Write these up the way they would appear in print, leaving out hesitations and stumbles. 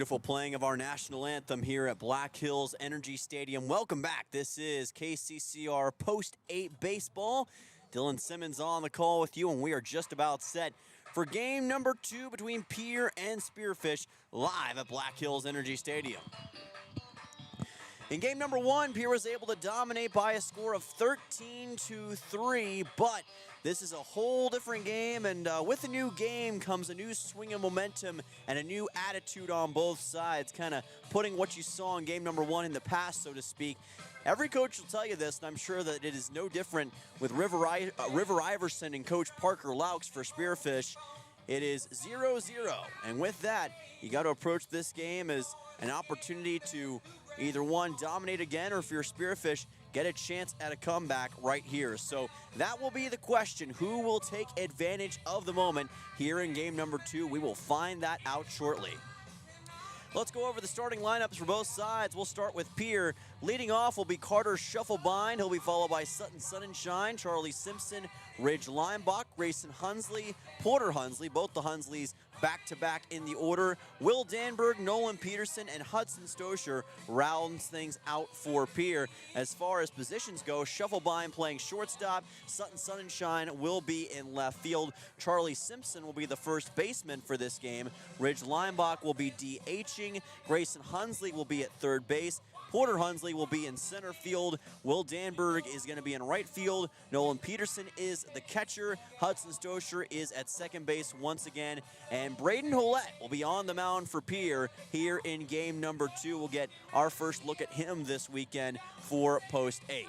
Beautiful playing of our national anthem here at Black Hills Energy Stadium. Welcome back. This is KCCR Post 8 Baseball. Dylan Simmons on the call with you, and we are just about set for game number 2 between Pierre and Spearfish live at Black Hills Energy Stadium. In game number 1, Pierre was able to dominate by a score of 13-3, but this is a whole different game, and with a new game comes a new swing of momentum and a new attitude on both sides, kind of putting what you saw in game number 1 in the past, so to speak. Every coach will tell you this, and I'm sure that it is no different with River Iverson and Coach Parker Laux for Spearfish. It is 0-0, and with that, you got to approach this game as an opportunity to either one, dominate again, or if you're Spearfish, get a chance at a comeback right here. So that will be the question. Who will take advantage of the moment here in game number 2? We will find that out shortly. Let's go over the starting lineups for both sides. We'll start with Pierre. Leading off will be Carter Shufflebind. He'll be followed by Sutton Sunshine, Charlie Simpson, Ridge Limbach, Grayson Hunsley, Porter Hunsley, both the Hunsleys back-to-back in the order. Will Danberg, Nolan Peterson, and Hudson Stosher rounds things out for Pierre. As far as positions go, Shufflebind playing shortstop, Sutton Sunshine will be in left field, Charlie Simpson will be the first baseman for this game, Ridge Limbach will be DHing, Grayson Hunsley will be at third base, Porter Hunsley will be in center field. Will Danberg is going to be in right field. Nolan Peterson is the catcher. Hudson Stosher is at second base once again. And Braden Hollett will be on the mound for Pierre here in game number 2. We'll get our first look at him this weekend for Post 8.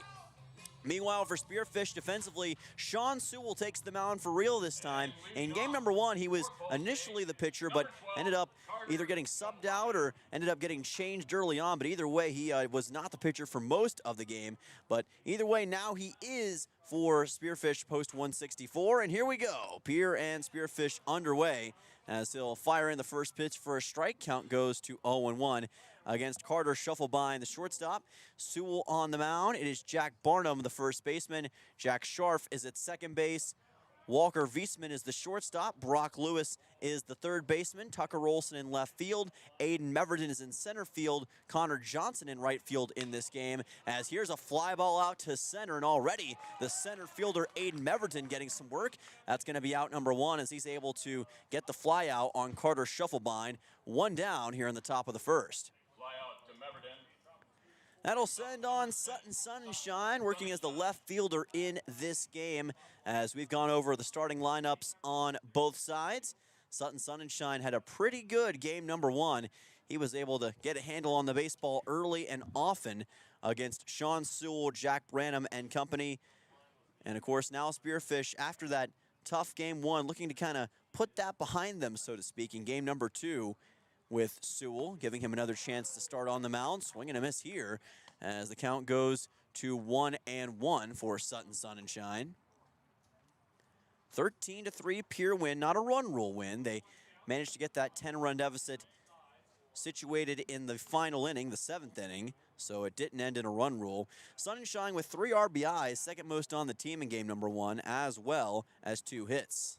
Meanwhile, for Spearfish defensively, Sean Sewell takes the mound for real this time. In game number 1, he was initially the pitcher, but ended up either getting subbed out or ended up getting changed early on. But either way, he was not the pitcher for most of the game. But either way, now he is for Spearfish Post 164. And here we go. Pierre and Spearfish underway as he'll fire in the first pitch for a strike. Count goes to 0-1 against Carter Shufflebind, the shortstop. Sewell on the mound. It is Jack Barnum, the first baseman. Jack Scharf is at second base. Walker Viesman is the shortstop. Brock Lewis is the third baseman. Tucker Olson in left field. Aiden Meverton is in center field. Connor Johnson in right field in this game. As here's a fly ball out to center, and already the center fielder Aiden Meverton getting some work. That's going to be out number 1 as he's able to get the fly out on Carter Shufflebind. 1 down here in the top of the first. That'll send on Sutton Sunshine, working as the left fielder in this game. As we've gone over the starting lineups on both sides, Sutton Sunshine had a pretty good game number 1. He was able to get a handle on the baseball early and often against Sean Sewell, Jack Branham, and company. And of course, now Spearfish, after that tough game 1, looking to kind of put that behind them, so to speak, in game number 2. With Sewell, giving him another chance to start on the mound. Swing and a miss here as the count goes to 1-1 for Sutton Sunshine. 13-3 Pierre win, not a run rule win. They managed to get that 10-run deficit situated in the final inning, the 7th inning, so it didn't end in a run rule. Sunshine with 3 RBIs, second most on the team in game number 1, as well as 2 hits.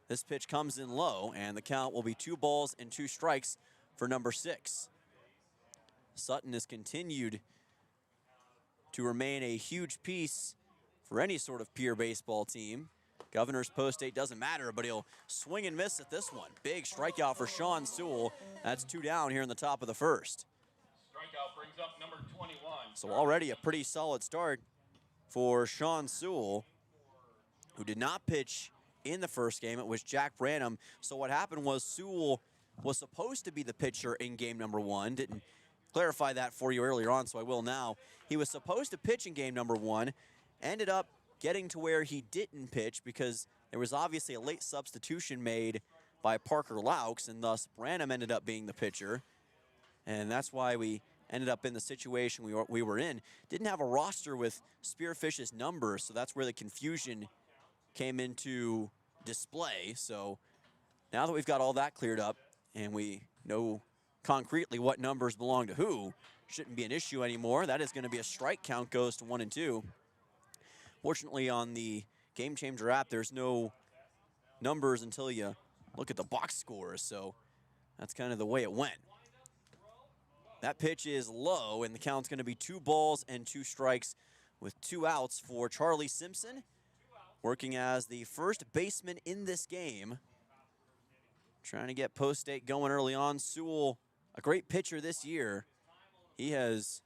This pitch comes in low, and the count will be 2 balls and 2 strikes for number 6. Sutton has continued to remain a huge piece for any sort of Pierre baseball team. Governor's Post 8 doesn't matter, but he'll swing and miss at this one. Big strikeout for Sean Sewell. That's 2 down here in the top of the first. Strikeout brings up number 21. So already a pretty solid start for Sean Sewell, who did not pitch in the first game. It was Jack Branham. So what happened was Sewell was supposed to be the pitcher in game number 1. Didn't clarify that for you earlier on, so I will now. He was supposed to pitch in game number 1, ended up getting to where he didn't pitch because there was obviously a late substitution made by Parker Laux, and thus Branham ended up being the pitcher. And that's why we ended up in the situation we were in. Didn't have a roster with Spearfish's numbers, so that's where the confusion came into display. So now that we've got all that cleared up and we know concretely what numbers belong to who, shouldn't be an issue anymore. That is going to be a strike. Count goes to 1-2. Fortunately, on the Game Changer app, there's no numbers until you look at the box scores. So that's kind of the way it went. That pitch is low, and the count's going to be 2 balls and 2 strikes with 2 outs for Charlie Simpson, working as the first baseman in this game. Trying to get post-state going early on. Sewell, a great pitcher this year. He has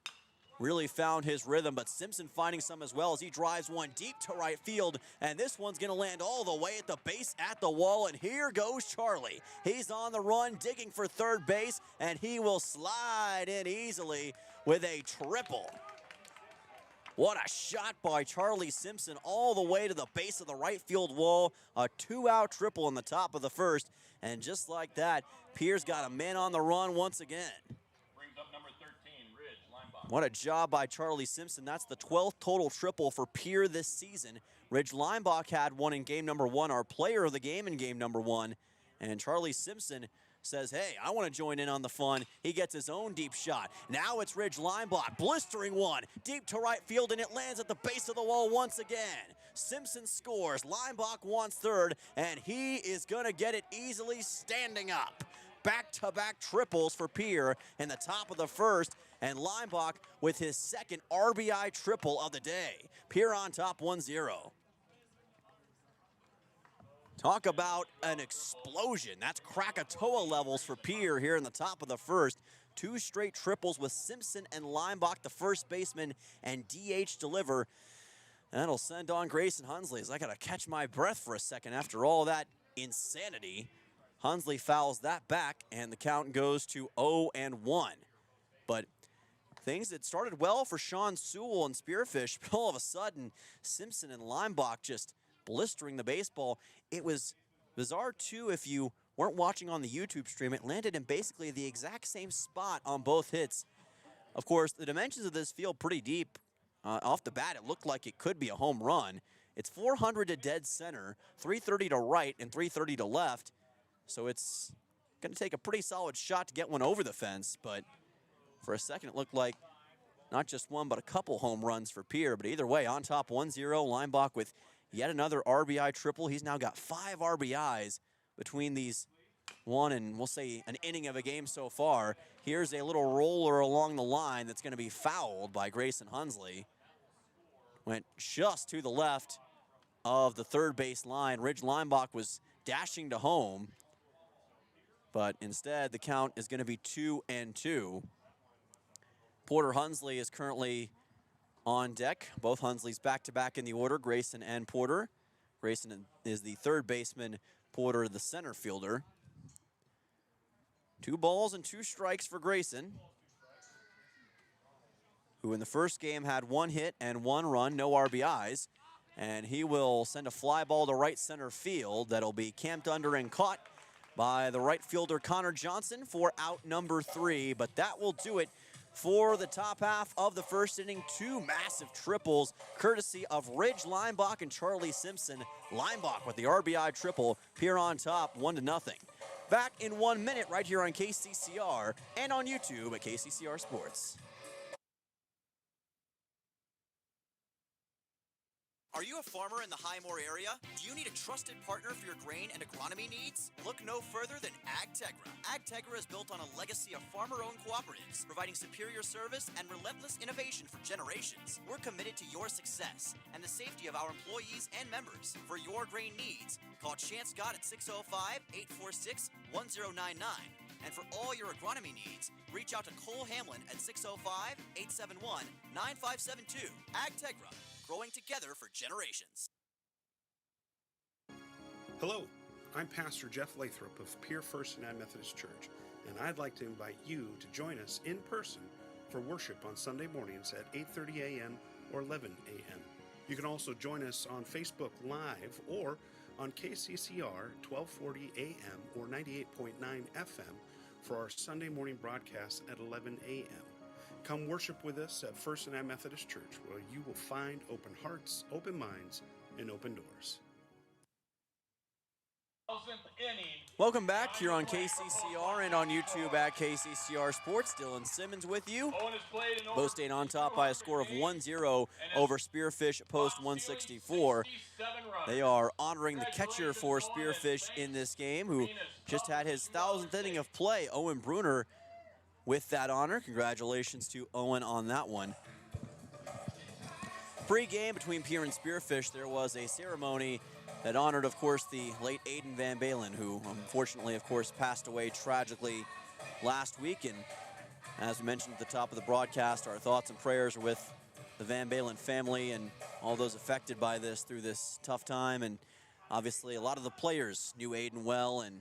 really found his rhythm, but Simpson finding some as well as he drives one deep to right field, and this one's going to land all the way at the base at the wall, and here goes Charlie. He's on the run, digging for third base, and he will slide in easily with a triple. What a shot by Charlie Simpson all the way to the base of the right field wall. A 2-out triple in the top of the first, and just like that, Pierre's got a man on the run once again. Brings up number 13, Ridge, linebacker. What a job by Charlie Simpson. That's the 12th total triple for Pierre this season. Ridge Lineback had one in game number 1, our player of the game in game number 1. And Charlie Simpson says, hey, I want to join in on the fun. He gets his own deep shot. Now it's Ridge Lineback, blistering one, deep to right field, and it lands at the base of the wall once again. Simpson scores, Lineback wants third, and he is going to get it easily standing up. Back-to-back triples for Pierre in the top of the first, and Lineback with his second RBI triple of the day. Pierre on top 1-0. Talk about an explosion. That's Krakatoa levels for Pierre here in the top of the first. 2 straight triples with Simpson and Lineback, the first baseman, and DH deliver. That'll send on Grayson Hunsley as I got to catch my breath for a second after all that insanity. Hunsley fouls that back, and the count goes to 0-1. But things that started well for Sean Sewell and Spearfish, but all of a sudden, Simpson and Lineback just blistering the baseball. It was bizarre, too, if you weren't watching on the YouTube stream. It landed in basically the exact same spot on both hits. Of course, the dimensions of this field pretty deep. Off the bat, it looked like it could be a home run. It's 400 to dead center, 330 to right, and 330 to left. So it's going to take a pretty solid shot to get one over the fence. But for a second, it looked like not just one, but a couple home runs for Pierre. But either way, on top 1-0, Lineback with yet another RBI triple. He's now got 5 RBIs between these one and we'll say an inning of a game so far. Here's a little roller along the line that's going to be fouled by Grayson Hunsley. Went just to the left of the third base line. Ridge Lineback was dashing to home, but instead the count is going to be 2-2. Porter Hunsley is currently on deck. Both Hunsleys back-to-back in the order, Grayson and Porter. Grayson is the third baseman, Porter the center fielder. 2 balls and 2 strikes for Grayson, who in the first game had 1 hit and 1 run, no RBIs. And he will send a fly ball to right center field that'll be camped under and caught by the right fielder Connor Johnson for out number 3. But that will do it for the top half of the first inning. 2 massive triples courtesy of Ridge Lineback and Charlie Simpson. Lineback with the RBI triple. Pierre on top 1-0. Back in 1 minute right here on KCCR and on YouTube at KCCR Sports. Are you a farmer in the Highmore area? Do you need a trusted partner for your grain and agronomy needs? Look no further than AgTegra. AgTegra is built on a legacy of farmer-owned cooperatives, providing superior service and relentless innovation for generations. We're committed to your success and the safety of our employees and members. For your grain needs, call Chance Scott at 605-846-1099. And for all your agronomy needs, reach out to Cole Hamlin at 605-871-9572. AgTegra. Growing together for generations. Hello, I'm Pastor Jeff Lathrop of Pierre First United Methodist Church, and I'd like to invite you to join us in person for worship on Sunday mornings at 8:30 a.m. or 11 a.m. You can also join us on Facebook Live or on KCCR 1240 a.m. or 98.9 FM for our Sunday morning broadcast at 11 a.m. Come worship with us at First United Methodist Church, where you will find open hearts, open minds, and open doors. inning. Welcome back here on KCCR and on YouTube at KCCR Sports. Dylan Simmons with you. Owen has played in over Both staying on top by a score of 1-0 over Spearfish at post 164. 67 runs. They are honoring the catcher for Spearfish in this game, who just had his 1,000th inning of play, Owen Bruner, with that honor. Congratulations to Owen on that one. Pre-game between Pierre and Spearfish, there was a ceremony that honored, of course, the late Aiden Van Balen, who unfortunately, of course, passed away tragically last week. And as we mentioned at the top of the broadcast, our thoughts and prayers are with the Van Balen family and all those affected by this through this tough time. And obviously, a lot of the players knew Aiden well and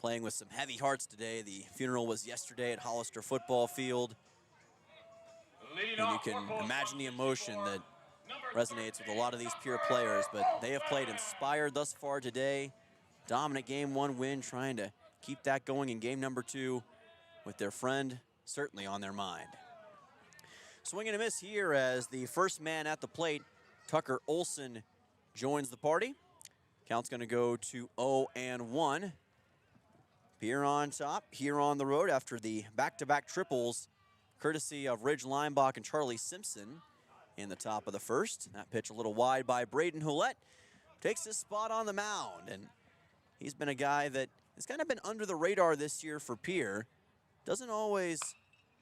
playing with some heavy hearts today. The funeral was yesterday at Hollister Football Field. And you can imagine the emotion that resonates with a lot of these Pierre players, but they have played inspired thus far today. Dominant game one win, trying to keep that going in game number two with their friend certainly on their mind. Swing and a miss here as the first man at the plate, Tucker Olson, joins the party. Count's going to go to 0-1. Pierre on top here on the road after the back-to-back triples, courtesy of Ridge Leinbach and Charlie Simpson in the top of the first. That pitch a little wide by Braden Hullette. Takes his spot on the mound, and he's been a guy that has kind of been under the radar this year for Pierre. Doesn't always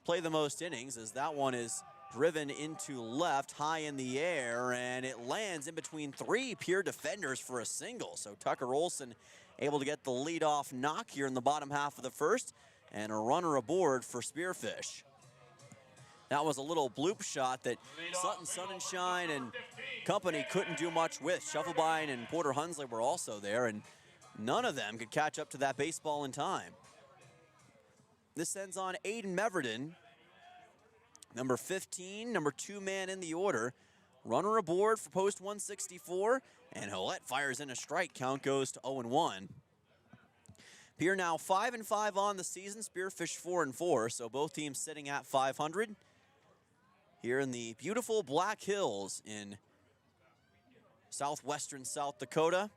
play the most innings, as that one is driven into left, high in the air, and it lands in between three Pierre defenders for a single. So Tucker Olson able to get the leadoff knock here in the bottom half of the first, and a runner aboard for Spearfish. That was a little bloop shot that Sutton Sunshine and company couldn't do much with. Shufflebine and Porter Hunsley were also there, and none of them could catch up to that baseball in time. This sends on Aiden Meverden, number 15, number 2 man in the order. Runner aboard for post 164, and Hullette fires in a strike. Count goes to 0-1. Pierre now 5-5 on the season, Spearfish 4-4, so both teams sitting at 500. Here in the beautiful Black Hills in southwestern South Dakota.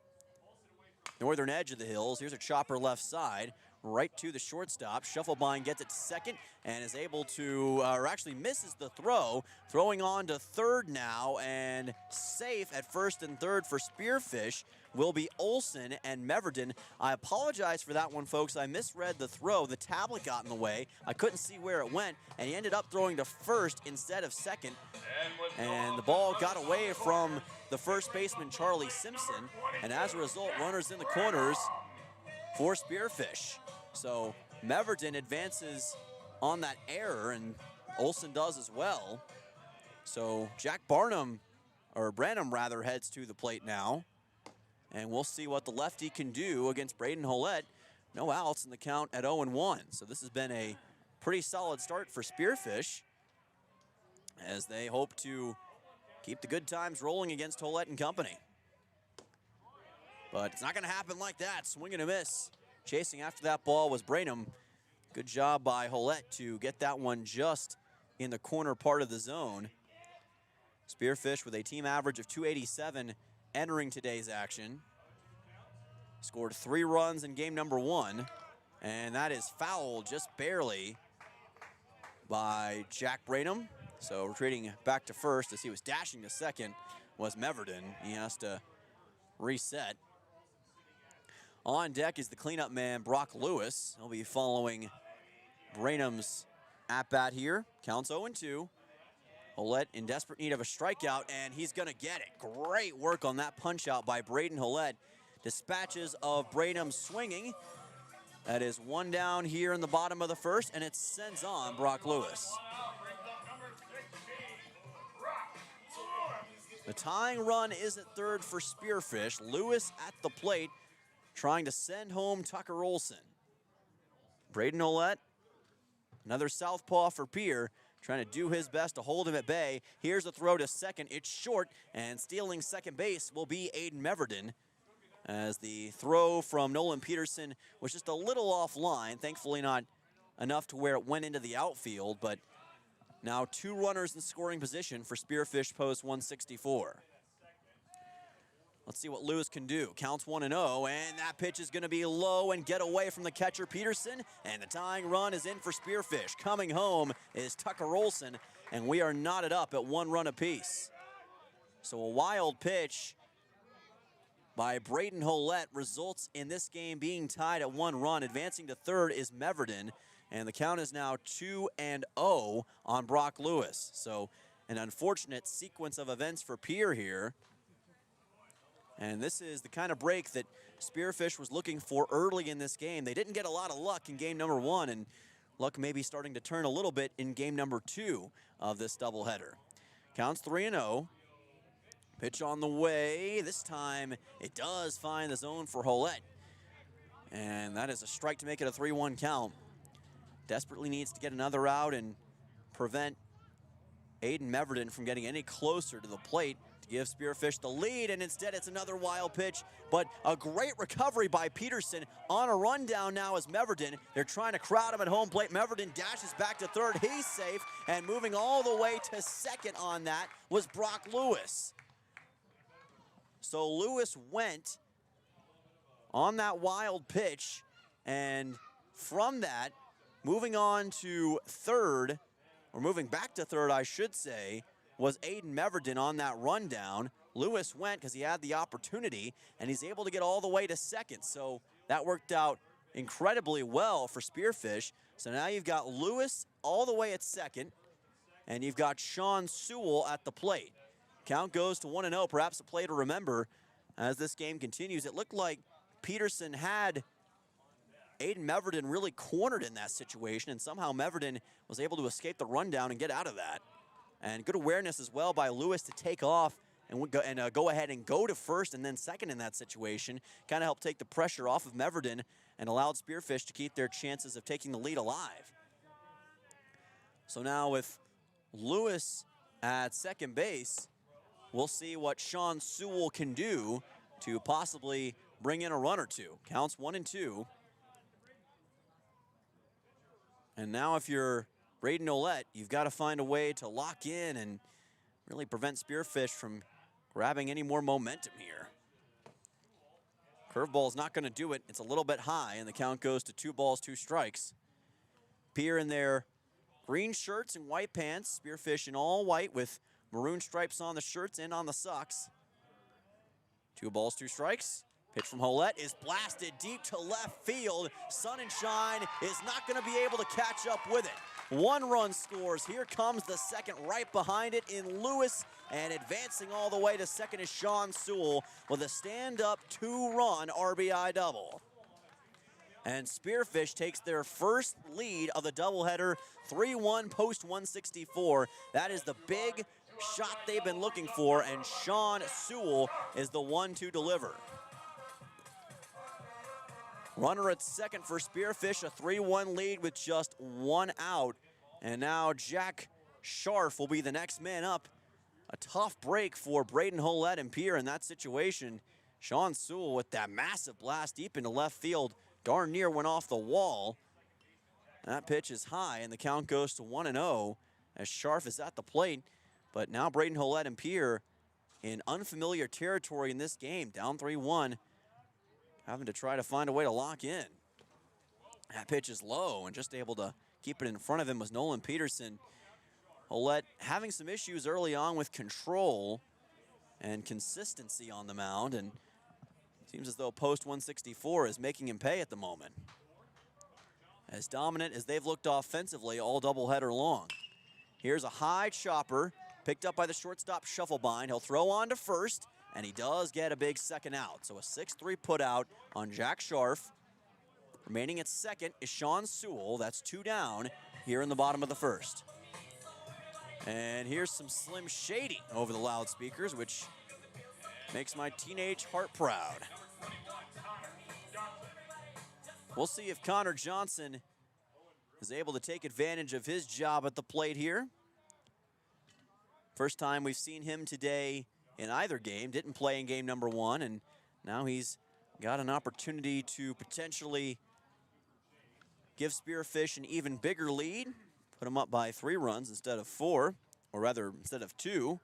Northern edge of the hills. Here's a chopper left side, right to the shortstop. Shufflebine gets it to second and is able to, or actually misses the throw. Throwing on to third now, and safe at first and third for Spearfish will be Olson and Meverden. I apologize for that one, folks. I misread the throw. The tablet got in the way. I couldn't see where it went, and he ended up throwing to first instead of second. And the ball got away from the first baseman, Charlie Simpson, and as a result, runners in the corners for Spearfish. So Meverden advances on that error, and Olson does as well. So Jack Branham rather, heads to the plate now. And we'll see what the lefty can do against Braden Hullette. No outs in the count at 0-1. So this has been a pretty solid start for Spearfish, as they hope to keep the good times rolling against Hullette and company. But it's not going to happen like that. Swing and a miss. Chasing after that ball was Branham. Good job by Hullette to get that one just in the corner part of the zone. Spearfish with a team average of 287 entering today's action. Scored 3 runs in game number 1, and that is fouled just barely by Jack Branham. So retreating back to first as he was dashing to second was Meverden. He has to reset. On deck is the cleanup man, Brock Lewis. He'll be following Branham's at-bat here. Counts 0-2. Hullette in desperate need of a strikeout, and he's going to get it. Great work on that punch-out by Braden Hullette. Dispatches of Branham swinging. That is one down here in the bottom of the first, and it sends on Brock Lewis. The tying run is at third for Spearfish. Lewis at the plate, trying to send home Tucker Olson. Braden Hullette, another southpaw for Pierre, trying to do his best to hold him at bay. Here's a throw to second. It's short, and stealing second base will be Aiden Meverden, as the throw from Nolan Peterson was just a little offline. Thankfully not enough to where it went into the outfield, but now 2 runners in scoring position for Spearfish post 164. Let's see what Lewis can do. Counts 1-0, and that pitch is going to be low and get away from the catcher Peterson, and the tying run is in for Spearfish. Coming home is Tucker Olson, and we are knotted up at 1 run apiece. So a wild pitch by Braden Holett results in this game being tied at 1 run. Advancing to third is Meverden, and the count is now 2-0 on Brock Lewis. So an unfortunate sequence of events for Pierre here. And this is the kind of break that Spearfish was looking for early in this game. They didn't get a lot of luck in game number 1, and luck may be starting to turn a little bit in game number 2 of this doubleheader. Counts 3-0. Pitch on the way. This time it does find the zone for Holett. And that is a strike to make it a 3-1 count. Desperately needs to get another out and prevent Aiden Meverden from getting any closer to the plate to give Spearfish the lead, and instead it's another wild pitch, but a great recovery by Peterson on a rundown now as Meverden. They're trying to crowd him at home plate. Meverden dashes back to third. He's safe, and moving all the way to second on that was Brock Lewis. So Lewis went on that wild pitch, and from that, moving on to third, or moving back to third, I should say, was Aiden Meverden on that rundown. Lewis went because he had the opportunity, and he's able to get all the way to second. So that worked out incredibly well for Spearfish. So now you've got Lewis all the way at second, and you've got Sean Sewell at the plate. Count goes to 1-0, perhaps a play to remember as this game continues. It looked like Peterson had Aiden Meverden really cornered in that situation, and somehow Meverden was able to escape the rundown and get out of that. And good awareness as well by Lewis to take off and go ahead and go to first and then second in that situation. Kind of helped take the pressure off of Meverden and allowed Spearfish to keep their chances of taking the lead alive. So now with Lewis at second base, we'll see what Sean Sewell can do to possibly bring in a run or two. Counts 1-2. And now if you're Braden Holett, you've got to find a way to lock in and really prevent Spearfish from grabbing any more momentum here. Curveball is not going to do it. It's a little bit high, and the count goes to 2 balls, 2 strikes. Pierre in their green shirts and white pants. Spearfish in all white with maroon stripes on the shirts and on the socks. 2 balls, 2 strikes. Pitch from Holett is blasted deep to left field. Sun and Shine is not going to be able to catch up with it. 1 run scores. Here comes the second right behind it in Lewis, and advancing all the way to second is Sean Sewell with a stand-up 2-run RBI double. And Spearfish takes their first lead of the doubleheader, 3-1 post 164. That is the big shot they've been looking for, and Sean Sewell is the one to deliver. Runner at second for Spearfish, a 3-1 lead with just 1 out. And now Jack Scharf will be the next man up. A tough break for Braden Holett and Pierre in that situation. Sean Sewell with that massive blast deep into left field. Darn near went off the wall. That pitch is high, and the count goes to 1-0 as Scharf is at the plate. But now Braden Holett and Pierre in unfamiliar territory in this game, down 3-1. Having to try to find a way to lock in. That pitch is low, and just able to keep it in front of him was Nolan Peterson. Holett having some issues early on with control and consistency on the mound, and seems as though post 164 is making him pay at the moment. As dominant as they've looked offensively all doubleheader long. Here's a high chopper, picked up by the shortstop Shufflebind. He'll throw on to first, and he does get a big second out. So a 6-3 put out on Jack Scharf. Remaining at second is Sean Sewell. That's 2 down here in the bottom of the first. And here's some Slim Shady over the loudspeakers, which makes my teenage heart proud. We'll see if Connor Johnson is able to take advantage of his job at the plate here. First time we've seen him today in either game. Didn't play in game number 1, and now he's got an opportunity to potentially give Spearfish an even bigger lead. Put him up by 3 runs instead of 4, or rather instead of 2.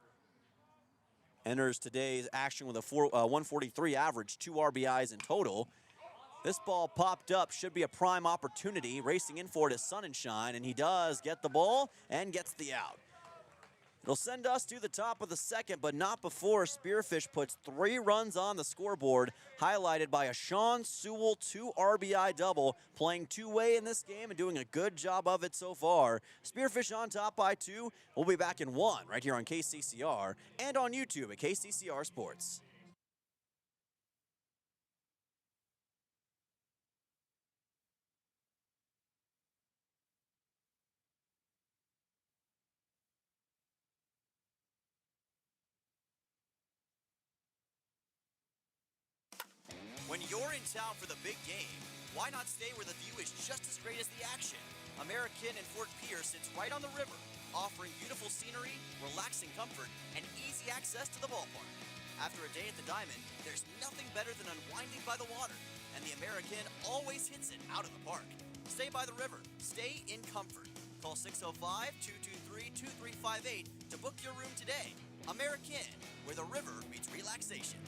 Enters today's action with a 143 average, 2 RBIs in total. This ball popped up, should be a prime opportunity. Racing in for it is Sunshine, and he does get the ball and gets the out. It'll send us to the top of the second, but not before Spearfish puts 3 runs on the scoreboard, highlighted by a Sean Sewell 2 RBI double, playing two-way in this game and doing a good job of it so far. Spearfish on top by 2. We'll be back in 1 right here on KCCR and on YouTube at KCCR Sports. When you're in town for the big game, why not stay where the view is just as great as the action? American in Fort Pierce sits right on the river, offering beautiful scenery, relaxing comfort, and easy access to the ballpark. After a day at the Diamond, there's nothing better than unwinding by the water, and the American always hits it out of the park. Stay by the river. Stay in comfort. Call 605-223-2358 to book your room today. American, where the river meets relaxation.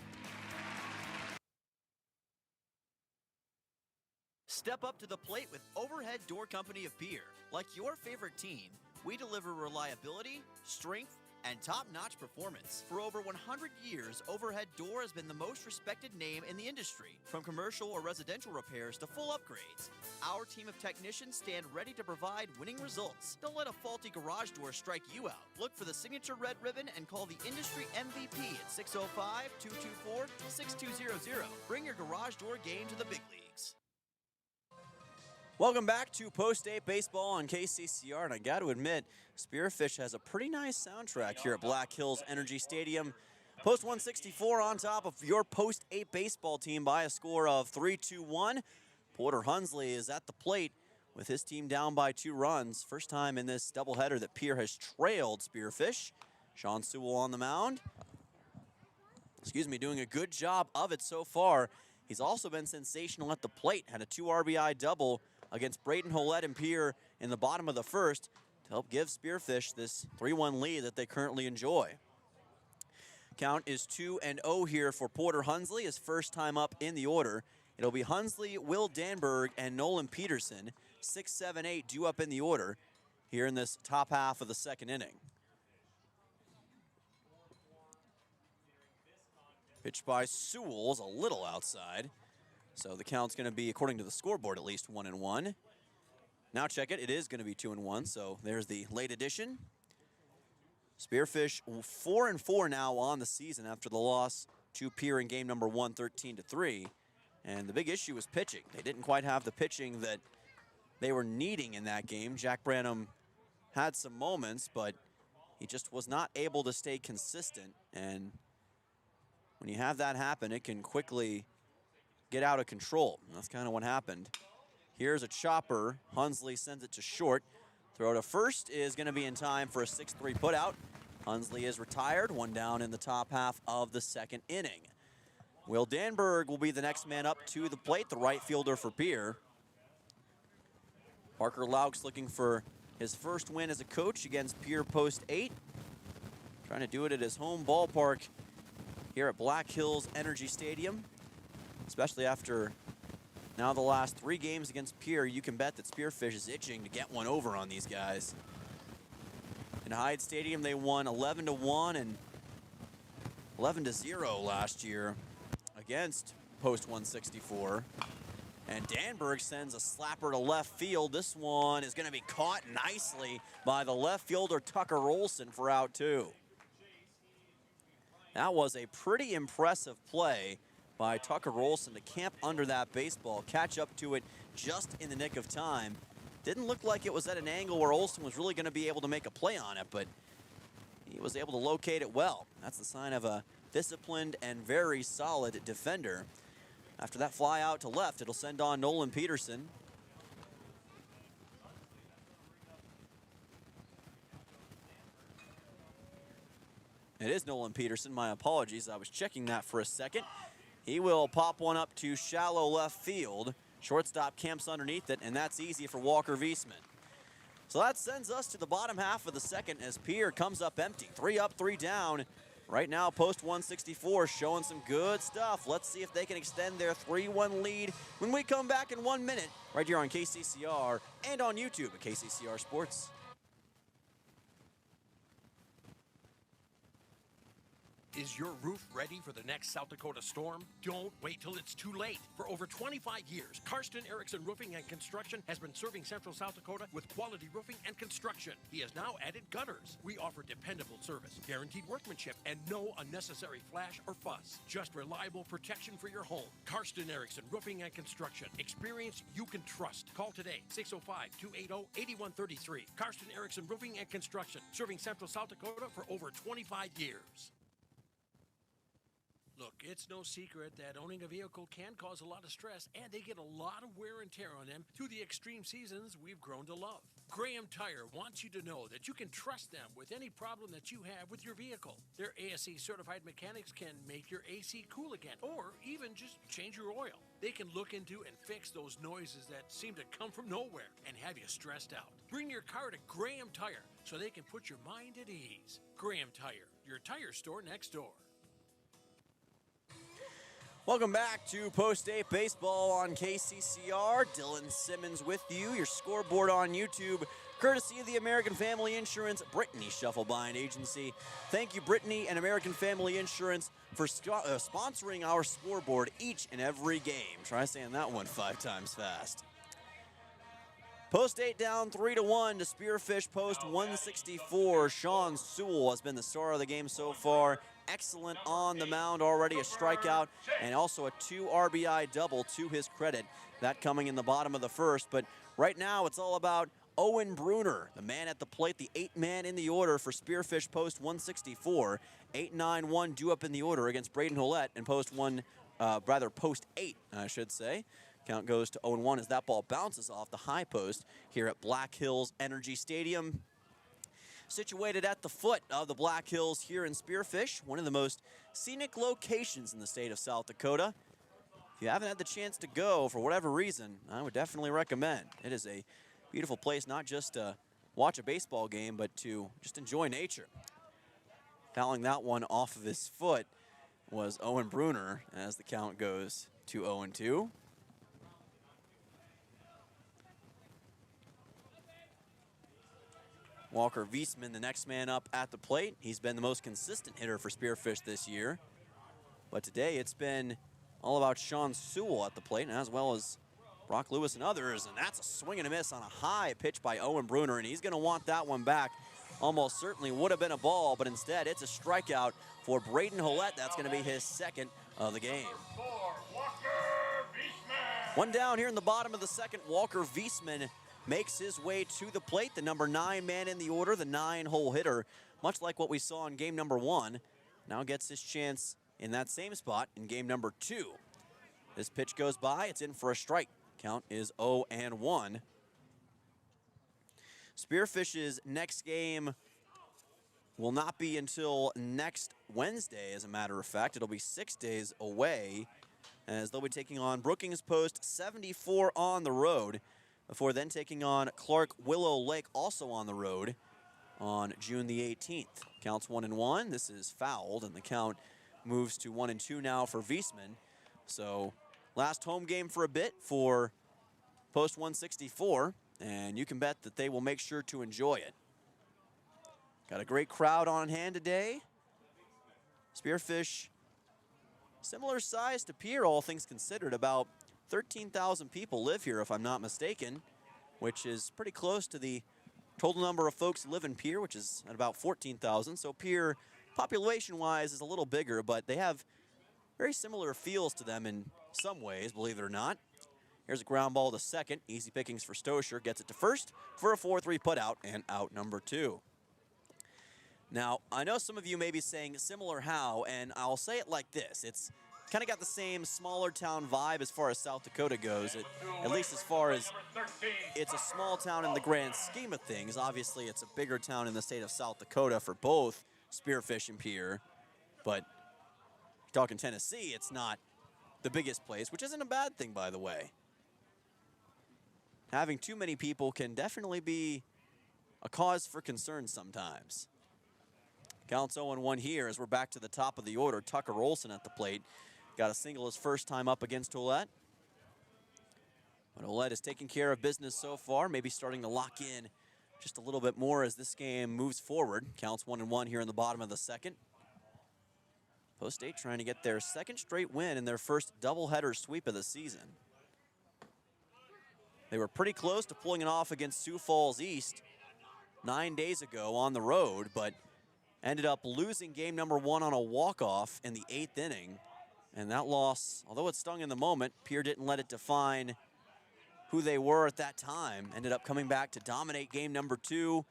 Step up to the plate with Overhead Door Company of Pierre. Like your favorite team, we deliver reliability, strength, and top-notch performance. For over 100 years, Overhead Door has been the most respected name in the industry. From commercial or residential repairs to full upgrades, our team of technicians stand ready to provide winning results. Don't let a faulty garage door strike you out. Look for the signature red ribbon and call the industry MVP at 605-224-6200. Bring your garage door game to the big leagues. Welcome back to Post 8 Baseball on KCCR, and I got to admit, Spearfish has a pretty nice soundtrack here at Black Hills Energy Stadium. Post 164 on top of your Post 8 baseball team by a score of 3-2-1. Porter Hunsley is at the plate with his team down by 2 runs. First time in this doubleheader that Pierre has trailed Spearfish. Sean Sewell on the mound. Doing a good job of it so far. He's also been sensational at the plate. Had a 2 RBI double against Braden Holette and Pierre in the bottom of the first to help give Spearfish this 3-1 lead that they currently enjoy. Count is 2-0 here for Porter Hunsley, his first time up in the order. It'll be Hunsley, Will Danberg, and Nolan Peterson, 6, 7, 8 due up in the order here in this top half of the second inning. Pitch by Sewell's a little outside. So the count's going to be, according to the scoreboard, at least 1-1. Now check it. It is going to be 2-1. So there's the late addition. Spearfish 4-4 now on the season after the loss to Pierre in game number 1, 13-3. And the big issue was pitching. They didn't quite have the pitching that they were needing in that game. Jack Branham had some moments, but he just was not able to stay consistent. And when you have that happen, it can quickly get out of control. And that's kind of what happened. Here's a chopper. Hunsley sends it to short. Throw to first is going to be in time for a 6-3 putout. Hunsley is retired, 1 down in the top half of the second inning. Will Danberg will be the next man up to the plate, the right fielder for Pierre. Parker Laux looking for his first win as a coach against Pierre Post 8. Trying to do it at his home ballpark here at Black Hills Energy Stadium. Especially after now the last 3 games against Pierre, you can bet that Spearfish is itching to get one over on these guys. In Hyde Stadium, they won 11-1 and 11-0 last year against Post 164. And Danberg sends a slapper to left field. This one is going to be caught nicely by the left fielder Tucker Olson for out 2. That was a pretty impressive play by Tucker Olson to camp under that baseball, catch up to it just in the nick of time. Didn't look like it was at an angle where Olson was really going to be able to make a play on it, but he was able to locate it well. That's the sign of a disciplined and very solid defender. After that fly out to left, it'll send on Nolan Peterson. It is Nolan Peterson, my apologies. I was checking that for a second. He will pop one up to shallow left field. Shortstop camps underneath it, and that's easy for Walker Viessman. So that sends us to the bottom half of the second as Pierre comes up empty. 3 up, 3 down. right now, Post 164 showing some good stuff. Let's see if they can extend their 3-1 lead when we come back in 1 minute, right here on KCCR and on YouTube at KCCR Sports. Is your roof ready for the next South Dakota storm? Don't wait till it's too late. For over 25 years, Karsten Erickson Roofing and Construction has been serving Central South Dakota with quality roofing and construction. He has now added gutters. We offer dependable service, guaranteed workmanship, and no unnecessary flash or fuss. Just reliable protection for your home. Karsten Erickson Roofing and Construction. Experience you can trust. Call today, 605-280-8133. Karsten Erickson Roofing and Construction, serving Central South Dakota for over 25 years. Look, it's no secret that owning a vehicle can cause a lot of stress, and they get a lot of wear and tear on them through the extreme seasons we've grown to love. Graham Tire wants you to know that you can trust them with any problem that you have with your vehicle. Their ASE certified mechanics can make your AC cool again, or even just change your oil. They can look into and fix those noises that seem to come from nowhere and have you stressed out. Bring your car to Graham Tire so they can put your mind at ease. Graham Tire, your tire store next door. Welcome back to Post 8 Baseball on KCCR. Dylan Simmons with you, your scoreboard on YouTube, courtesy of the American Family Insurance Brittany Shufflebind Agency. Thank you, Brittany and American Family Insurance, for sponsoring our scoreboard each and every game. Try saying that one 5 times fast. Post 8 down 3-1 to Spearfish Post 164. Sean Sewell has been the star of the game so far. Excellent on the mound already, a strikeout, and also a 2 RBI double to his credit. That coming in the bottom of the first, but right now it's all about Owen Bruner, the man at the plate, the 8th man in the order for Spearfish Post 164. 8-9-1 due up in the order against Braden Hollett and Post 8, I should say. Count goes to 0-1 as that ball bounces off the high post here at Black Hills Energy Stadium. Situated at the foot of the Black Hills here in Spearfish, one of the most scenic locations in the state of South Dakota. If you haven't had the chance to go for whatever reason, I would definitely recommend. It is a beautiful place, not just to watch a baseball game, but to just enjoy nature. Fouling that one off of his foot was Owen Bruner as the count goes to 0-2. Walker Wiesman, the next man up at the plate. He's been the most consistent hitter for Spearfish this year. But today it's been all about Sean Sewell at the plate, as well as Brock Lewis and others. And that's a swing and a miss on a high pitch by Owen Bruner, and he's going to want that one back. Almost certainly would have been a ball, but instead it's a strikeout for Braden Hollett. That's going to be his second of the game. One down here in the bottom of the second. Walker Wiesman makes his way to the plate, the number 9 man in the order, the 9-hole hitter, much like what we saw in game number 1. Now gets his chance in that same spot in game number 2. This pitch goes by, it's in for a strike. Count is 0-1. Spearfish's next game will not be until next Wednesday, as a matter of fact. It'll be 6 days away, as they'll be taking on Brookings Post 74 on the road, before then taking on Clark Willow Lake, also on the road, on June the 18th. Counts 1-1. This is fouled, and the count moves to 1-2 now for Wiesman. So last home game for a bit for Post 164, and you can bet that they will make sure to enjoy it. Got a great crowd on hand today. Spearfish, similar size to Pierre, all things considered. About 13,000 people live here, if I'm not mistaken, which is pretty close to the total number of folks who live in Pierre, which is at about 14,000. So Pierre, population-wise, is a little bigger, but they have very similar feels to them in some ways, believe it or not. Here's a ground ball to second. Easy pickings for Stosher. Gets it to first for a 4-3 putout and out number 2. Now, I know some of you may be saying similar how, and I'll say it like this. It's kind of got the same smaller town vibe as far as South Dakota goes, at least as far as it's a small town in the grand scheme of things. Obviously, it's a bigger town in the state of South Dakota for both Spearfish and Pierre, but talking Tennessee, it's not the biggest place, which isn't a bad thing, by the way. Having too many people can definitely be a cause for concern sometimes. Counts 0-1 here as we're back to the top of the order. Tucker Olson at the plate. Got a single his first time up against Ouellette. But Ouellette is taking care of business so far, maybe starting to lock in just a little bit more as this game moves forward. Counts 1-1 here in the bottom of the second. Post State trying to get their second straight win in their first doubleheader sweep of the season. They were pretty close to pulling it off against Sioux Falls East 9 days ago on the road, but ended up losing game number 1 on a walk-off in the 8th inning. And that loss, although it stung in the moment, Pierre didn't let it define who they were at that time. Ended up coming back to dominate game number 2.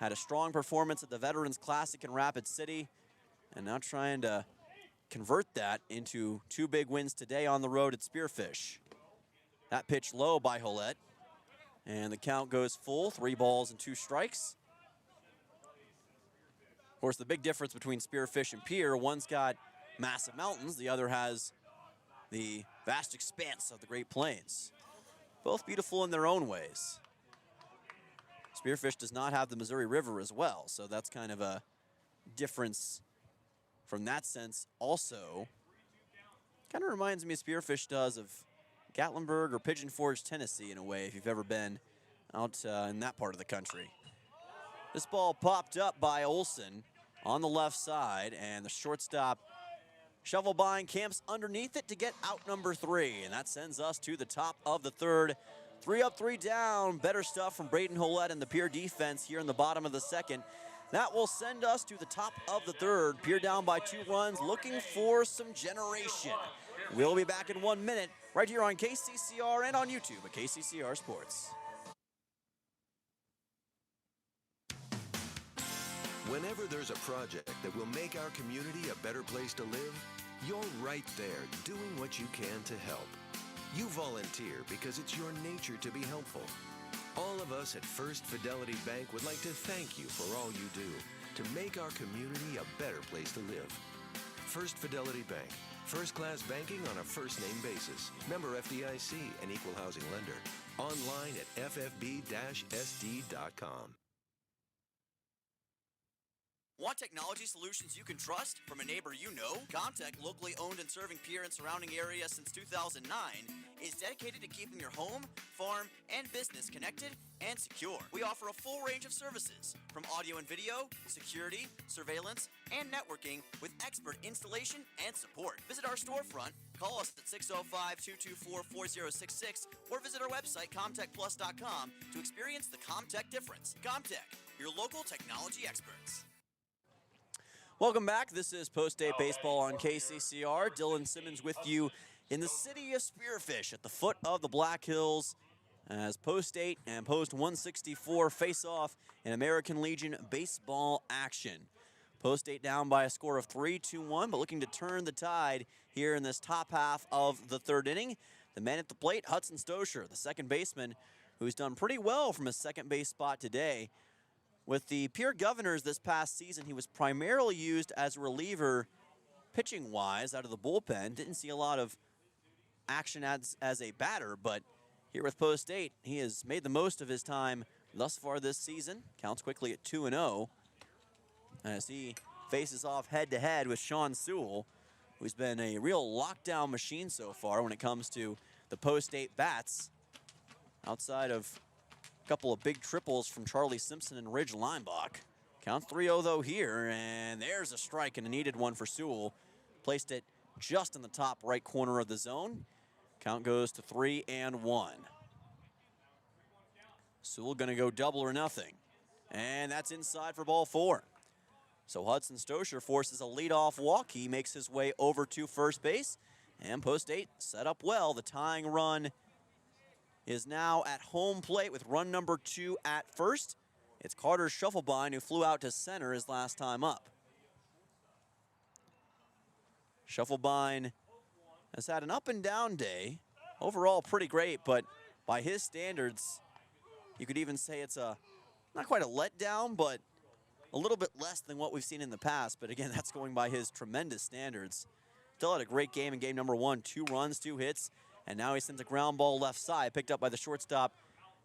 Had a strong performance at the Veterans Classic in Rapid City. And now trying to convert that into 2 big wins today on the road at Spearfish. That pitch low by Ouellette. And the count goes full, 3 balls and 2 strikes. Of course, the big difference between Spearfish and Pierre, one's got massive mountains, the other has the vast expanse of the Great Plains. Both beautiful in their own ways. Spearfish does not have the Missouri River as well, so that's kind of a difference from that sense. Also, kind of reminds me of Spearfish does of Gatlinburg or Pigeon Forge, Tennessee in a way, if you've ever been out in that part of the country. This ball popped up by Olson on the left side, and the shortstop Shovelbein camps underneath it to get out number 3, and that sends us to the top of the third. 3 up, 3 down. Better stuff from Braden Ouellette and the Pierre defense here in the bottom of the second. That will send us to the top of the third. Pierre down by 2 runs, looking for some generation. We'll be back in 1 minute right here on KCCR and on YouTube at KCCR Sports. Whenever there's a project that will make our community a better place to live, you're right there doing what you can to help. You volunteer because it's your nature to be helpful. All of us at First Fidelity Bank would like to thank you for all you do to make our community a better place to live. First Fidelity Bank, first-class banking on a first-name basis. Member FDIC, an equal housing lender. Online at ffb-sd.com. Want technology solutions you can trust from a neighbor you know? Comtech, locally owned and serving Pierre and surrounding area since 2009, is dedicated to keeping your home, farm, and business connected and secure. We offer a full range of services, from audio and video, security, surveillance, and networking with expert installation and support. Visit our storefront, call us at 605-224-4066, or visit our website, comtechplus.com, to experience the Comtech difference. Comtech, your local technology experts. Welcome back. This is Post-Day Baseball on KCCR. Dylan Simmons with you in the city of Spearfish at the foot of the Black Hills as Post-8 and Post-164 face off in American Legion baseball action. Post-8 down by a score of 3-2-1, but looking to turn the tide here in this top half of the third inning. The man at the plate, Hudson Stosher, the second baseman, who's done pretty well from his second base spot today. With the Pierre Governors this past season, he was primarily used as a reliever pitching-wise out of the bullpen. Didn't see a lot of action as a batter, but here with Post-8, he has made the most of his time thus far this season. Counts quickly at 2-0 as he faces off head-to-head with Sean Sewell, who's been a real lockdown machine so far when it comes to the Post-8 bats. Outside of a couple of big triples from Charlie Simpson and Ridge Leinbach. Counts 3-0 though here, and there's a strike and a needed one for Sewell. Placed it just in the top right corner of the zone. Count goes to 3-1. Sewell gonna go double or nothing. And that's inside for ball 4. So Hudson Stosher forces a leadoff walk. He makes his way over to first base. And Post-8 set up well. The tying run is now at home plate with run number 2 at first. It's Carter Shovelbein who flew out to center his last time up. Shovelbein has had an up and down day. Overall pretty great, but by his standards, you could even say it's not quite a letdown, but a little bit less than what we've seen in the past. But again, that's going by his tremendous standards. Still had a great game in game number 1, 2 runs, 2 hits. And now he sends a ground ball left side, picked up by the shortstop,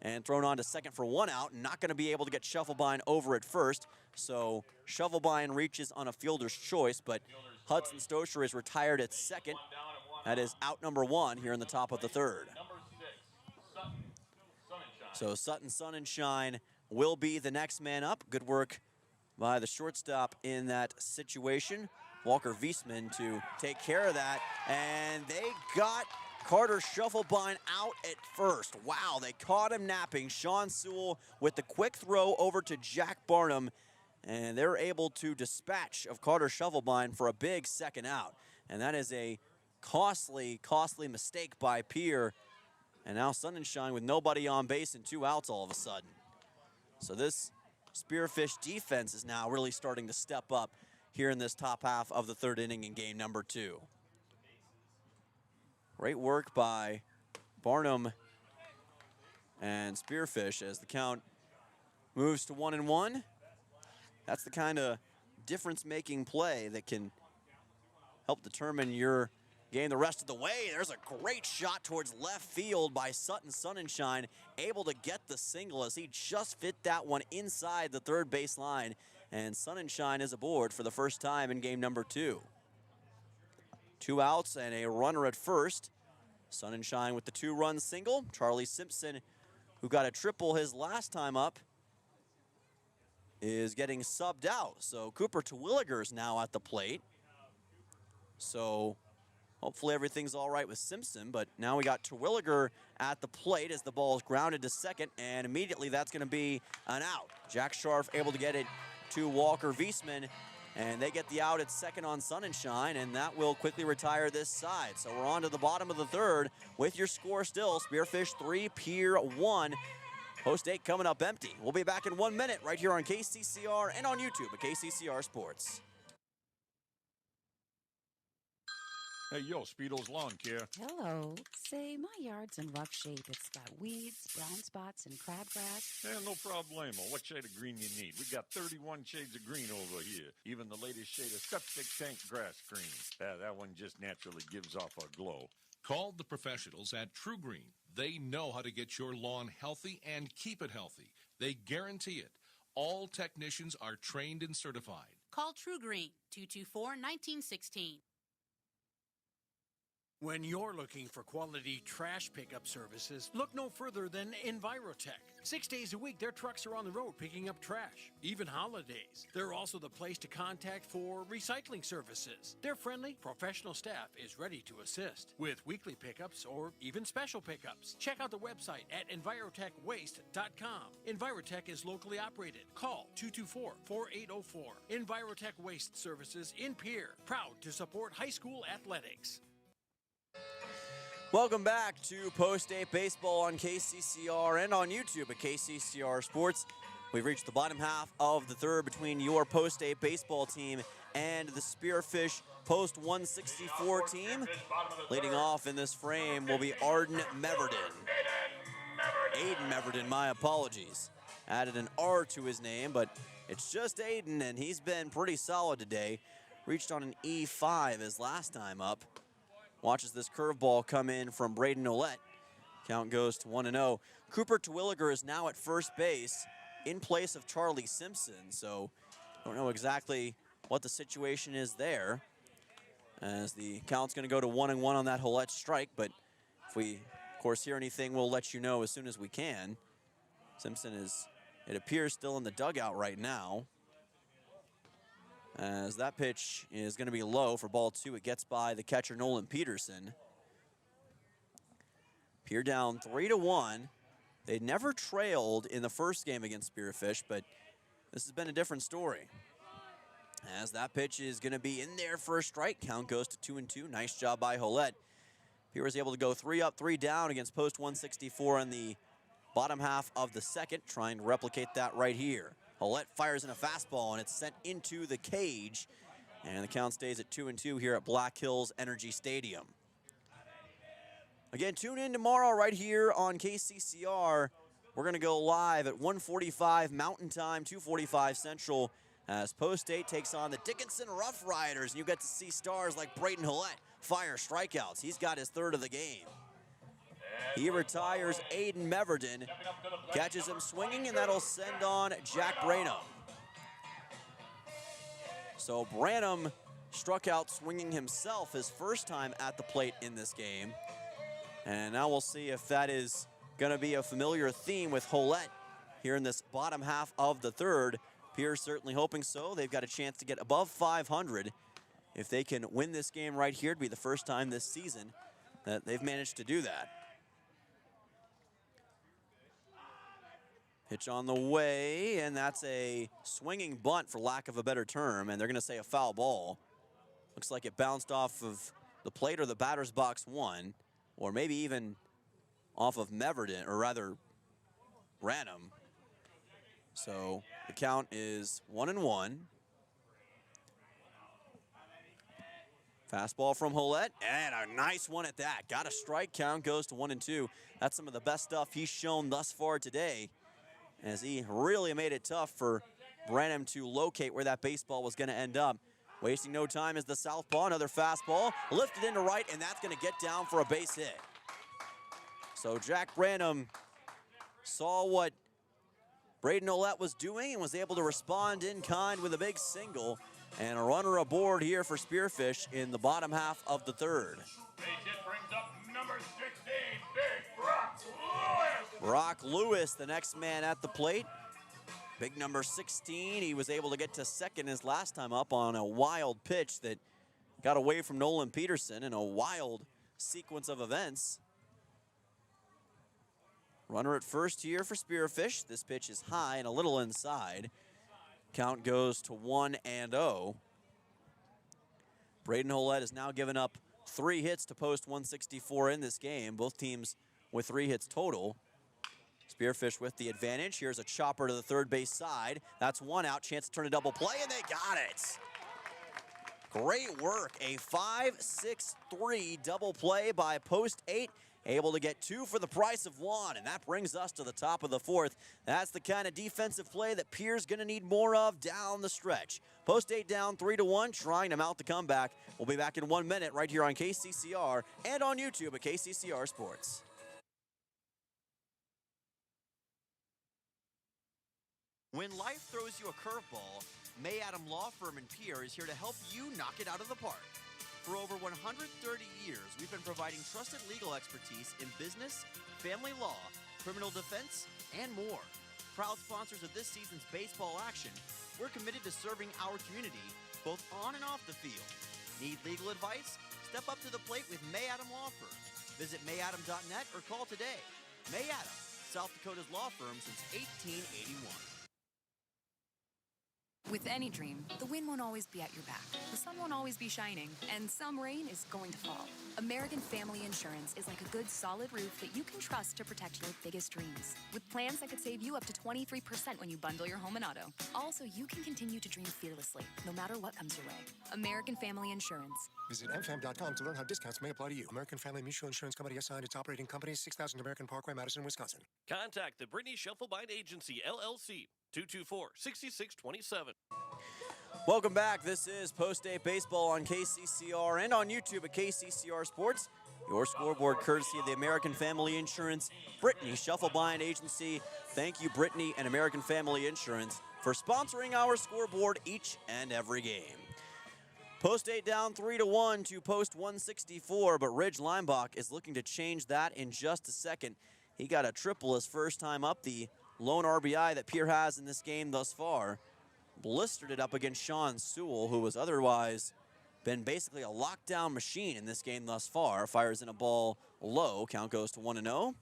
and thrown on to second for 1 out. Not going to be able to get Shovelbein over at first. So Shovelbein reaches on a fielder's choice, but Hudson Stocher is retired at second. That is out number 1 here in the top of the third. So Sutton Sonnenschein will be the next man up. Good work by the shortstop in that situation. Walker Wiesman to take care of that. And they got Carter Shovelbein out at first. Wow, they caught him napping. Sean Sewell with the quick throw over to Jack Barnum. And they're able to dispatch of Carter Shovelbein for a big second out. And that is a costly mistake by Pierre. And now Sonnenschein with nobody on base and 2 outs all of a sudden. So this Spearfish defense is now really starting to step up here in this top half of the third inning in game number 2. Great work by Barnum and Spearfish as the count moves to 1-1. That's the kind of difference-making play that can help determine your game the rest of the way. There's a great shot towards left field by Sutton Sonnenschein, able to get the single as he just fit that one inside the third base line. And Sonnenschein is aboard for the first time in game number 2. 2 outs and a runner at first. Sonnenschein with the 2-run single. Charlie Simpson, who got a triple his last time up, is getting subbed out. So Cooper Terwilliger is now at the plate. So hopefully everything's all right with Simpson, but now we got Terwilliger at the plate as the ball is grounded to second, and immediately that's going to be an out. Jack Scharf able to get it to Walker Wiesman, and they get the out at second on Sonnenschein, and that will quickly retire this side. So we're on to the bottom of the third with your score still. Spearfish 3, Pierre 1. Post 8 coming up empty. We'll be back in 1 minute right here on KCCR and on YouTube at KCCR Sports. Hey, yo, Speedo's Lawn Care. Hello. Say, my yard's in rough shape. It's got weeds, brown spots, and crabgrass. Yeah, no problemo. What shade of green you need? We got 31 shades of green over here. Even the latest shade of septic tank grass green. That one just naturally gives off a glow. Call the professionals at True Green. They know how to get your lawn healthy and keep it healthy. They guarantee it. All technicians are trained and certified. Call True Green, 224-1916. When you're looking for quality trash pickup services, look no further than Envirotech. 6 days a week, their trucks are on the road picking up trash, even holidays. They're also the place to contact for recycling services. Their friendly, professional staff is ready to assist with weekly pickups or even special pickups. Check out the website at EnvirotechWaste.com. Envirotech is locally operated. Call 224-4804. Envirotech Waste Services in Pierre, proud to support high school athletics. Welcome back to Post 8 Baseball on KCCR and on YouTube at KCCR Sports. We've reached the bottom half of the third between your Post 8 baseball team and the Spearfish Post 164 team. Leading off in this frame will be Arden Meverden. Aiden Meverden, my apologies. Added an R to his name, but it's just Aiden, and he's been pretty solid today. Reached on an E5 his last time up. Watches this curveball come in from Braden Ouellette. Count goes to 1-0. Cooper Terwilliger is now at first base in place of Charlie Simpson. So don't know exactly what the situation is there, as the count's going to go to 1-1 on that Ouellette strike. But if we, of course, hear anything, we'll let you know as soon as we can. Simpson is, it appears, still in the dugout right now, as that pitch is going to be low for ball 2. It gets by the catcher, Nolan Peterson. Pierre down 3-1. They never trailed in the first game against Spearfish, but this has been a different story, as that pitch is going to be in there for a strike. Count goes to 2-2. Nice job by Ouellette. Pierre was able to go 3 up, 3 down against Post 164 in the bottom half of the second, trying to replicate that right here. Ouellette fires in a fastball, and it's sent into the cage. And the count stays at 2-2 here at Black Hills Energy Stadium. Again, tune in tomorrow right here on KCCR. We're going to go live at 1:45 Mountain Time, 2:45 Central, as Post 8 takes on the Dickinson Rough Riders. And you get to see stars like Braden Ouellette fire strikeouts. He's got his third of the game. He retires Aiden Meverden, catches him swinging, and that'll send on Jack Branham. So Branham struck out swinging himself his first time at the plate in this game. And now we'll see if that is going to be a familiar theme with Holette here in this bottom half of the third. Pierre's certainly hoping so. They've got a chance to get above 500. If they can win this game right here, it'd be the first time this season that they've managed to do that. Pitch on the way, and that's a swinging bunt for lack of a better term, and they're going to say a foul ball. Looks like it bounced off of the plate or the batter's box one, or maybe even off of Meverden, or rather Branham. So the count is 1-1. Fastball from Holette, and a nice one at that. Got a strike, count goes to 1-2. That's some of the best stuff he's shown thus far today, as he really made it tough for Branham to locate where that baseball was going to end up. Wasting no time is the southpaw, another fastball, lifted into right, and that's going to get down for a base hit. So Jack Branham saw what Braden Holette was doing and was able to respond in kind with a big single, and a runner aboard here for Spearfish in the bottom half of the third. Base hit brings up number 16, Big Brock Lewis. Brock Lewis, the next man at the plate. Big number 16, he was able to get to second his last time up on a wild pitch that got away from Nolan Peterson in a wild sequence of events. Runner at first here for Spearfish. This pitch is high and a little inside. Count goes to 1-0. Braden Holette has now given up 3 hits to post 164 in this game. Both teams with 3 hits total. Spearfish with the advantage. Here's a chopper to the third base side. That's 1 out. Chance to turn a double play, and they got it. Great work. A 5-6-3 double play by post 8. Able to get 2 for the price of 1, and that brings us to the top of the fourth. That's the kind of defensive play that Pierre's going to need more of down the stretch. Post 8 down 3-1, trying to mount the comeback. We'll be back in 1 minute right here on KCCR and on YouTube at KCCR Sports. When life throws you a curveball, May Adam Law Firm in Pierre is here to help you knock it out of the park. For over 130 years, we've been providing trusted legal expertise in business, family law, criminal defense, and more. Proud sponsors of this season's baseball action, we're committed to serving our community both on and off the field. Need legal advice? Step up to the plate with May Adam Law Firm. Visit mayadam.net or call today. May Adam, South Dakota's law firm since 1881. With any dream, the wind won't always be at your back. The sun won't always be shining, and some rain is going to fall. American Family Insurance is like a good, solid roof that you can trust to protect your biggest dreams. With plans that could save you up to 23% when you bundle your home and auto. Also, you can continue to dream fearlessly, no matter what comes your way. American Family Insurance. Visit mfam.com to learn how discounts may apply to you. American Family Mutual Insurance Company assigned its operating company, 6000 American Parkway, Madison, Wisconsin. Contact the Brittany Shufflebind Agency, LLC, 224-6627. Welcome back. This is Post 8 Baseball on KCCR and on YouTube at KCCR Sports. Your scoreboard courtesy of the American Family Insurance Brittany Shufflebind Agency. Thank you, Brittany and American Family Insurance, for sponsoring our scoreboard each and every game. Post 8 down 3-1 to post 164, but Ridge Leimbach is looking to change that in just a second. He got a triple his first time up, the lone RBI that Pierre has in this game thus far. Blistered it up against Sean Sewell, who was otherwise been basically a lockdown machine in this game thus far. Fires in a ball low. Count goes to 1-0.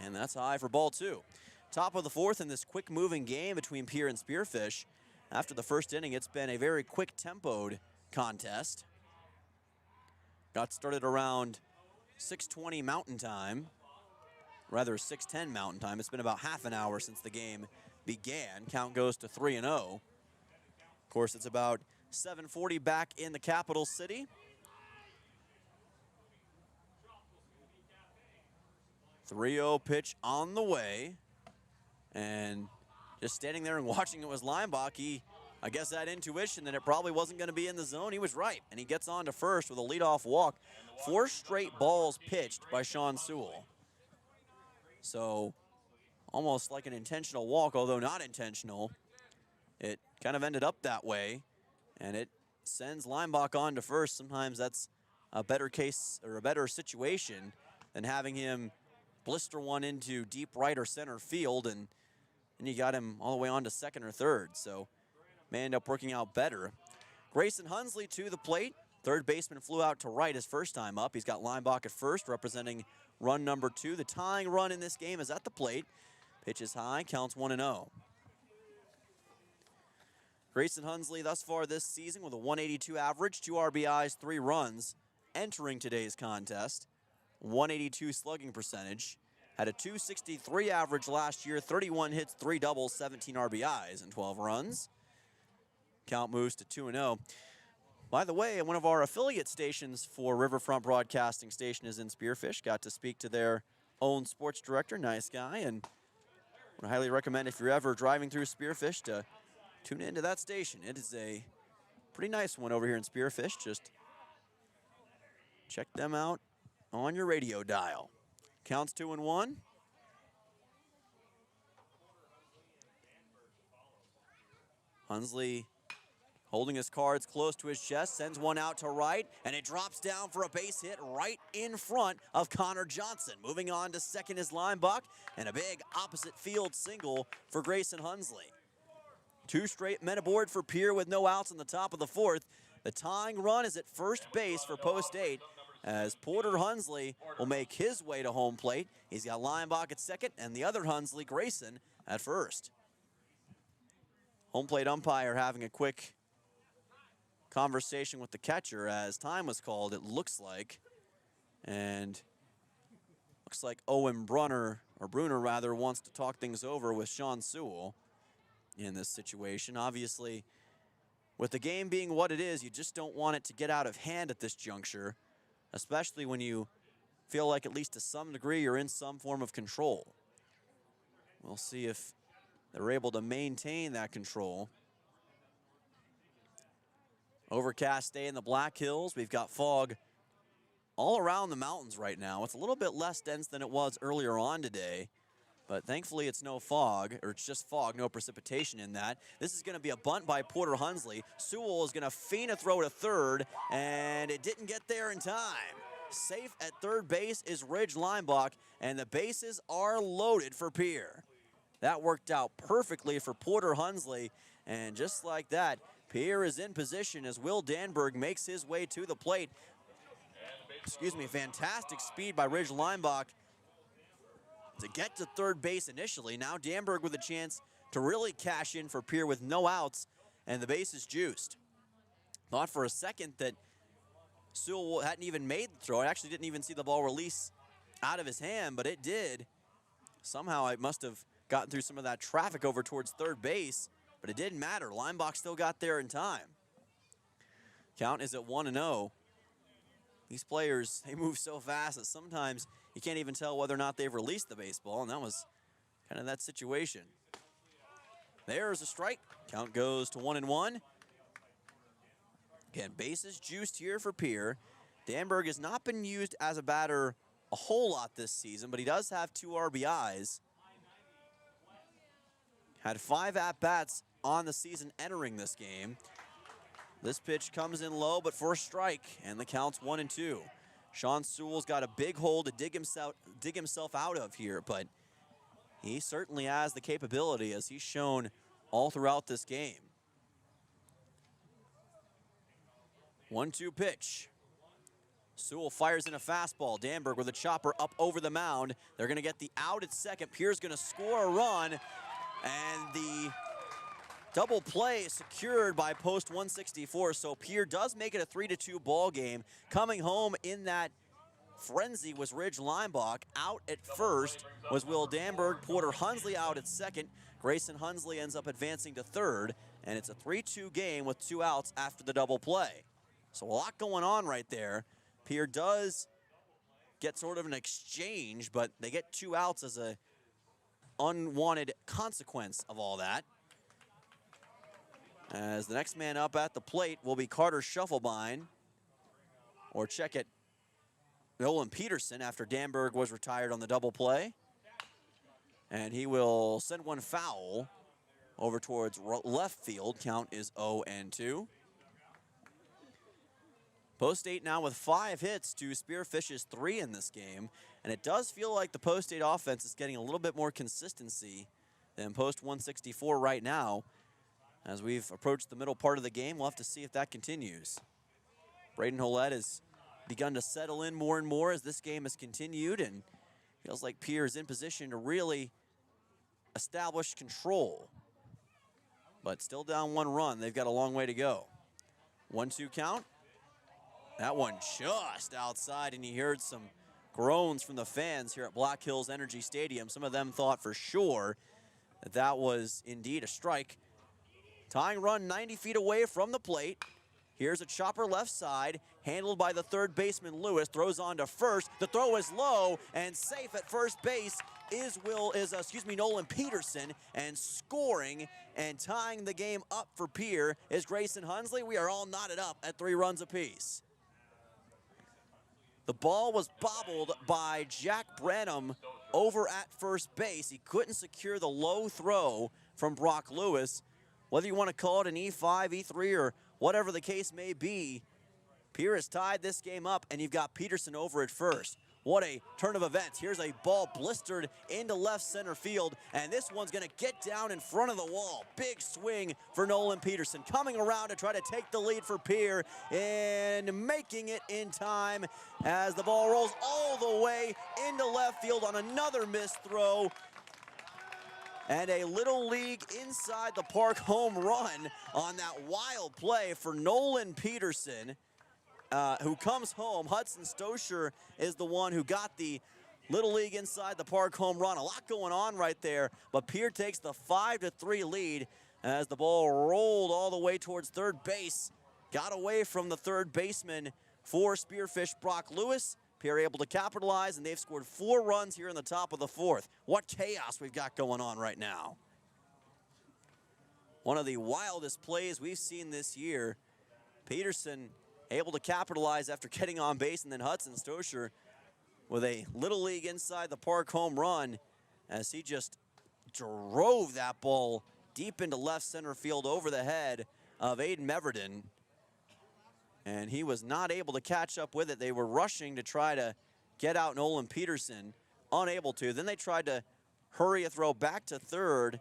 And that's high for ball 2. Top of the fourth in this quick-moving game between Pierre and Spearfish. After the first inning, it's been a very quick-tempoed contest. Got started around 6:20 Mountain Time. Rather 6:10 Mountain Time. It's been about half an hour since the game began. Count goes to 3-0. Of course, it's about 7:40 back in the capital city. 3-0 pitch on the way. And just standing there and watching it was Leimbach. I guess that intuition that it probably wasn't going to be in the zone, he was right. And he gets on to first with a leadoff walk. 4 straight balls pitched by Sean Sewell. So almost like an intentional walk, although not intentional. It kind of ended up that way, and it sends Leinbach on to first. Sometimes that's a better case or a better situation than having him blister one into deep right or center field, and you got him all the way on to second or third. So may end up working out better. Grayson Hunsley to the plate. Third baseman flew out to right his first time up. He's got Leinbach at first, representing run number 2. The tying run in this game is at the plate. Pitch is high, counts 1-0. Grayson Hunsley thus far this season with a 182 average, 2 RBIs, 3 runs, entering today's contest. 182 slugging percentage. Had a 263 average last year, 31 hits, 3 doubles, 17 RBIs, and 12 runs. Count moves to 2-0. By the way, one of our affiliate stations for Riverfront Broadcasting Station is in Spearfish. Got to speak to their own sports director, nice guy, and would highly recommend if you're ever driving through Spearfish to tune into that station. It is a pretty nice one over here in Spearfish. Just check them out on your radio dial. Counts 2-1. Hunsley holding his cards close to his chest, sends one out to right, and it drops down for a base hit right in front of Connor Johnson. Moving on to second is Leinbach, and a big opposite field single for Grayson Hunsley. 2 straight men aboard for Pierre with no outs in the top of the 4th. The tying run is at first base for post 8, as Porter Hunsley will make his way to home plate. He's got Leinbach at second, and the other Hunsley, Grayson, at first. Home plate umpire having a quick conversation with the catcher as time was called, it looks like. And looks like Owen Bruner rather, wants to talk things over with Sean Sewell in this situation. Obviously, with the game being what it is, you just don't want it to get out of hand at this juncture, especially when you feel like at least to some degree you're in some form of control. We'll see if they're able to maintain that control. Overcast day in the Black Hills. We've got fog all around the mountains right now. It's a little bit less dense than it was earlier on today, but thankfully it's no fog, or it's just fog, no precipitation in that. This is going to be a bunt by Porter Hunsley. Sewell is going to feint a throw to third, and it didn't get there in time. Safe at third base is Ridge Leinbach, and the bases are loaded for Pierre. That worked out perfectly for Porter Hunsley, and just like that, Pierre is in position as Will Danberg makes his way to the plate. Excuse me, fantastic speed by Ridge Leinbach to get to third base initially. Now Danberg with a chance to really cash in for Pierre with no outs, and the base is juiced. Thought for a second that Sewell hadn't even made the throw. I actually didn't even see the ball release out of his hand, but it did. Somehow it must have gotten through some of that traffic over towards third base, but it didn't matter. Leinbach still got there in time. Count is at 1-0. These players, they move so fast that sometimes you can't even tell whether or not they've released the baseball, and that was kind of that situation. There's a strike. Count goes to 1-1. Again, bases juiced here for Pierre. Danberg has not been used as a batter a whole lot this season, but he does have 2 RBIs. Had 5 at-bats on the season entering this game. This pitch comes in low, but for a strike, and the count's 1-2. Sean Sewell's got a big hole to dig himself out of here, but he certainly has the capability, as he's shown all throughout this game. 1-2 pitch. Sewell fires in a fastball. Danberg with a chopper up over the mound. They're going to get the out at second. Pierre's going to score a run, and the double play secured by post 164. So Pierre does make it a 3-2 ball game. Coming home in that frenzy was Ridge Leinbach. Out at first was Will Danberg. Porter Hunsley out at second. Grayson Hunsley ends up advancing to third, and it's a 3-2 game with 2 outs after the double play. So a lot going on right there. Pierre does get sort of an exchange, but they get 2 outs as a unwanted consequence of all that. As the next man up at the plate will be Carter Shufflebein, or check it, Nolan Peterson, after Danberg was retired on the double play. And he will send one foul over towards left field. Count is 0-2. Post State now with 5 hits to Spearfish's 3 in this game. And it does feel like the Post State offense is getting a little bit more consistency than Post 164 right now. As we've approached the middle part of the game, we'll have to see if that continues. Braden Holett has begun to settle in more and more as this game has continued, and feels like Pierre is in position to really establish control. But still down 1 run. They've got a long way to go. 1-2 count. That one just outside, and you heard some groans from the fans here at Black Hills Energy Stadium. Some of them thought for sure that that was indeed a strike. Tying run 90 feet away from the plate. Here's a chopper left side, handled by the third baseman Lewis, throws on to first. The throw is low, and safe at first base is Nolan Peterson, and scoring and tying the game up for Pierre is Grayson Hunsley. We are all knotted up at 3 runs apiece. The ball was bobbled by Jack Branham over at first base. He couldn't secure the low throw from Brock Lewis. Whether you want to call it an E5, E3, or whatever the case may be, Pierre has tied this game up, and you've got Peterson over at first. What a turn of events. Here's a ball blistered into left center field, and this one's going to get down in front of the wall. Big swing for Nolan Peterson, coming around to try to take the lead for Pierre and making it in time as the ball rolls all the way into left field on another missed throw. And a Little League inside the park home run on that wild play for Nolan Peterson, who comes home. Hudson Stosher is the one who got the Little League inside the park home run. A lot going on right there, but Pierre takes the 5-3 lead as the ball rolled all the way towards third base. Got away from the third baseman for Spearfish, Brock Lewis. Pierre able to capitalize, and they've scored 4 runs here in the top of the 4th. What chaos we've got going on right now. One of the wildest plays we've seen this year. Peterson able to capitalize after getting on base, and then Hudson Stosher with a Little League inside the park home run as he just drove that ball deep into left center field over the head of Aiden Meverden. And he was not able to catch up with it. They were rushing to try to get out Nolan Peterson, unable to. Then they tried to hurry a throw back to third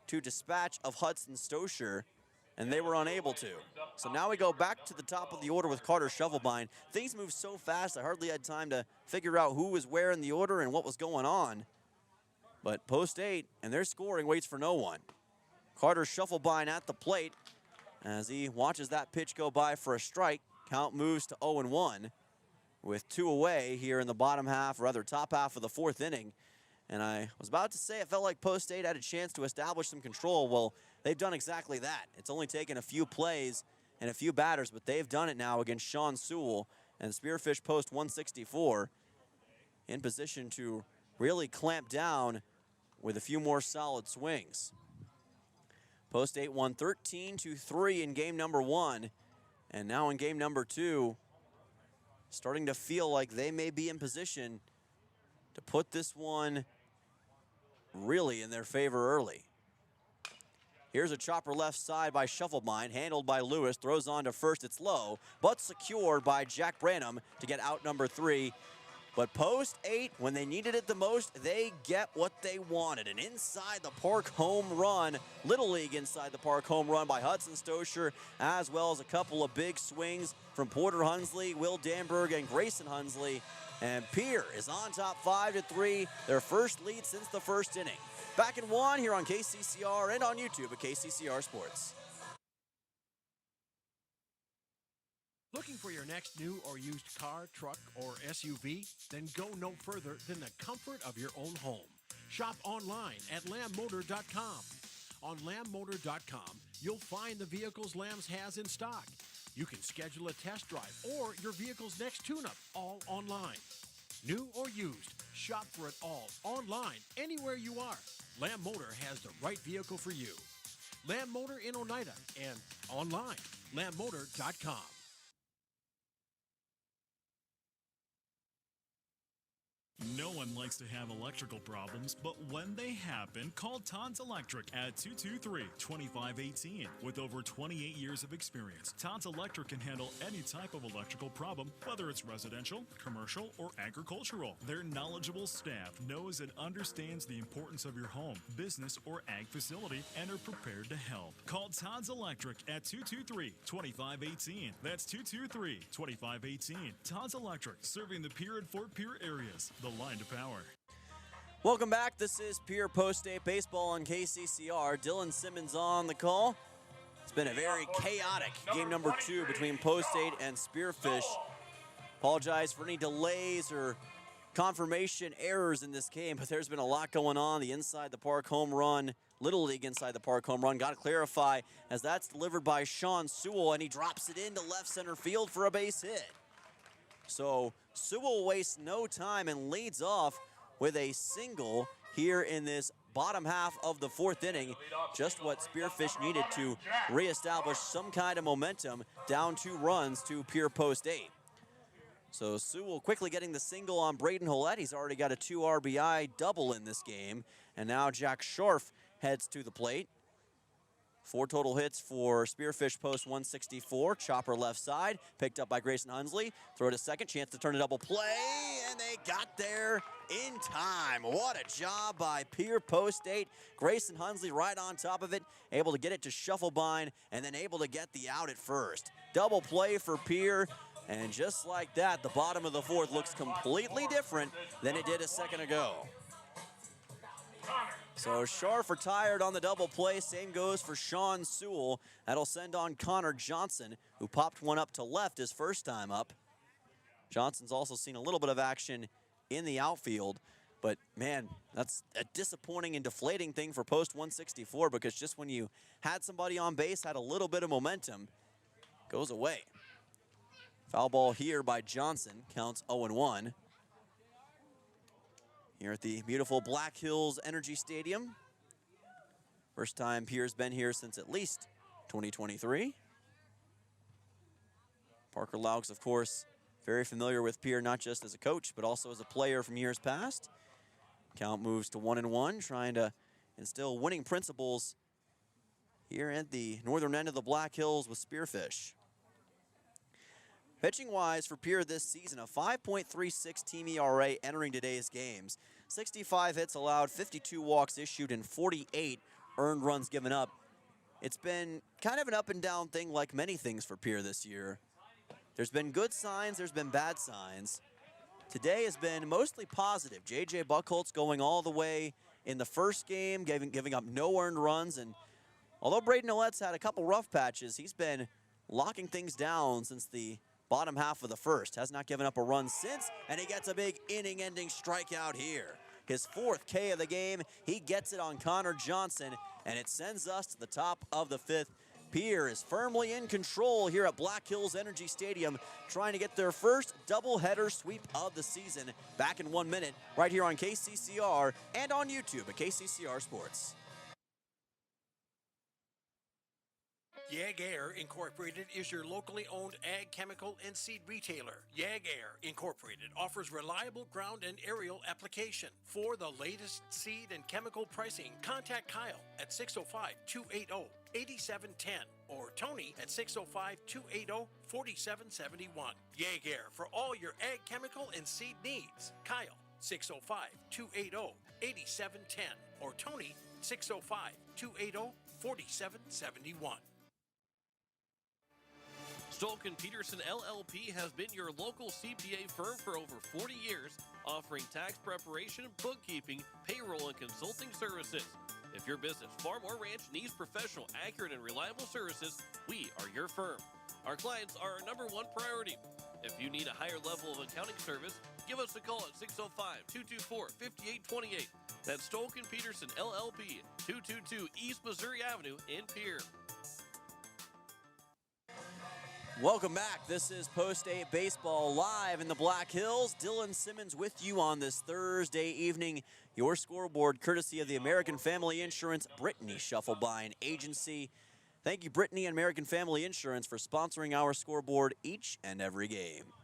to dispatch of Hudson Stosher, and they were unable to. So now we go back to the top of the order with Carter Shovelbein. Things move so fast, I hardly had time to figure out who was where in the order and what was going on. But Post 8, and their scoring waits for no one. Carter Shovelbein at the plate as he watches that pitch go by for a strike. Count moves to 0-1 with 2 away here in the bottom half, or rather top half of the 4th inning. And I was about to say it felt like Post State had a chance to establish some control. Well, they've done exactly that. It's only taken a few plays and a few batters, but they've done it now against Sean Sewell and Spearfish Post 164 in position to really clamp down with a few more solid swings. Post 8 won 13-3 in game number 1. And now in game number 2, starting to feel like they may be in position to put this one really in their favor early. Here's a chopper left side by Shovelbein, handled by Lewis, throws on to first, it's low, but secured by Jack Branham to get out number 3. But Post 8, when they needed it the most, they get what they wanted. An inside the park home run, Little League inside the park home run by Hudson Stosher, as well as a couple of big swings from Porter Hunsley, Will Danberg, and Grayson Hunsley. And Pierre is on top 5-3, their first lead since the 1st inning. Back in 1 here on KCCR and on YouTube at KCCR Sports. Looking for your next new or used car, truck, or SUV? Then go no further than the comfort of your own home. Shop online at lambmotor.com. On lambmotor.com, you'll find the vehicles Lambs has in stock. You can schedule a test drive or your vehicle's next tune-up, all online. New or used, shop for it all online, anywhere you are. Lamb Motor has the right vehicle for you. Lamb Motor in Oneida and online, lambmotor.com. No one likes to have electrical problems, but when they happen, call Todd's Electric at 223-2518. With over 28 years of experience, Todd's Electric can handle any type of electrical problem, whether it's residential, commercial, or agricultural. Their knowledgeable staff knows and understands the importance of your home, business, or ag facility and are prepared to help. Call Todd's Electric at 223-2518. That's 223-2518. Todd's Electric, serving the Pierre and Fort Pierre areas. The line to power. Welcome back. This is Pierre Post-State Baseball on KCCR. Dylan Simmons on the call. It's been a very chaotic game number 2 between Post-State and Spearfish. Apologize for any delays or confirmation errors in this game, but there's been a lot going on. The Inside the Park home run, Little League Inside the Park home run, got to clarify, as that's delivered by Sean Sewell, and he drops it into left center field for a base hit. So Sewell wastes no time and leads off with a single here in this bottom half of the 4th inning. Just what Spearfish needed to reestablish some kind of momentum, down 2 runs to Pierre Post-State. So Sewell quickly getting the single on Braden Hollett. He's already got a 2 RBI double in this game. And now Jack Scharf heads to the plate. 4 total hits for Spearfish, post 164. Chopper left side, picked up by Grayson Hunsley. Throw to second, chance to turn a double play, and they got there in time. What a job by Pierre Post-State. Grayson Hunsley right on top of it, able to get it to Shufflebine, and then able to get the out at first. Double play for Pierre, and just like that, the bottom of the 4th looks completely different than it did a second ago. So Scharf retired on the double play. Same goes for Sean Sewell. That'll send on Connor Johnson, who popped one up to left his first time up. Johnson's also seen a little bit of action in the outfield. But, man, that's a disappointing and deflating thing for post 164, because just when you had somebody on base, had a little bit of momentum, goes away. Foul ball here by Johnson. Counts 0-1. Here at the beautiful Black Hills Energy Stadium. First time Pierre's been here since at least 2023. Parker Laux, of course, very familiar with Pierre, not just as a coach, but also as a player from years past. Count moves to 1-1, trying to instill winning principles here at the northern end of the Black Hills with Spearfish. Pitching-wise for Pierre this season, a 5.36 team ERA entering today's games. 65 hits allowed, 52 walks issued, and 48 earned runs given up. It's been kind of an up-and-down thing like many things for Pierre this year. There's been good signs, there's been bad signs. Today has been mostly positive. J.J. Buchholz going all the way in the first game, giving up no earned runs. And although Braden Hollett's had a couple rough patches, he's been locking things down since the bottom half of the first. Has not given up a run since, and he gets a big inning-ending strikeout here. His 4th K of the game. He gets it on Connor Johnson, and it sends us to the top of the 5th. Pierre is firmly in control here at Black Hills Energy Stadium, trying to get their first doubleheader sweep of the season. Back in 1 minute, right here on KCCR and on YouTube at KCCR Sports. Yag Air Incorporated is your locally owned ag, chemical, and seed retailer. Yag Air Incorporated offers reliable ground and aerial application. For the latest seed and chemical pricing, contact Kyle at 605-280-8710 or Tony at 605-280-4771. Yag Air for all your ag, chemical, and seed needs. Kyle, 605-280-8710 or Tony, 605-280-4771. Stolken Peterson LLP has been your local CPA firm for over 40 years, offering tax preparation, bookkeeping, payroll, and consulting services. If your business, farm, or ranch needs professional, accurate, and reliable services, we are your firm. Our clients are our #1 priority. If you need a higher level of accounting service, give us a call at 605-224-5828. That's Stolken Peterson LLP, 222 East Missouri Avenue in Pierre. Welcome back. This is Post-State Baseball live in the Black Hills. Dylan Simmons with you on this Thursday evening. Your scoreboard courtesy of the American Family Insurance Brittany Shufflebine Agency. Thank you, Brittany and American Family Insurance, for sponsoring our scoreboard each and every game.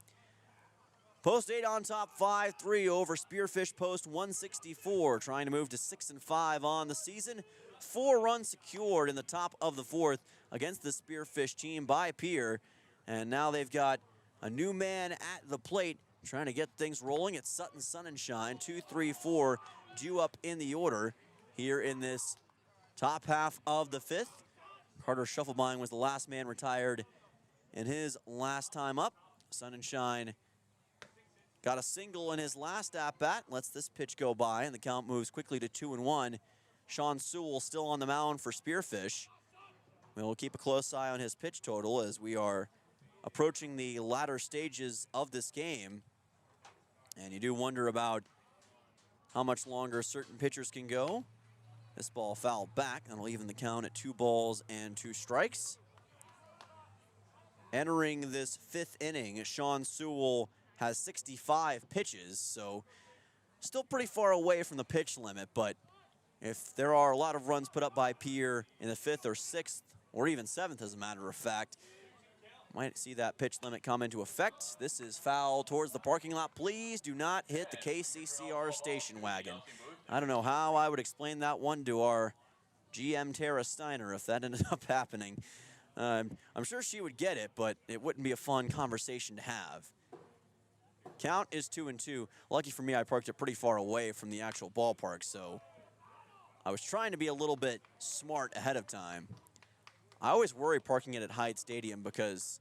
Post 8 on top, 5-3 over Spearfish Post 164, trying to move to 6-5 on the season. 4 runs secured in the top of the 4th against the Spearfish team by Pierre. And now they've got a new man at the plate trying to get things rolling. It's Sutton Sunshine, 2, 3, 4 due up in the order here in this top half of the 5th. Carter Shufflebein was the last man retired in his last time up. Sunshine got a single in his last at-bat, lets this pitch go by, and the count moves quickly to 2-1. Sean Sewell still on the mound for Spearfish. We'll keep a close eye on his pitch total as we are approaching the latter stages of this game. And you do wonder about how much longer certain pitchers can go. This ball fouled back, and it'll even the count at 2 balls and 2 strikes. Entering this 5th inning, Sean Sewell has 65 pitches, so still pretty far away from the pitch limit, but if there are a lot of runs put up by Pierre in the 5th or 6th, or even 7th as a matter of fact, might see that pitch limit come into effect. This is foul towards the parking lot. Please do not hit the KCCR station wagon. I don't know how I would explain that one to our GM Tara Steiner if that ended up happening. I'm sure she would get it, but it wouldn't be a fun conversation to have. Count is 2-2. Lucky for me, I parked it pretty far away from the actual ballpark, so I was trying to be a little bit smart ahead of time. I always worry parking it at Hyde Stadium because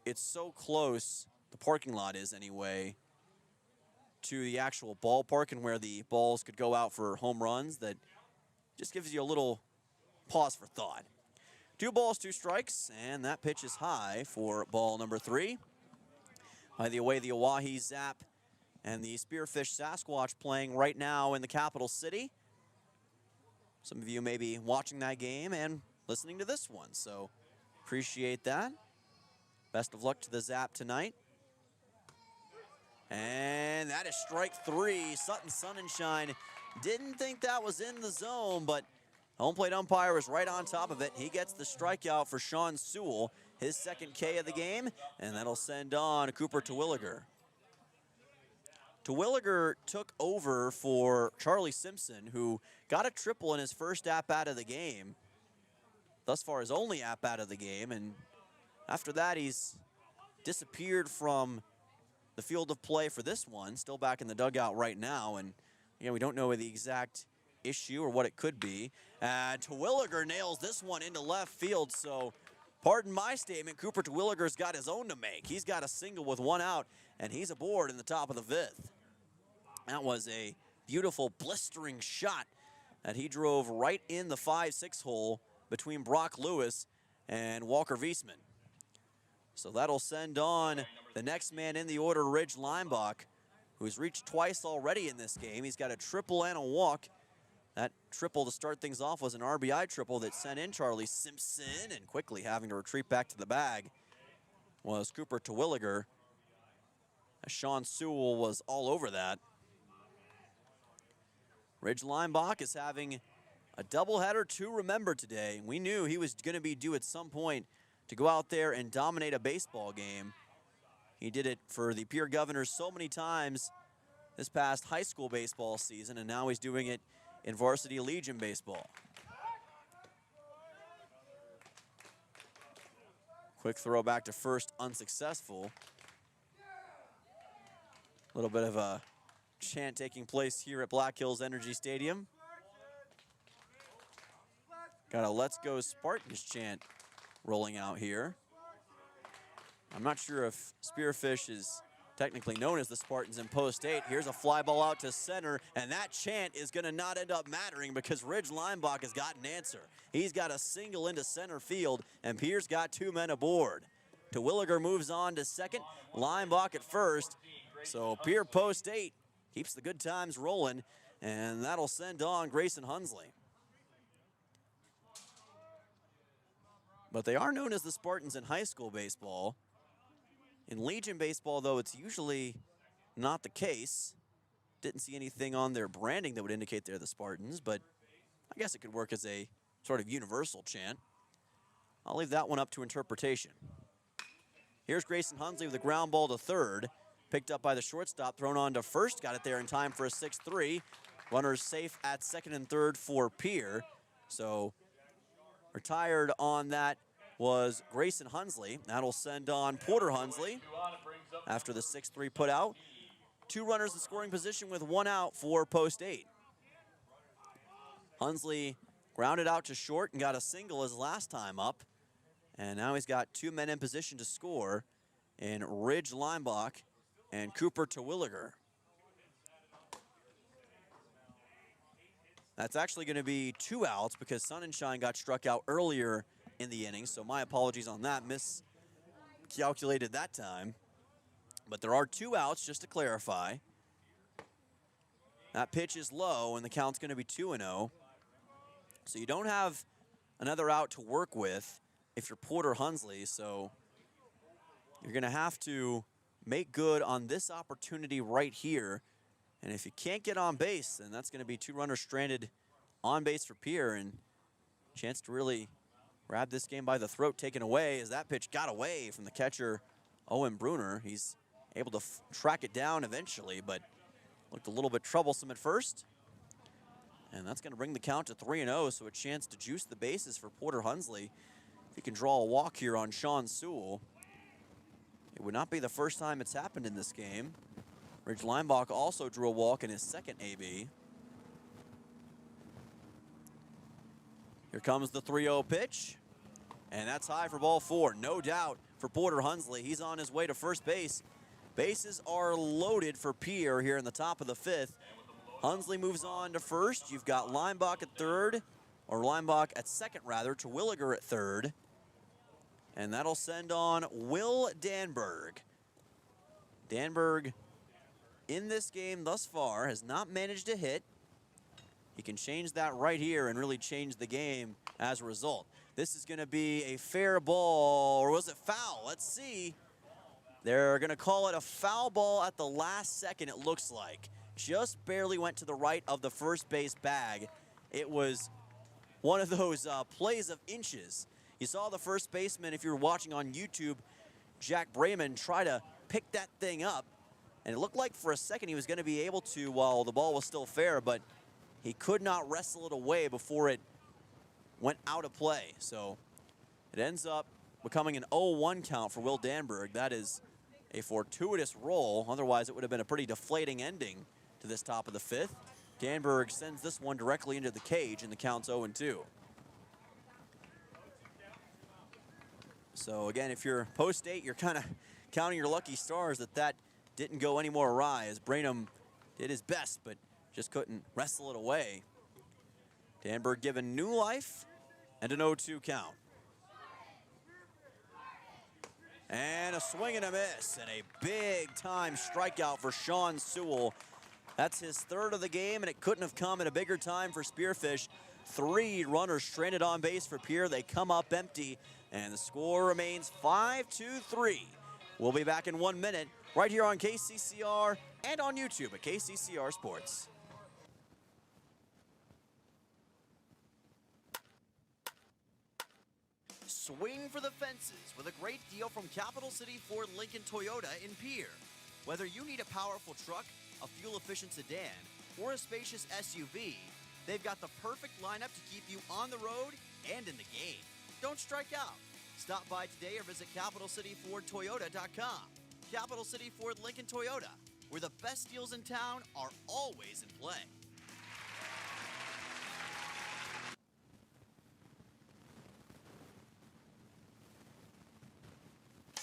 it's so close, the parking lot is anyway, to the actual ballpark and where the balls could go out for home runs that just gives you a little pause for thought. 2 balls, 2 strikes, and that pitch is high for ball number 3. By the way, the Oahe Zap and the Spearfish Sasquatch playing right now in the capital city. Some of you may be watching that game and listening to this one, so appreciate that. Best of luck to the Zap tonight. And that is strike 3. Sutton Sunshine didn't think that was in the zone, but home plate umpire was right on top of it. He gets the strikeout for Sean Sewell, his 2nd K of the game, and that'll send on Cooper Terwilliger. Terwilliger took over for Charlie Simpson, who got a triple in his first at-bat of the game. Thus far, his only at-bat of the game, and after that, he's disappeared from the field of play for this one, still back in the dugout right now, and again, we don't know the exact issue or what it could be. And Terwilliger nails this one into left field, so pardon my statement, Cooper Terwilliger's got his own to make. He's got a single with 1 out, and he's aboard in the top of the 5th. That was a beautiful blistering shot that he drove right in the 5-6 hole between Brock Lewis and Walker Wiesman. So that'll send on the next man in the order, Ridge Limbach, who's reached twice already in this game. He's got a triple and a walk. That triple to start things off was an RBI triple that sent in Charlie Simpson, and quickly having to retreat back to the bag was Cooper Terwilliger. Sean Sewell was all over that. Ridge Limbach is having a doubleheader to remember today. We knew he was going to be due at some point to go out there and dominate a baseball game. He did it for the Pierre Governors so many times this past high school baseball season, and now he's doing it in Varsity Legion baseball. Quick throw back to first, unsuccessful. A little bit of a chant taking place here at Black Hills Energy Stadium. Got a Let's Go Spartans chant rolling out here. I'm not sure if Spearfish is technically known as the Spartans in post 8. Here's a fly ball out to center, and that chant is going to not end up mattering because Ridge Limbach has got an answer. He's got a single into center field, and Pierre's got 2 men aboard. Terwilliger moves on to second, Limbach at first. So Pierre post 8 keeps the good times rolling, and that'll send on Grayson Hunsley. But they are known as the Spartans in high school baseball. In Legion baseball, though, it's usually not the case. Didn't see anything on their branding that would indicate they're the Spartans, but I guess it could work as a sort of universal chant. I'll leave that one up to interpretation. Here's Grayson Hunsley with a ground ball to third, picked up by the shortstop, thrown on to first, got it there in time for a 6-3. Runners safe at second and third for Pierre. So retired on that was Grayson Hunsley. That'll send on Porter Hunsley after the 6-3 put out. 2 runners in scoring position with 1 out for post 8. Hunsley grounded out to short and got a single his last time up. And now he's got 2 men in position to score in Ridge Leimbach and Cooper Terwilliger. That's actually going to be 2 outs because Sun and Shine got struck out earlier in the inning, so my apologies on that. Miscalculated that time. But there are 2 outs, just to clarify. That pitch is low, and the count's going to be 2-0. So you don't have another out to work with if you're Porter Hunsley, so you're going to have to make good on this opportunity right here. And if you can't get on base, then that's going to be 2 runners stranded on base for Pierre, and chance to really grab this game by the throat taken away as that pitch got away from the catcher, Owen Bruner. He's able to track it down eventually, but looked a little bit troublesome at first. And that's going to bring the count to 3-0, so a chance to juice the bases for Porter Hunsley. If he can draw a walk here on Sean Sewell, it would not be the first time it's happened in this game. Ridge Leimbach also drew a walk in his second AB. Here comes the 3-0 pitch, and that's high for ball 4. No doubt for Porter Hunsley. He's on his way to first base. Bases are loaded for Pierre here in the top of the 5th. Hunsley moves on to first. You've got Leimbach at third, or Leimbach at second rather, Terwilliger at third. And that'll send on Will Danberg. Danberg in this game thus far has not managed to hit. He can change that right here and really change the game as a result. This is going to be a fair ball, or was it foul? Let's see. They're going to call it a foul ball at the last second, it looks like. Just barely went to the right of the first base bag. It was one of those plays of inches. You saw the first baseman, if you're watching on YouTube, Jack Brayman, try to pick that thing up. And it looked like for a second he was going to be able to while the ball was still fair, but he could not wrestle it away before it went out of play. So it ends up becoming an 0-1 count for Will Danberg. That is a fortuitous roll. Otherwise, it would have been a pretty deflating ending to this top of the 5th. Danberg sends this one directly into the cage, and the count's 0-2. So again, if you're post-8, you're kind of counting your lucky stars that didn't go any more awry, as Branham did his best, but just couldn't wrestle it away. Danberg given new life and an 0-2 count. And a swing and a miss, and a big-time strikeout for Sean Sewell. That's his 3rd of the game, and it couldn't have come at a bigger time for Spearfish. 3 runners stranded on base for Pierre. They come up empty, and the score remains 5-3. We'll be back in 1 minute right here on KCCR and on YouTube at KCCR Sports. Swing for the fences with a great deal from Capital City Ford Lincoln Toyota in Pierre. Whether you need a powerful truck, a fuel-efficient sedan, or a spacious SUV, they've got the perfect lineup to keep you on the road and in the game. Don't strike out. Stop by today or visit CapitalCityFordToyota.com. Capital City Ford Lincoln Toyota, where the best deals in town are always in play.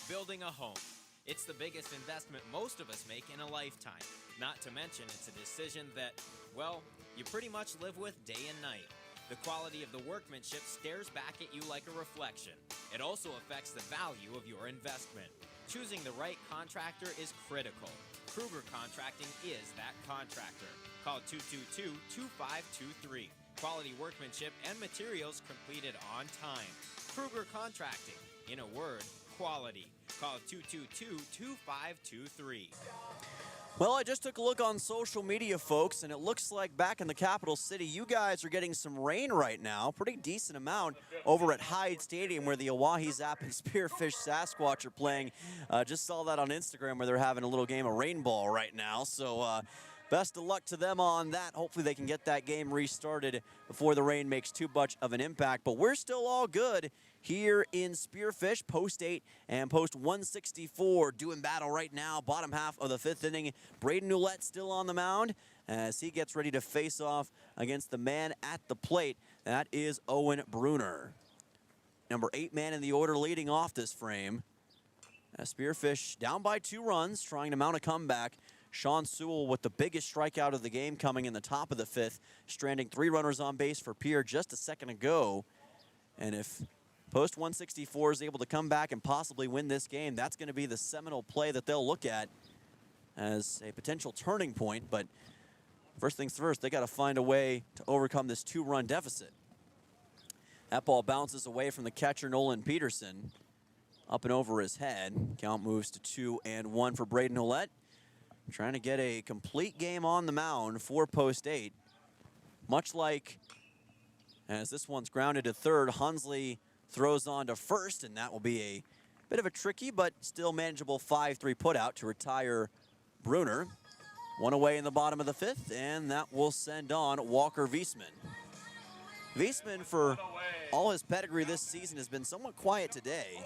Building a home. It's the biggest investment most of us make in a lifetime. Not to mention it's a decision that, well, you pretty much live with day and night. The quality of the workmanship stares back at you like a reflection. It also affects the value of your investment. Choosing the right contractor is critical. Kruger Contracting is that contractor. Call 222-2523. Quality workmanship and materials completed on time. Kruger Contracting. In a word, quality. Call 222-2523. Well, I just took a look on social media, folks, and it looks like back in the capital city, you guys are getting some rain right now. Pretty decent amount over at Hyde Stadium where the Oahe Zap and Spearfish Sasquatch are playing. Just saw that on Instagram where they're having a little game of rainball right now. So best of luck to them on that. Hopefully they can get that game restarted before the rain makes too much of an impact. But we're still all good here in Spearfish, post 8 and post 164 doing battle right now. Bottom half of the 5th inning. Braden Ouellette still on the mound as he gets ready to face off against the man at the plate. That is Owen Bruner. Number 8 man in the order leading off this frame. Spearfish down by 2 runs, trying to mount a comeback. Sean Sewell with the biggest strikeout of the game coming in the top of the 5th, stranding 3 runners on base for Pierre just a second ago. And if post 164 is able to come back and possibly win this game, that's going to be the seminal play that they'll look at as a potential turning point. But first things first, they got to find a way to overcome this 2-run deficit. That ball bounces away from the catcher, Nolan Peterson, up and over his head. Count moves to 2-1 for Braden Ouellette. Trying to get a complete game on the mound for post 8. Much like as this one's grounded to third, Hunsley throws on to first, and that will be a bit of a tricky but still manageable 5-3 putout to retire Bruner. 1 away in the bottom of the 5th, and that will send on Walker Wiesman. Wiesman, for all his pedigree this season, has been somewhat quiet today.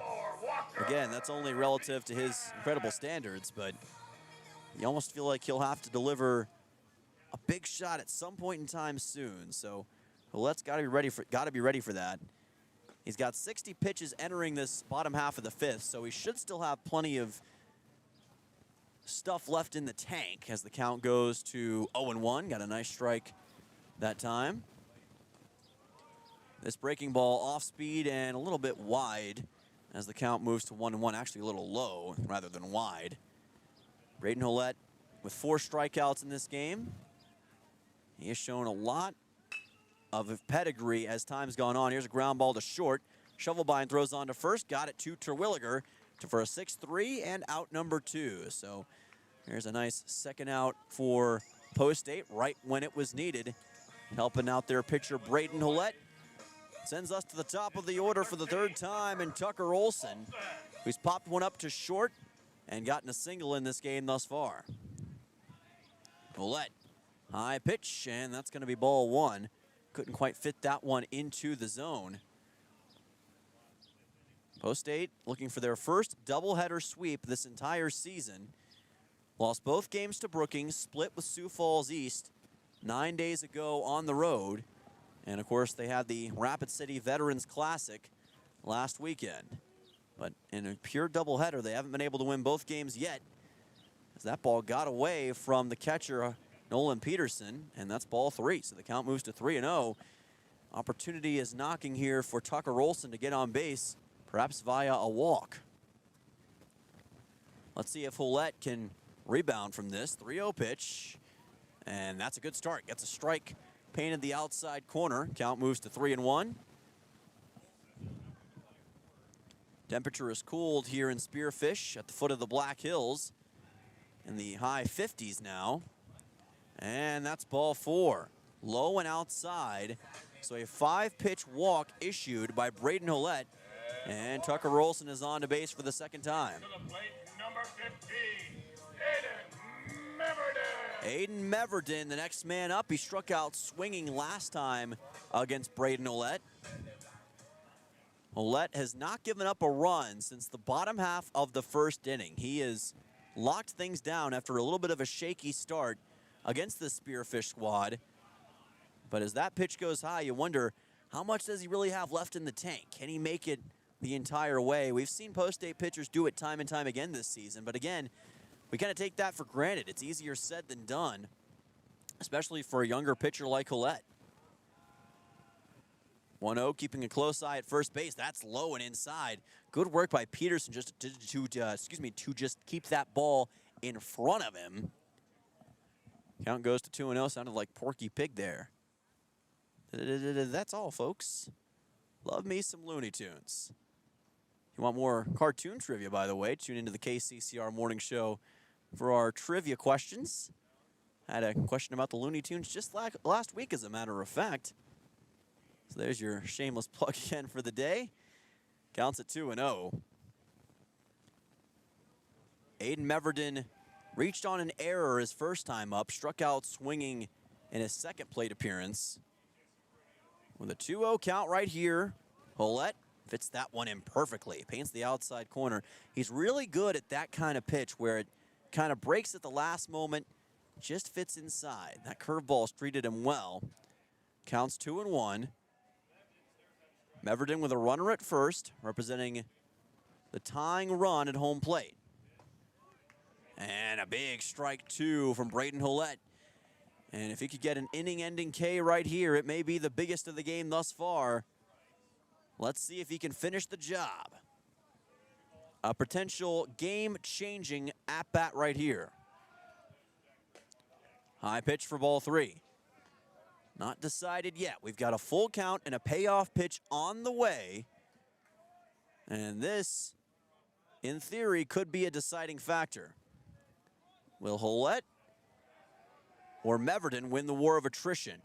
Again, that's only relative to his incredible standards, but you almost feel like he'll have to deliver a big shot at some point in time soon. So Ouellette's got to be ready for that. He's got 60 pitches entering this bottom half of the 5th, so he should still have plenty of stuff left in the tank as the count goes to 0-1. Got a nice strike that time. This breaking ball off speed and a little bit wide as the count moves to 1-1. Actually a little low rather than wide. Braden Ouellette with 4 strikeouts in this game. He has shown a lot of pedigree as time's gone on. Here's a ground ball to short. Shovelbein throws on to first. Got it to Terwilliger for a 6-3 and out number 2. So here's a nice second out for post 8 right when it was needed. Helping out their pitcher Braden Ouellette. Sends us to the top of the order for the 3rd time, and Tucker Olson, who's popped one up to short and gotten a single in this game thus far. Ouellette, high pitch, and that's going to be ball 1. Couldn't quite fit that one into the zone. Post 8 looking for their first doubleheader sweep this entire season. Lost both games to Brookings, split with Sioux Falls East 9 days ago on the road. And of course they had the Rapid City Veterans Classic last weekend. But in a pure doubleheader, they haven't been able to win both games yet, as that ball got away from the catcher, Nolan Peterson, and that's ball 3. So the count moves to 3-0. Opportunity is knocking here for Tucker Olson to get on base, perhaps via a walk. Let's see if Ouellette can rebound from this. 3-0 pitch, and that's a good start. Gets a strike, painted the outside corner. Count moves to 3-1. Temperature is cooled here in Spearfish at the foot of the Black Hills in the high 50s now. And that's ball 4. Low and outside. So a 5-pitch walk issued by Braden Ouellette. And Tucker Olson is on to base for the 2nd time. Number 15, Aiden Meverden. Aiden Meverden, the next man up. He struck out swinging last time against Braden Ouellette. Ouellette has not given up a run since the bottom half of the 1st inning. He has locked things down after a little bit of a shaky start against the Spearfish squad. But as that pitch goes high, you wonder, how much does he really have left in the tank? Can he make it the entire way? We've seen post-8 pitchers do it time and time again this season. But again, we kind of take that for granted. It's easier said than done, especially for a younger pitcher like Ouellette. 1-0, keeping a close eye at first base. That's low and inside. Good work by Peterson just to just keep that ball in front of him. Count goes to 2-0. Sounded like Porky Pig there. That's all, folks. Love me some Looney Tunes. If you want more cartoon trivia, by the way, tune into the KCCR Morning Show for our trivia questions. Had a question about the Looney Tunes just last week, as a matter of fact. So there's your shameless plug again for the day. Counts at 2-0. Aiden Meverden reached on an error his first time up, struck out swinging in his second plate appearance. With a 2-0 count right here, Ouellette fits that one in perfectly, paints the outside corner. He's really good at that kind of pitch where it kind of breaks at the last moment, just fits inside. That curveball's treated him well. Counts 2-1. Meverden with a runner at first, representing the tying run at home plate. And a big strike two from Braden Ouellette. And if he could get an inning-ending K right here, it may be the biggest of the game thus far. Let's see if he can finish the job. A potential game-changing at-bat right here. High pitch for ball three. Not decided yet. We've got a full count and a payoff pitch on the way. And this, in theory, could be a deciding factor. Will Ouellette or Meverden win the war of attrition?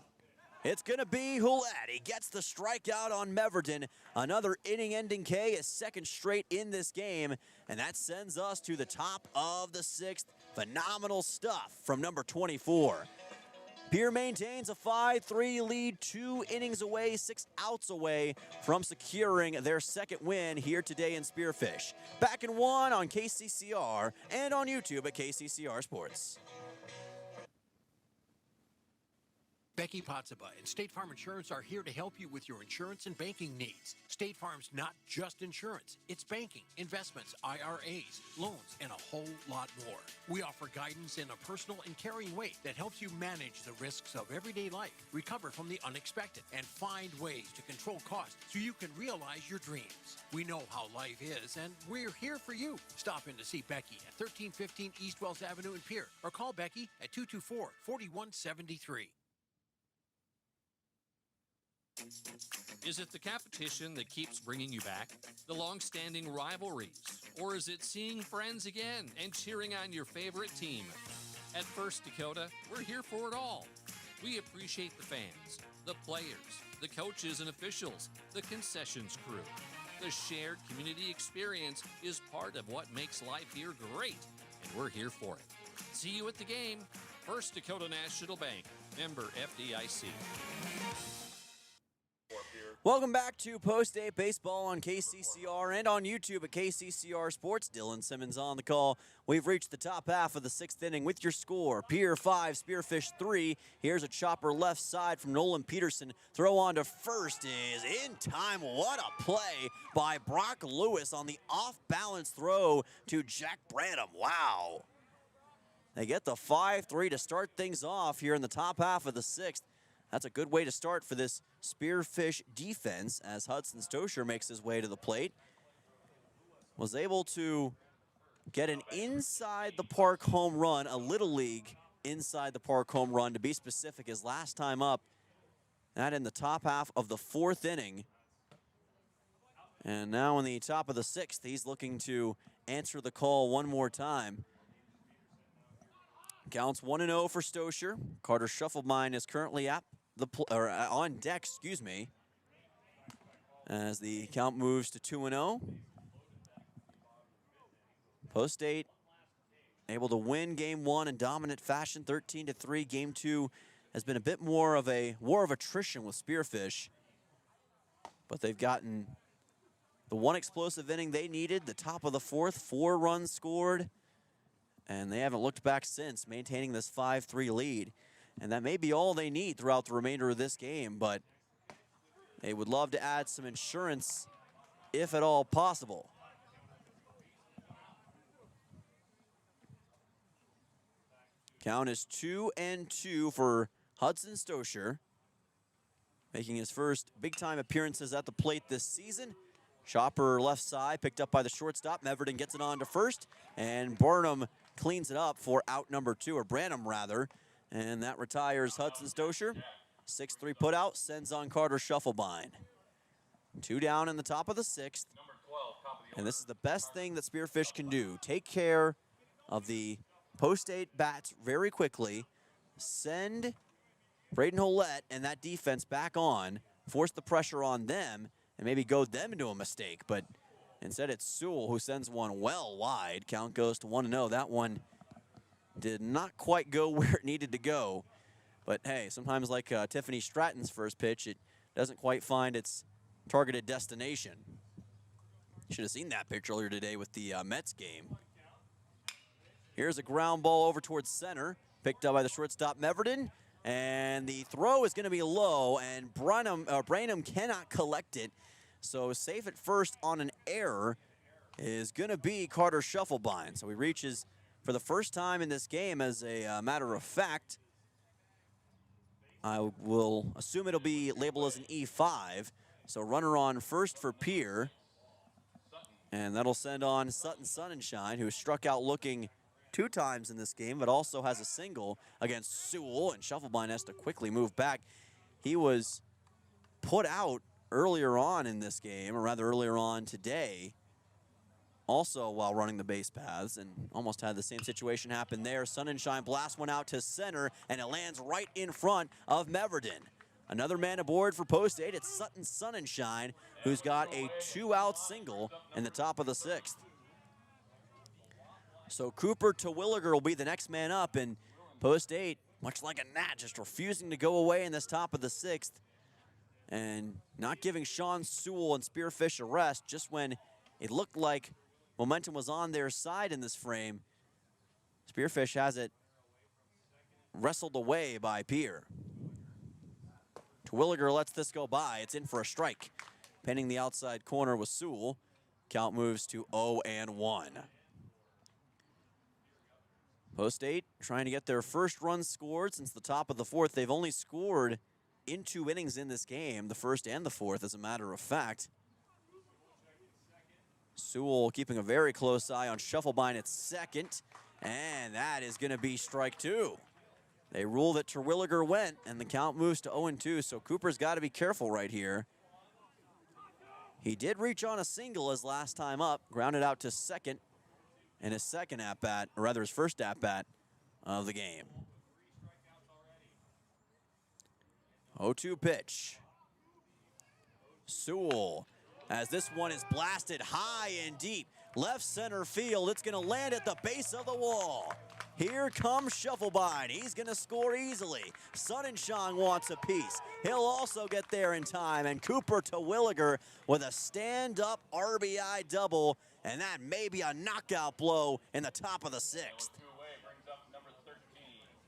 It's going to be Ouellette. He gets the strikeout on Meverden. Another inning-ending K, his second straight in this game. And that sends us to the top of the sixth. Phenomenal stuff from number 24. Pierre maintains a 5-3 lead, 2 innings away, 6 outs away from securing their second win here today in Spearfish. Back in one on KCCR and on YouTube at KCCR Sports. Becky Potsaba and State Farm Insurance are here to help you with your insurance and banking needs. State Farm's not just insurance. It's banking, investments, IRAs, loans, and a whole lot more. We offer guidance in a personal and caring way that helps you manage the risks of everyday life, recover from the unexpected, and find ways to control costs so you can realize your dreams. We know how life is, and we're here for you. Stop in to see Becky at 1315 East Wells Avenue in Pierre, or call Becky at 224-4173. Is it the competition that keeps bringing you back? The long-standing rivalries? Or is it seeing friends again and cheering on your favorite team? At First Dakota, we're here for it all. We appreciate the fans, the players, the coaches and officials, the concessions crew. The shared community experience is part of what makes life here great, and we're here for it. See you at the game. First Dakota National Bank, member FDIC. Welcome back to Post-8 Baseball on KCCR and on YouTube at KCCR Sports. Dylan Simmons on the call. We've reached the top half of the sixth inning with your score. Pierre 5, Spearfish 3. Here's a chopper left side from Nolan Peterson. Throw on to first is in time. What a play by Brock Lewis on the off-balance throw to Jack Branham. Wow. They get the 5-3 to start things off here in the top half of the sixth. That's a good way to start for this Spearfish defense as Hudson Stosher makes his way to the plate. Was able to get an inside the park home run, a Little League inside the park home run to be specific, his last time up. That in the top half of the fourth inning. And now in the top of the sixth, he's looking to answer the call one more time. Counts 1-0 for Stosher. Carter Shufflemine is currently at on deck, as the count moves to 2-0. Post-8 able to win game one in dominant fashion, 13-3. Game two has been a bit more of a war of attrition with Spearfish, but they've gotten the one explosive inning they needed, the top of the fourth, 4 runs scored, and they haven't looked back since, maintaining this 5-3 lead. And that may be all they need throughout the remainder of this game, but they would love to add some insurance if at all possible. Count is 2-2 for Hudson Stosher, making his first big-time appearances at the plate this season. Chopper left side, picked up by the shortstop. Meverden gets it on to first, and Burnham cleans it up for out number 2, or Branham rather. And that retires Hudson Stosher. 6-3 put out, sends on Carter Shufflemine. 2 down in the top of the sixth. And this is the best thing that Spearfish can do. Take care of the Post 8 bats very quickly, send Braden Holette and that defense back on, force the pressure on them, and maybe goad them into a mistake. But instead, it's Sewell who sends one well wide. Count goes to 1-0. That one did not quite go where it needed to go. But hey, sometimes like Tiffany Stratton's first pitch, it doesn't quite find its targeted destination. Should have seen that pitch earlier today with the Mets game. Here's a ground ball over towards center, picked up by the shortstop Meverden, and the throw is going to be low, and Branham cannot collect it. So safe at first on an error is going to be Carter Shufflebein. So he reaches for the first time in this game, as a matter of fact. I will assume it'll be labeled as an E5. So runner on first for Pierre. And that'll send on Sutton Sonnenschein, who struck out looking 2 times in this game, but also has a single against Sewell, and Shufflebein has to quickly move back. He was put out earlier on in this game, or rather earlier on today, also while running the base paths, and almost had the same situation happen there. Sonnenschein blasts one out to center, and it lands right in front of Meverden. Another man aboard for post 8. It's Sutton Sonnenschein, who's got a 2-out single in the top of the 6th. So Cooper Terwilliger will be the next man up, and post 8, much like a gnat, just refusing to go away in this top of the 6th, and not giving Sean Sewell and Spearfish a rest. Just when it looked like momentum was on their side in this frame, Spearfish has it wrestled away by Pierre. Terwilliger lets this go by. It's in for a strike. Penning the outside corner with Sewell. Count moves to 0-1. Post 8 trying to get their first run scored since the top of the 4th. They've only scored in 2 innings in this game, the 1st and the 4th, as a matter of fact. Sewell keeping a very close eye on Shufflebein at second, and that is going to be strike 2. They rule that Terwilliger went, and the count moves to 0-2, so Cooper's got to be careful right here. He did reach on a single his last time up, grounded out to second in his second at-bat, or rather his first at-bat of the game. 0-2 pitch. Sewell, as this one is blasted high and deep, left center field. It's going to land at the base of the wall. Here comes Shufflebein. He's going to score easily. Sonnenschein wants a piece. He'll also get there in time. And Cooper Terwilliger with a stand-up RBI double. And that may be a knockout blow in the top of the 6th.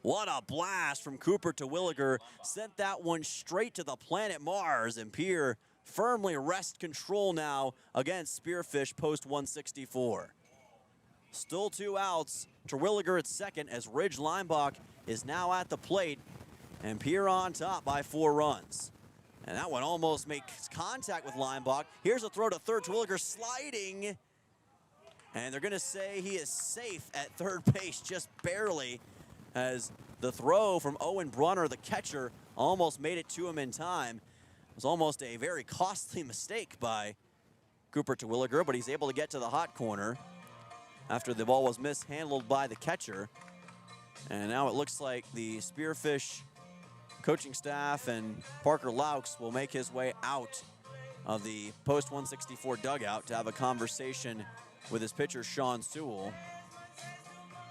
What a blast from Cooper Terwilliger. Sent that one straight to the planet Mars. And Pierre firmly rests control now against Spearfish post 164. Still 2 outs. Terwilliger at second as Ridge Leimbach is now at the plate, and Pierre on top by 4 runs. And that one almost makes contact with Leimbach. Here's a throw to third. Terwilliger sliding, and they're going to say he is safe at third base just barely, as the throw from Owen Brunner, the catcher, almost made it to him in time. It was almost a very costly mistake by Cooper Terwilliger, but he's able to get to the hot corner after the ball was mishandled by the catcher. And now it looks like the Spearfish coaching staff and Parker Laux will make his way out of the post 164 dugout to have a conversation with his pitcher, Sean Sewell,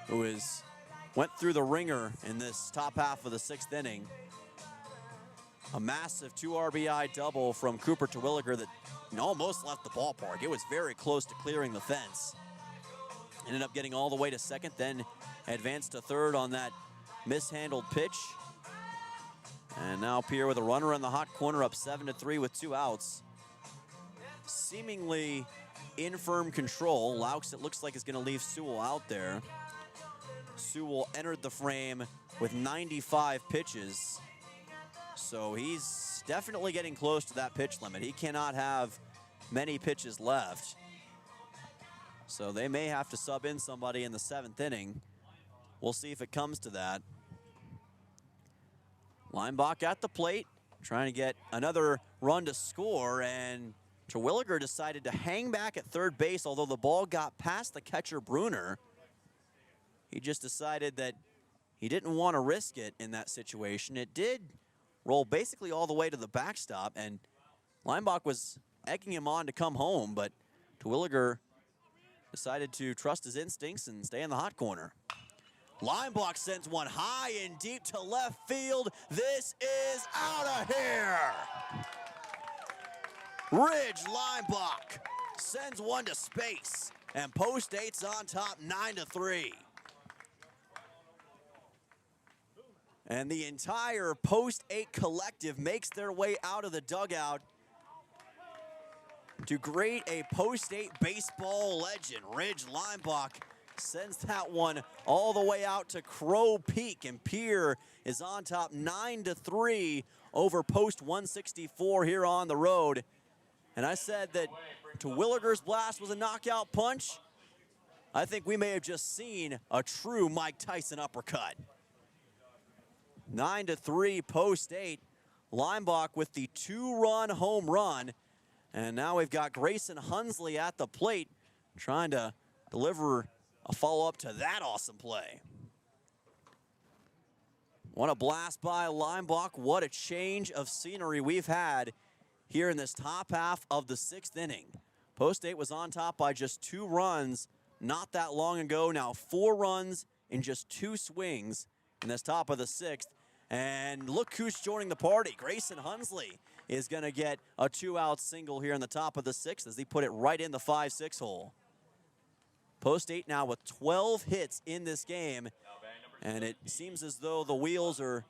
who went through the ringer in this top half of the 6th inning. A massive 2 RBI double from Cooper Terwilliger that almost left the ballpark. It was very close to clearing the fence. Ended up getting all the way to second, then advanced to third on that mishandled pitch. And now Pierre with a runner in the hot corner, up 7-3 with 2 outs. Seemingly in firm control. Laux, it looks like, is going to leave Sewell out there. Sewell entered the frame with 95 pitches. So he's definitely getting close to that pitch limit. He cannot have many pitches left. So they may have to sub in somebody in the 7th inning. We'll see if it comes to that. Leimbach at the plate, trying to get another run to score, and Terwilliger decided to hang back at third base, although the ball got past the catcher Bruner. he just decided that he didn't want to risk it in that situation. It did roll basically all the way to the backstop, and Leinbach was egging him on to come home, but Terwilliger decided to trust his instincts and stay in the hot corner. Leinbach sends one high and deep to left field. This is out of here. Ridge Leinbach sends one to space, and Post 8's on top 9-3. And the entire Post 8 collective makes their way out of the dugout to greet a Post 8 baseball legend. Ridge Leinbach sends that one all the way out to Crow Peak, and Pierre is on top 9-3 over Post 164 here on the road. And I said that Terwilliger's blast was a knockout punch. I think we may have just seen a true Mike Tyson uppercut. 9-3 Post 8. Leinbach with the 2-run home run. And now we've got Grayson Hunsley at the plate trying to deliver a follow-up to that awesome play. What a blast by Leinbach. What a change of scenery we've had here in this top half of the 6th inning. Post 8 was on top by just 2 runs not that long ago. Now 4 runs in just 2 swings in this top of the 6th. And look who's joining the party. Grayson Hunsley is going to get a 2-out single here in the top of the 6th as he put it right in the 5-6 hole. Post 8 now with 12 hits in this game, and it seems as though the wheels are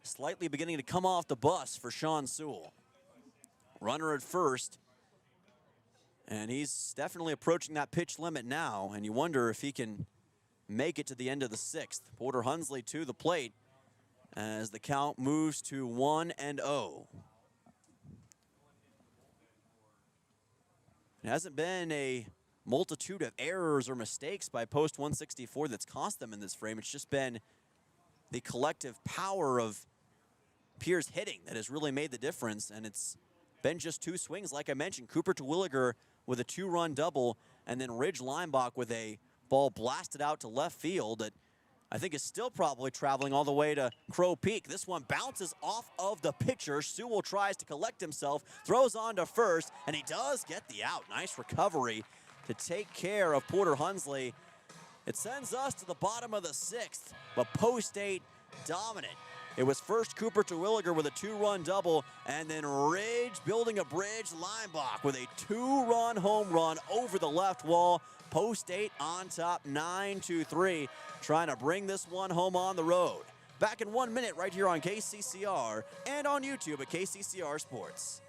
slightly beginning to come off the bus for Sean Sewell. Runner at first, and he's definitely approaching that pitch limit now, and you wonder if he can make it to the end of the 6th. Porter Hunsley to the plate as the count moves to 1-0. It hasn't been a multitude of errors or mistakes by Post 164 that's cost them in this frame. It's just been the collective power of Pierre's hitting that has really made the difference, and it's been just 2 swings, like I mentioned. Cooper Terwilliger with a 2-run double, and then Ridge Leinbach with a ball blasted out to left field that I think is still probably traveling all the way to Crow Peak. This one bounces off of the pitcher. Sewell tries to collect himself, throws on to first, and he does get the out. Nice recovery to take care of Porter Hunsley. It sends us to the bottom of the 6th, but Post 8 dominant. It was first Cooper Terwilliger with a 2-run double, and then Ridge building a bridge. Leinbach with a 2-run home run over the left wall. Post 8 on top 9-3, trying to bring this one home on the road. Back in 1 minute right here on KCCR and on YouTube at KCCR Sports.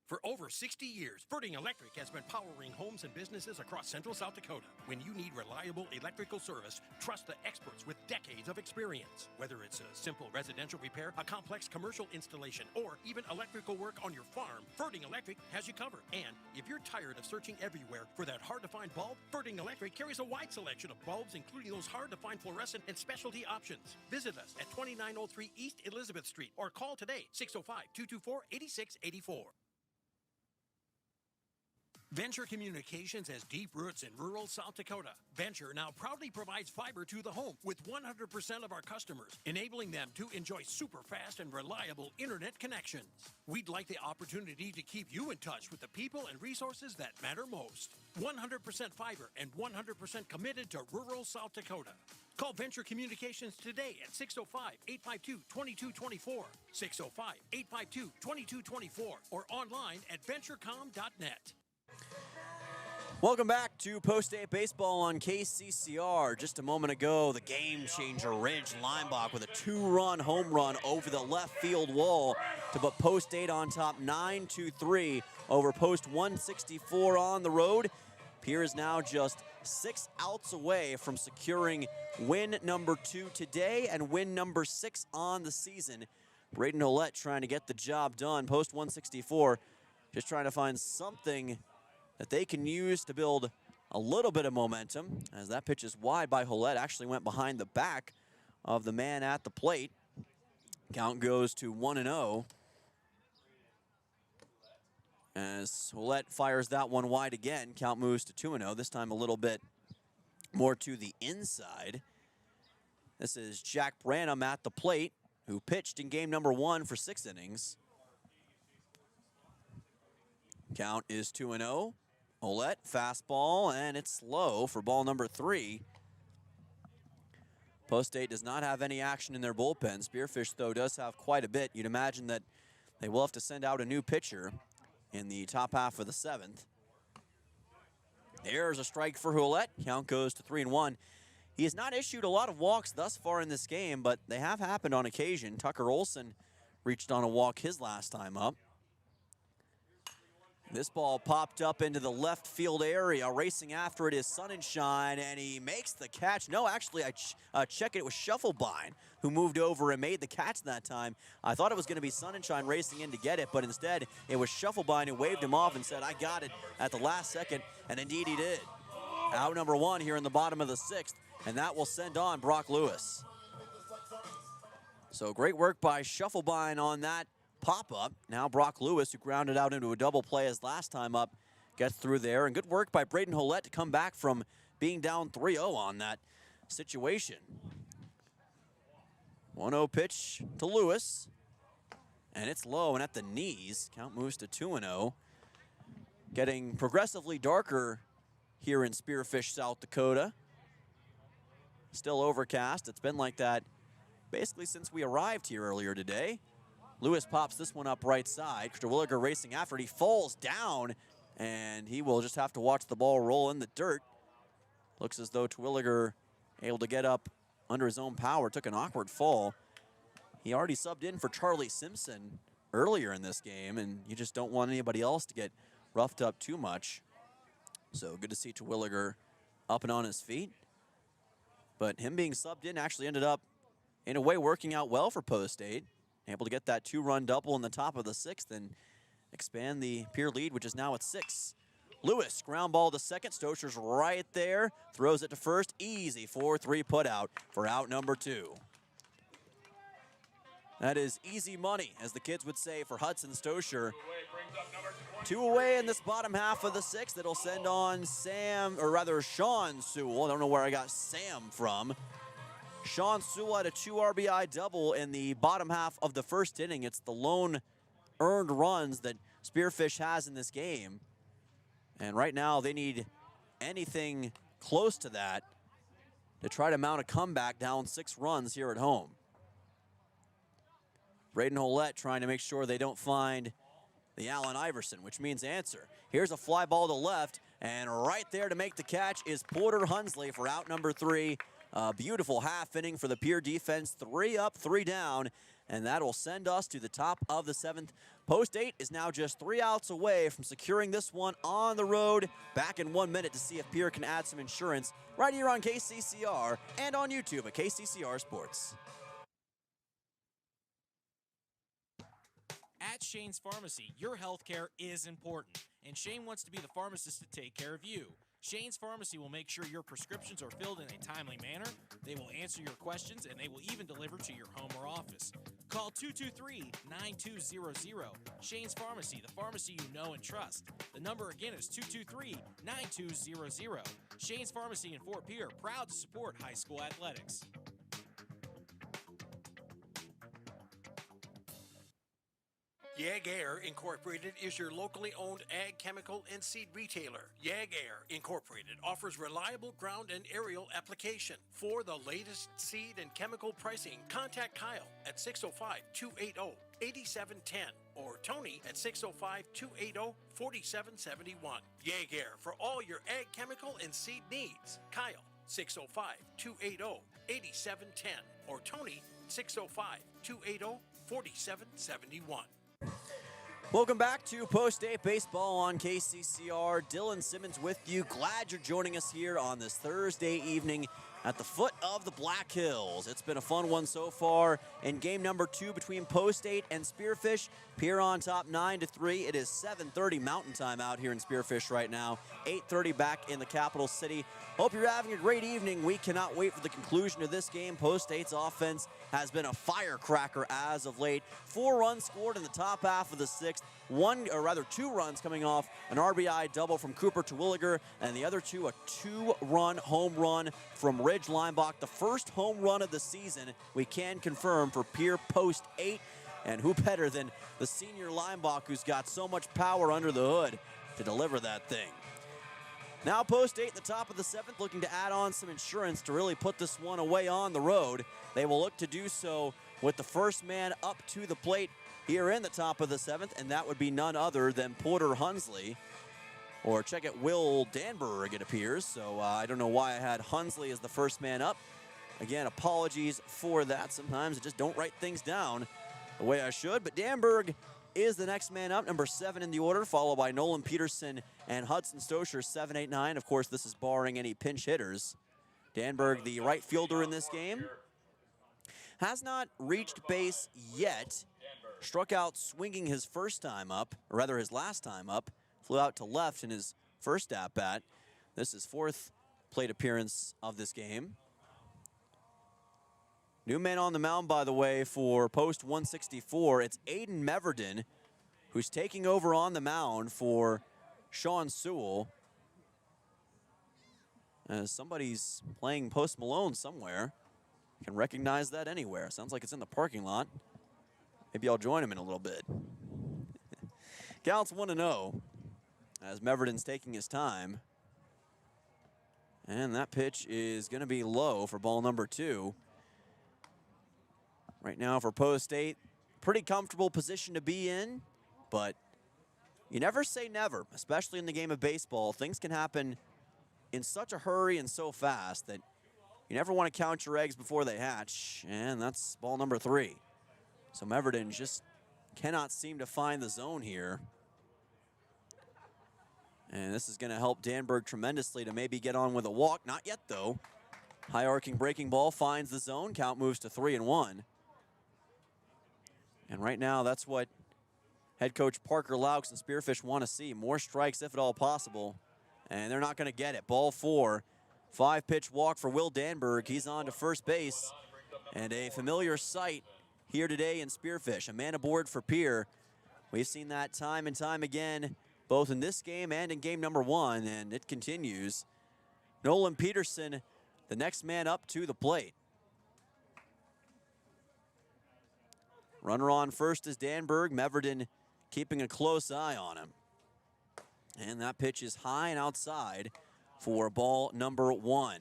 For over 60 years, Ferding Electric has been powering homes and businesses across central South Dakota. When you need reliable electrical service, trust the experts with decades of experience. Whether it's a simple residential repair, a complex commercial installation, or even electrical work on your farm, Ferding Electric has you covered. And if you're tired of searching everywhere for that hard-to-find bulb, Ferding Electric carries a wide selection of bulbs, including those hard-to-find fluorescent and specialty options. Visit us at 2903 East Elizabeth Street or call today, 605-224-8684. Venture Communications has deep roots in rural South Dakota. Venture now proudly provides fiber to the home with 100% of our customers, enabling them to enjoy super fast and reliable internet connections. We'd like the opportunity to keep you in touch with the people and resources that matter most. 100% fiber and 100% committed to rural South Dakota. Call Venture Communications today at 605-852-2224, 605-852-2224, or online at venturecom.net. Welcome back to Post 8 Baseball on KCCR. Just a moment ago, the game changer, Ridge Leinbach with a 2-run home run over the left field wall to put Post 8 on top 9-3 over Post 164 on the road. Pierre is now just 6 outs away from securing win number 2 today and win number 6 on the season. Braden Ouellette trying to get the job done. Post 164 just trying to find something that they can use to build a little bit of momentum, as that pitch is wide by Ouellette. Actually went behind the back of the man at the plate. Count goes to 1-0. As Ouellette fires that one wide again, count moves to 2-0. This time a little bit more to the inside. This is Jack Branham at the plate, who pitched in game number 1 for 6 innings. Count is 2-0. Ouellette, fastball, and it's slow for ball number 3. Post State does not have any action in their bullpen. Spearfish, though, does have quite a bit. You'd imagine that they will have to send out a new pitcher in the top half of the 7th. There's a strike for Ouellette. Count goes to 3-1. He has not issued a lot of walks thus far in this game, but they have happened on occasion. Tucker Olson reached on a walk his last time up. This ball popped up into the left field area. Racing after it is Sonnenschein, and he makes the catch. No, actually, I checked it. It was Shufflebine who moved over and made the catch that time. I thought it was going to be Sonnenschein racing in to get it, but instead it was Shufflebine who waved him off and said, "I got it," at the last second, and indeed he did. Out number 1 here in the bottom of the 6th, and that will send on Brock Lewis. So great work by Shufflebine on that pop-up. Now Brock Lewis, who grounded out into a double play his last time up, gets through there. And good work by Braden Ouellette to come back from being down 3-0 on that situation. 1-0 pitch to Lewis. And it's low and at the knees. Count moves to 2-0. Getting progressively darker here in Spearfish, South Dakota. Still overcast. It's been like that basically since we arrived here earlier today. Lewis pops this one up right side. Terwilliger racing after it. He falls down, and he will just have to watch the ball roll in the dirt. Looks as though Terwilliger able to get up under his own power. Took an awkward fall. He already subbed in for Charlie Simpson earlier in this game, and you just don't want anybody else to get roughed up too much. So good to see Terwilliger up and on his feet. But him being subbed in actually ended up, in a way, working out well for Post State. Able to get that 2-run double in the top of the 6th and expand the Pierre lead, which is now at 6. Lewis, ground ball to second. Stocher's right there. Throws it to first. Easy 4-3 put out for out number 2. That is easy money, as the kids would say, for Hudson Stocher. 2 away in this bottom half of the 6th. It'll send on Sean Sewell. I don't know where I got Sam from. Sean Sewell had a 2 RBI double in the bottom half of the 1st inning. It's the lone earned runs that Spearfish has in this game. And right now they need anything close to that to try to mount a comeback down 6 runs here at home. Braden Ouellette trying to make sure they don't find the Allen Iverson, which means answer. Here's a fly ball to left, and right there to make the catch is Porter Hunsley for out number 3. A beautiful half inning for the Pierre defense. 3 up, 3 down, and that'll send us to the top of the 7th. Post 8 is now just 3 outs away from securing this one on the road. Back in 1 minute to see if Pierre can add some insurance right here on KCCR and on YouTube at KCCR Sports. At Shane's Pharmacy, your health care is important, and Shane wants to be the pharmacist to take care of you. Shane's Pharmacy will make sure your prescriptions are filled in a timely manner, they will answer your questions, and they will even deliver to your home or office. Call 223-9200. Shane's Pharmacy, the pharmacy you know and trust. The number again is 223-9200. Shane's Pharmacy in Fort Pierre, proud to support high school athletics. YAG Air Incorporated is your locally owned ag chemical and seed retailer. YAG Air Incorporated offers reliable ground and aerial application. For the latest seed and chemical pricing, contact Kyle at 605-280-8710 or Tony at 605-280-4771. YAG Air for all your ag chemical and seed needs. Kyle 605-280-8710 or Tony 605-280-4771. Welcome back to Post 8 Baseball on KCCR. Dylan Simmons with you. Glad you're joining us here on this Thursday evening. at the foot of the Black Hills. It's been a fun one so far in game number 2 between Post 8 and Spearfish. Pierre on top 9-3. It is 7:30 Mountain Time out here in Spearfish right now. 8:30 back in the capital city. Hope you're having a great evening. We cannot wait for the conclusion of this game. Post 8's offense has been a firecracker as of late. 4 runs scored in the top half of the 6th. 2 runs coming off an RBI double from Cooper Terwilliger, and the other 2 a 2-run home run from Ridge Lineback. The first home run of the season, we can confirm, for Pierre Post 8. And who better than the senior Lineback, who's got so much power under the hood to deliver that thing. Now Post 8 in the top of the 7th, looking to add on some insurance to really put this one away on the road. They will look to do so with the first man up to the plate here in the top of the 7th, and that would be none other than Porter Hunsley. Or check it, Will Danberg, it appears. So I don't know why I had Hunsley as the first man up. Again, apologies for that. Sometimes I just don't write things down the way I should. But Danberg is the next man up, number 7 in the order, followed by Nolan Peterson and Hudson Stosher, 7, 8, 9. Of course, this is barring any pinch hitters. Danberg, the right fielder in this game, has not reached base yet. Struck out swinging his first time up, or rather his last time up. Flew out to left in his first at-bat. This is 4th plate appearance of this game. New man on the mound, by the way, for Post 164. It's Aiden Meverden, who's taking over on the mound for Sean Sewell. Somebody's playing Post Malone somewhere. You can recognize that anywhere. Sounds like it's in the parking lot. Maybe I'll join him in a little bit. Counts 1-0 as Meverden's taking his time. And that pitch is going to be low for ball number 2. Right now for Post 8, pretty comfortable position to be in, but you never say never, especially in the game of baseball. Things can happen in such a hurry and so fast that you never want to count your eggs before they hatch, and that's ball number 3. So Meverden just cannot seem to find the zone here. And this is going to help Danberg tremendously to maybe get on with a walk. Not yet, though. High arcing breaking ball finds the zone. Count moves to 3-1. And right now, that's what head coach Parker Laux and Spearfish want to see. More strikes, if at all possible. And they're not going to get it. Ball 4. 5-pitch walk for Will Danberg. He's on to first base. And a familiar sight here today in Spearfish. A man aboard for Pierre. We've seen that time and time again, both in this game and in game number 1, and it continues. Nolan Peterson, the next man up to the plate. Runner on first is Danberg. Meverden keeping a close eye on him. And that pitch is high and outside for ball number 1.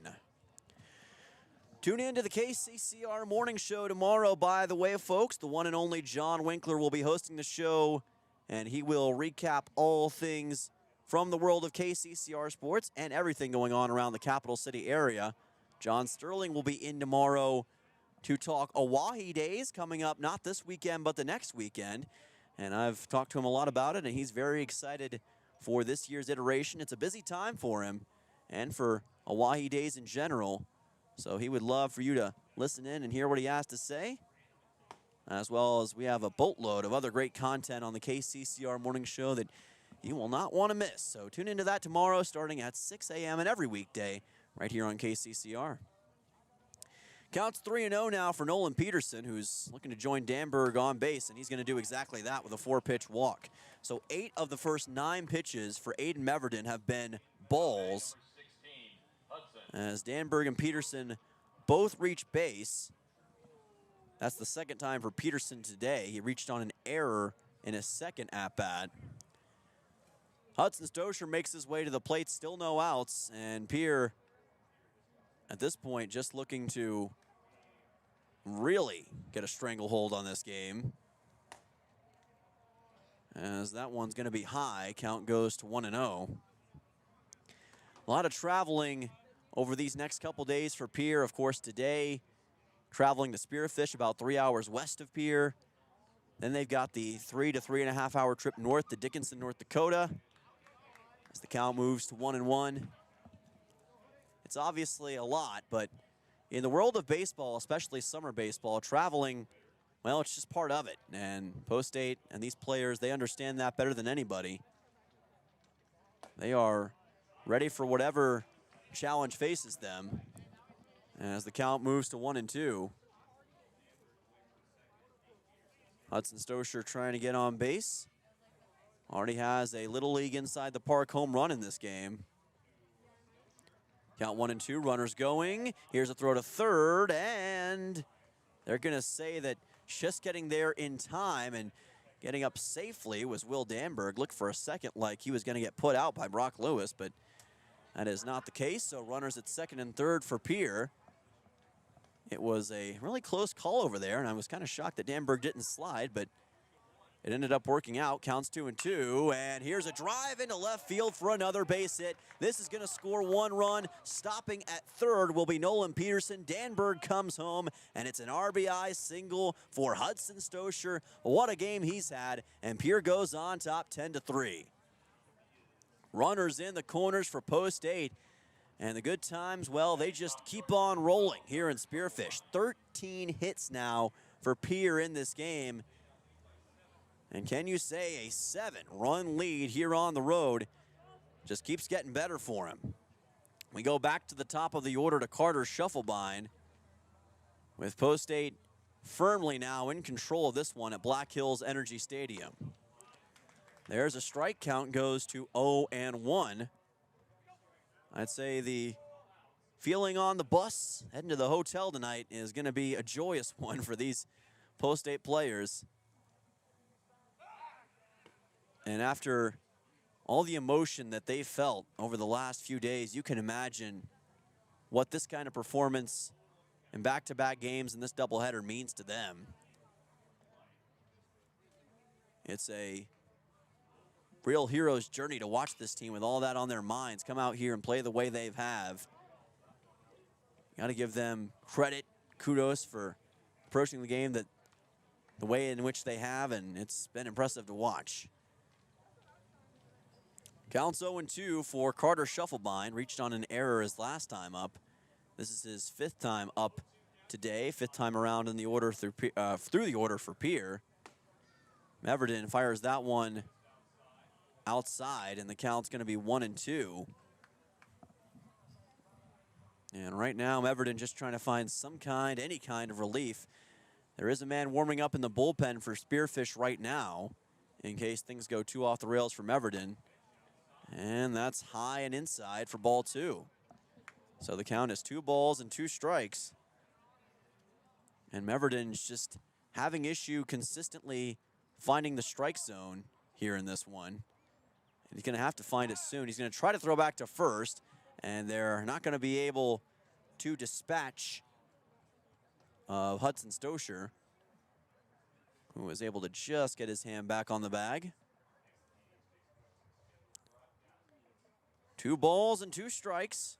Tune in to the KCCR morning show tomorrow, by the way, folks. The one and only John Winkler will be hosting the show, and he will recap all things from the world of KCCR sports and everything going on around the capital city area. John Sterling will be in tomorrow to talk Oahe Days coming up, not this weekend, but the next weekend. And I've talked to him a lot about it, and he's very excited for this year's iteration. It's a busy time for him and for Oahe Days in general. So he would love for you to listen in and hear what he has to say, as well as we have a boatload of other great content on the KCCR morning show that you will not want to miss. So tune into that tomorrow starting at 6 a.m. and every weekday right here on KCCR. Counts 3-0 now for Nolan Peterson, who's looking to join Danberg on base, and he's going to do exactly that with a 4-pitch walk. So 8 of the first 9 pitches for Aiden Meverden have been balls, as Danberg and Peterson both reach base. That's the second time for Peterson today. He reached on an error in his second at-bat. Hudson Stosher makes his way to the plate, still no outs, and Pierre, at this point, just looking to really get a stranglehold on this game, as that one's going to be high. Count goes to 1-0. A lot of traveling over these next couple days for Pierre. Of course, today, traveling to Spearfish, about 3 hours west of Pierre. Then they've got the 3 to 3.5 hour trip north to Dickinson, North Dakota, as the count moves to 1-1. It's obviously a lot, but in the world of baseball, especially summer baseball, traveling, well, it's just part of it. And Post State and these players, they understand that better than anybody. They are ready for whatever challenge faces them as the count moves to 1-2. Hudson Stosher trying to get on base. Already has a Little League inside the park home run in this game. Count 1-2, runners going. Here's a throw to third, and they're going to say that just getting there in time and getting up safely was Will Danberg. Looked for a second like he was going to get put out by Brock Lewis, but that is not the case. So runners at second and third for Pierre. It was a really close call over there, and I was kind of shocked that Danberg didn't slide, but it ended up working out. Counts 2-2, and here's a drive into left field for another base hit. This is going to score one run. Stopping at third will be Nolan Peterson. Danberg comes home, and it's an RBI single for Hudson Stosher. What a game he's had, and Pierre goes on top 10-3. Runners in the corners for Post State. And the good times, well, they just keep on rolling here in Spearfish. 13 hits now for Pierre in this game. And can you say a 7-run lead here on the road just keeps getting better for him. We go back to the top of the order to Carter Shufflebein, with Post State firmly now in control of this one at Black Hills Energy Stadium. There's a strike count, goes to 0-1. I'd say the feeling on the bus heading to the hotel tonight is going to be a joyous one for these Post State players. And after all the emotion that they felt over the last few days, you can imagine what this kind of performance in back-to-back games and this doubleheader means to them. It's a real hero's journey to watch this team with all that on their minds come out here and play the way they have. Got to give them credit, kudos for approaching the game the way in which they have, and it's been impressive to watch. Counts 0-2 for Carter Shufflebein. Reached on an error his last time up. This is his 5th time up today, 5th time around in the order through the order for Pierre. Meverden fires that one outside, and the count's going to be 1-2. And right now, Meverden just trying to find any kind of relief. There is a man warming up in the bullpen for Spearfish right now, in case things go too off the rails for Meverden. And that's high and inside for ball 2. So the count is 2 balls and 2 strikes. And Meverden's just having issue consistently finding the strike zone here in this one. And he's going to have to find it soon. He's going to try to throw back to first, and they're not going to be able to dispatch Hudson Stosher, who was able to just get his hand back on the bag. 2 balls and 2 strikes.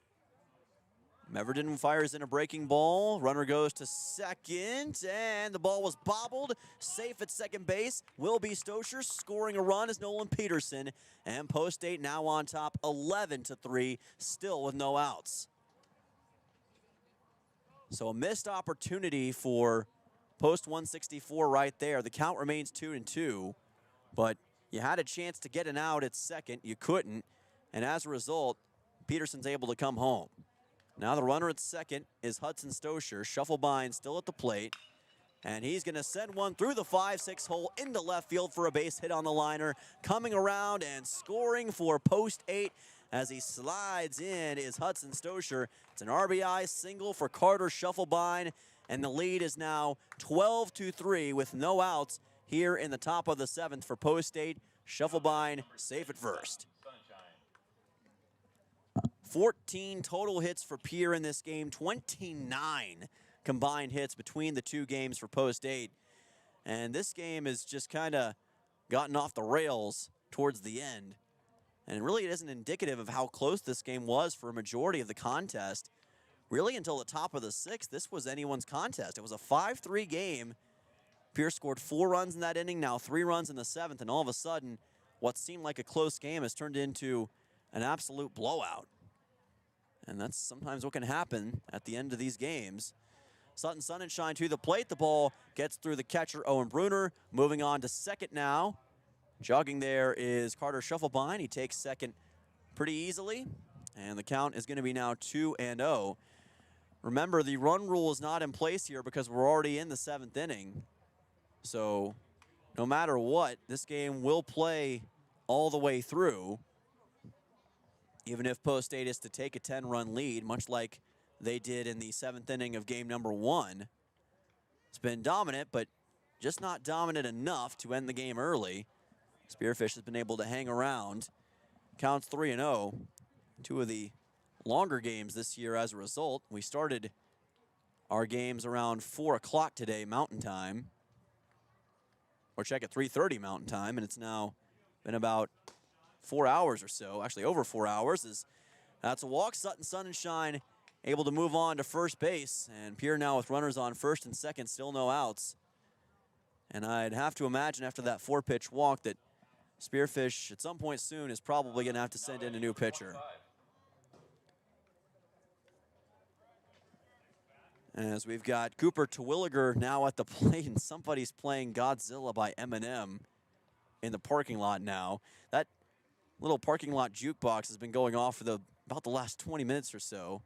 Meverden fires in a breaking ball. Runner goes to second, and the ball was bobbled. Safe at second base will be Stosher. Scoring a run is Nolan Peterson. And Post State now on top 11-3, still with no outs. So a missed opportunity for Post 164 right there. The count remains 2-2, but you had a chance to get an out at second. You couldn't, and as a result, Peterson's able to come home. Now the runner at second is Hudson Stosher. Shufflebein still at the plate, and he's going to send one through the 5-6 hole into left field for a base hit on the liner. Coming around and scoring for Post 8 as he slides in is Hudson Stosher. It's an RBI single for Carter Shufflebein, and the lead is now 12-3 with no outs here in the top of the 7th for Post State. Shufflebein safe at first. 14 total hits for Pierre in this game, 29 combined hits between the 2 games for Post State. And this game has just kind of gotten off the rails towards the end. And it really isn't indicative of how close this game was for a majority of the contest. Really, until the top of the 6th, this was anyone's contest. It was a 5-3 game. Pierre scored 4 runs in that inning, now 3 runs in the 7th, and all of a sudden, what seemed like a close game has turned into an absolute blowout. And that's sometimes what can happen at the end of these games. Sutton Sunshine to the plate. The ball gets through the catcher, Owen Bruner. Moving on to second now. Jogging there is Carter Shufflebine. He takes second pretty easily. And the count is going to be now 2-0. Remember, the run rule is not in place here because we're already in the 7th inning. So no matter what, this game will play all the way through. Even if Post State is to take a 10-run lead, much like they did in the 7th inning of game number 1. It's been dominant, but just not dominant enough to end the game early. Spearfish has been able to hang around. Counts 3-0. 2 of the longer games this year as a result. We started our games around 4 o'clock today, Mountain Time. Or check at 3:30 Mountain Time, and it's now been about 4 hours or so, actually over 4 hours. That's a walk. Sutton Sunshine able to move on to first base, and Pierre now with runners on first and second, still no outs. And I'd have to imagine after that 4-pitch walk that Spearfish at some point soon is probably going to have to send in a new pitcher. As we've got Cooper Terwilliger now at the plate, and somebody's playing Godzilla by Eminem in the parking lot now. That little parking lot jukebox has been going off for about the last 20 minutes or so.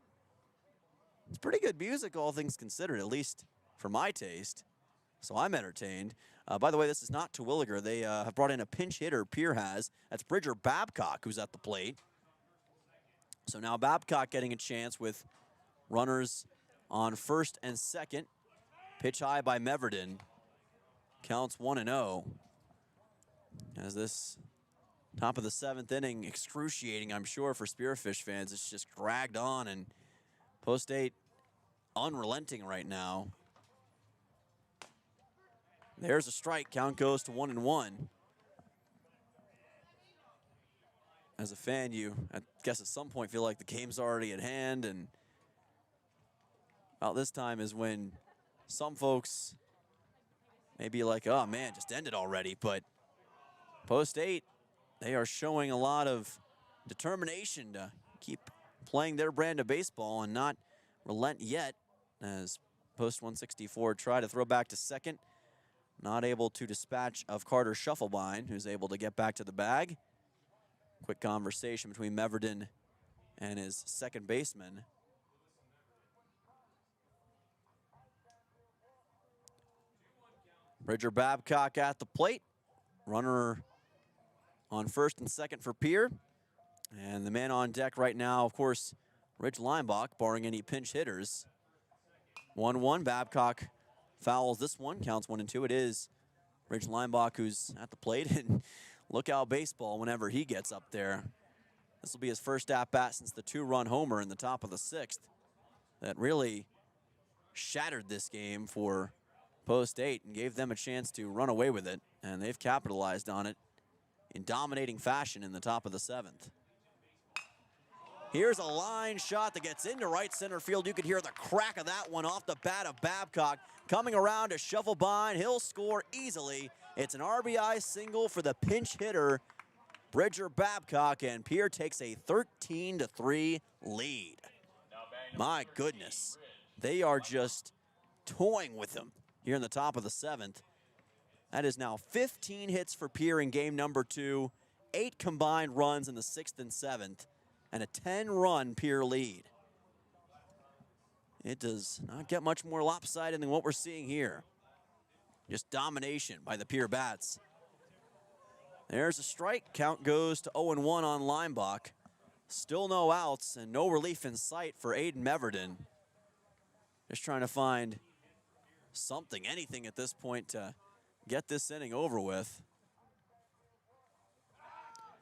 It's pretty good music, all things considered, at least for my taste. So I'm entertained. By the way, this is not Terwilliger. They have brought in a pinch hitter, Pierre has. That's Bridger Babcock, who's at the plate. So now Babcock getting a chance with runners on first and second. Pitch high by Meverden. Counts 1-0. As this top of the 7th inning, excruciating, I'm sure, for Spearfish fans. It's just dragged on, and Post State unrelenting right now. There's a strike. Count goes to 1-1. As a fan, I guess at some point feel like the game's already at hand, and about this time is when some folks may be like, oh man, just end it already. But Post State, they are showing a lot of determination to keep playing their brand of baseball and not relent yet, as Post 164 try to throw back to second. Not able to dispatch of Carter Shufflebine, who's able to get back to the bag. Quick conversation between Meverden and his second baseman. Bridger Babcock at the plate. Runner on first and second for Pierre. And the man on deck right now, of course, Rich Leimbach, barring any pinch hitters. 1-1, Babcock fouls this one, counts 1-2. It is Rich Leimbach who's at the plate, and look out baseball whenever he gets up there. This will be his first at-bat since the 2-run homer in the top of the 6th. That really shattered this game for Post State and gave them a chance to run away with it, and they've capitalized on it in dominating fashion in the top of the 7th. Here's a line shot that gets into right center field. You could hear the crack of that one off the bat of Babcock. Coming around to Shufflebine. He'll score easily. It's an RBI single for the pinch hitter, Bridger Babcock, and Pierre takes a 13-3 lead. My goodness. They are just toying with him here in the top of the 7th. That is now 15 hits for Pierre in game number 2, 8 combined runs in the 6th and 7th, and a 10-run Pierre lead. It does not get much more lopsided than what we're seeing here. Just domination by the Pierre bats. There's a strike. Count goes to 0-1 on Leimbach. Still no outs and no relief in sight for Aiden Meverden. Just trying to find something, anything at this point to get this inning over with.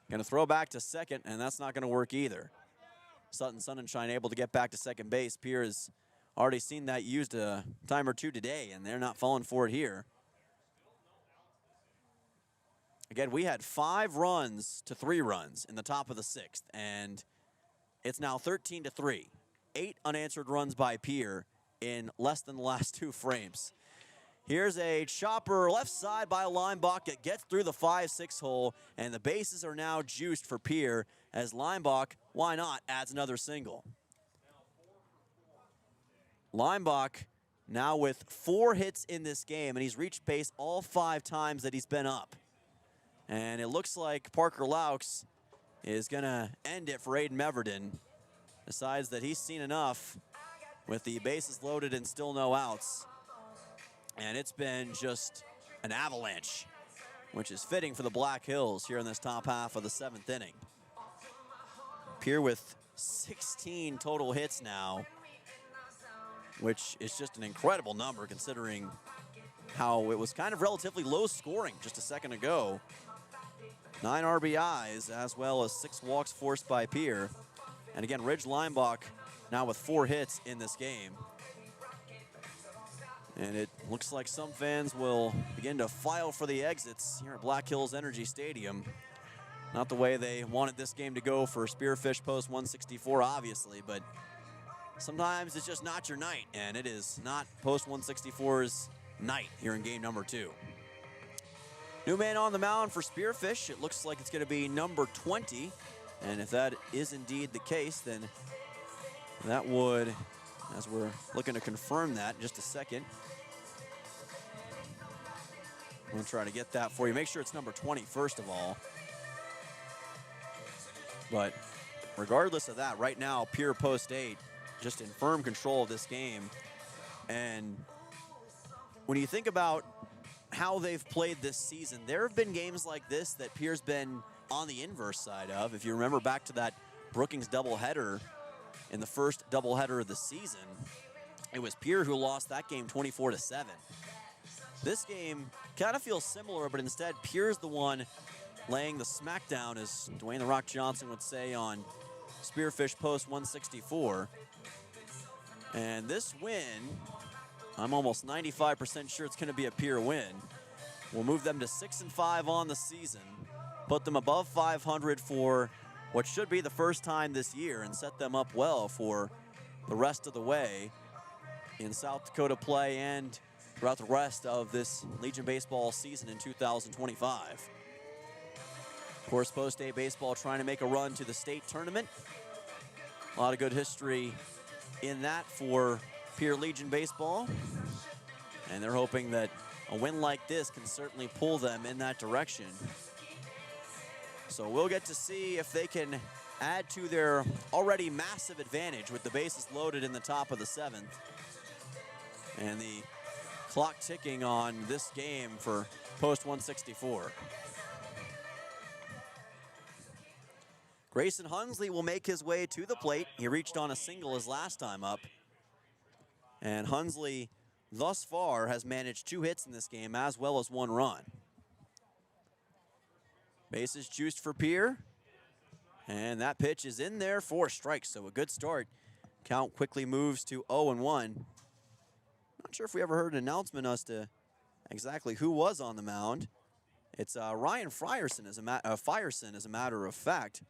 Gonna throw back to second, and that's not gonna work either. Sutton Sunshine able to get back to second base. Pierre has already seen that used a time or two today, and they're not falling for it here. Again, we had 5 runs to 3 runs in the top of the 6th, and it's now 13-3. 8 unanswered runs by Pierre in less than the last 2 frames. Here's a chopper left side by Leimbach that gets through the 5-6 hole, and the bases are now juiced for Pierre as Leimbach, why not, adds another single. Leimbach now with 4 hits in this game, and he's reached base all 5 times that he's been up. And it looks like Parker Laux is going to end it for Aiden Meverden. Decides that he's seen enough with the bases loaded and still no outs. And it's been just an avalanche, which is fitting for the Black Hills here in this top half of the 7th inning. Pierre with 16 total hits now, which is just an incredible number considering how it was kind of relatively low scoring just a second ago. 9 RBIs as well as 6 walks forced by Pierre. And again, Ridge Leimbach now with 4 hits in this game. And it looks like some fans will begin to file for the exits here at Black Hills Energy Stadium. Not the way they wanted this game to go for Spearfish Post 164, obviously, but sometimes it's just not your night, and it is not Post 164's night here in game number 2. New man on the mound for Spearfish. It looks like it's going to be number 20, and if that is indeed the case, then that would, as we're looking to confirm that in just a second, I'm going to try to get that for you. Make sure it's number 20 first of all. But regardless of that, right now, Pierre Post 8 just in firm control of this game. And when you think about how they've played this season, there have been games like this that Pierre's been on the inverse side of. If you remember back to that Brookings doubleheader in the first doubleheader of the season, it was Pierre who lost that game 24-7. This game kind of feels similar, but instead Pierre's the one laying the smackdown, as Dwayne "The Rock" Johnson would say on Spearfish Post 164. And this win, I'm almost 95% sure it's going to be a Pierre win. We'll move them to 6-5 on the season, put them above 500 for what should be the first time this year, and set them up well for the rest of the way in South Dakota play and throughout the rest of this Legion Baseball season in 2025. Of course, Post 8 baseball trying to make a run to the state tournament. A lot of good history in that for Pierre Legion baseball. And they're hoping that a win like this can certainly pull them in that direction. So we'll get to see if they can add to their already massive advantage with the bases loaded in the top of the 7th. And the clock ticking on this game for Post 164. Grayson Hunsley will make his way to the plate. He reached on a single his last time up. And Hunsley, thus far, has managed 2 hits in this game as well as 1 run. Bases juiced for Pierre. And that pitch is in there for strikes, so a good start. Count quickly moves to 0-1. Not sure if we ever heard an announcement as to exactly who was on the mound. It's Ryan Frierson, Fierson, as a matter of fact.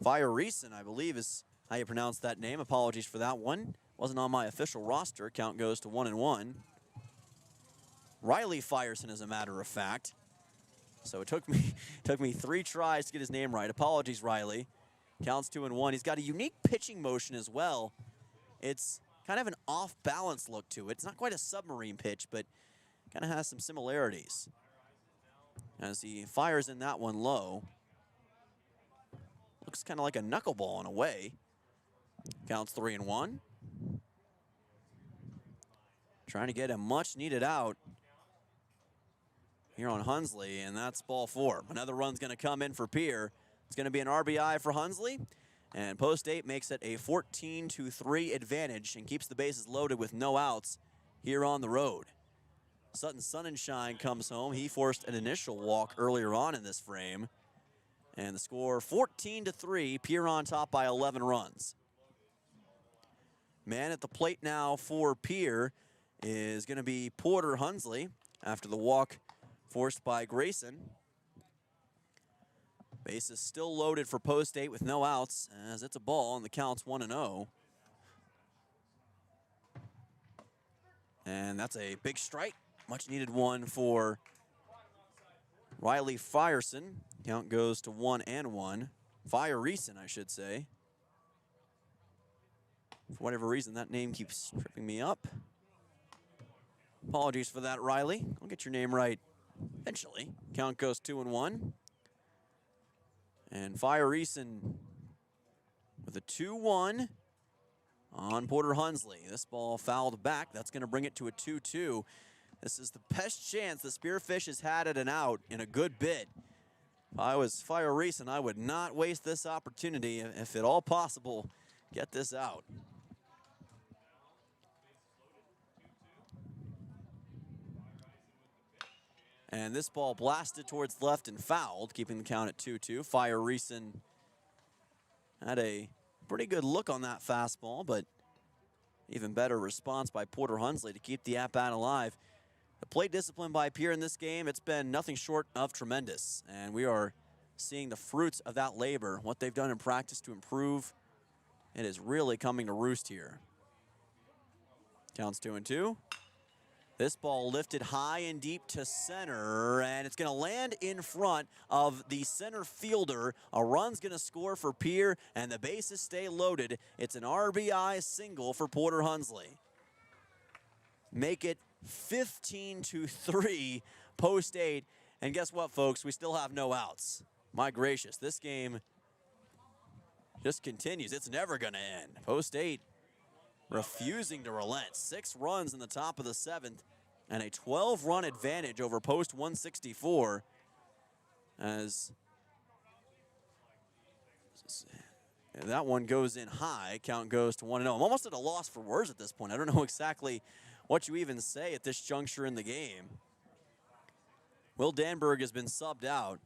Fierson, I believe, is how you pronounce that name. Apologies for that one. Wasn't on my official roster. Count goes to 1-1. Riley Fierson, as a matter of fact. So it took me 3 tries to get his name right. Apologies, Riley. Counts 2-1. He's got a unique pitching motion as well. It's kind of an off-balance look to it. It's not quite a submarine pitch, but kind of has some similarities. As he fires in that one low. Looks kind of like a knuckleball in a way. Counts 3-1. Trying to get a much-needed out here on Hunsley, and that's ball 4. Another run's going to come in for Pierre. It's going to be an RBI for Hunsley, and Post 8 makes it a 14-3 advantage and keeps the bases loaded with no outs here on the road. Sutton Sunshine comes home. He forced an initial walk earlier on in this frame. And the score 14-3, Pierre on top by 11 runs. Man at the plate now for Pierre is going to be Porter Hunsley after the walk forced by Grayson. Base is still loaded for Post 8 with no outs as it's a ball and the count's 1-0. And that's a big strike. Much needed one for Riley Fierson. Count goes to 1-1. Fierson, I should say. For whatever reason, that name keeps tripping me up. Apologies for that, Riley. I'll get your name right eventually. Count goes 2-1. And Fire Eason with a 2-1 on Porter Hunsley. This ball fouled back. That's going to bring it to a 2-2. This is the best chance the Spearfish has had at an out in a good bit. If I was Fire Eason, I would not waste this opportunity. If at all possible, get this out. And this ball blasted towards left and fouled, keeping the count at 2-2. Fire Eason had a pretty good look on that fastball, but even better response by Porter Hunsley to keep the at-bat alive. The plate discipline by Pierre in this game, it's been nothing short of tremendous. And we are seeing the fruits of that labor, what they've done in practice to improve. It is really coming to roost here. Counts 2-2. This ball lifted high and deep to center, and it's going to land in front of the center fielder. A run's going to score for Pierre, and the bases stay loaded. It's an RBI single for Porter Hunsley. Make it 15-3, post 8. And guess what, folks? We still have no outs. My gracious, this game just continues. It's never going to end. Post 8. Refusing to relent. 6 runs in the top of the 7th and a 12-run advantage over post 164 as that one goes in high. Count goes to 1-0. I'm almost at a loss for words at this point. I don't know exactly what you even say at this juncture in the game. Will Danberg has been subbed out.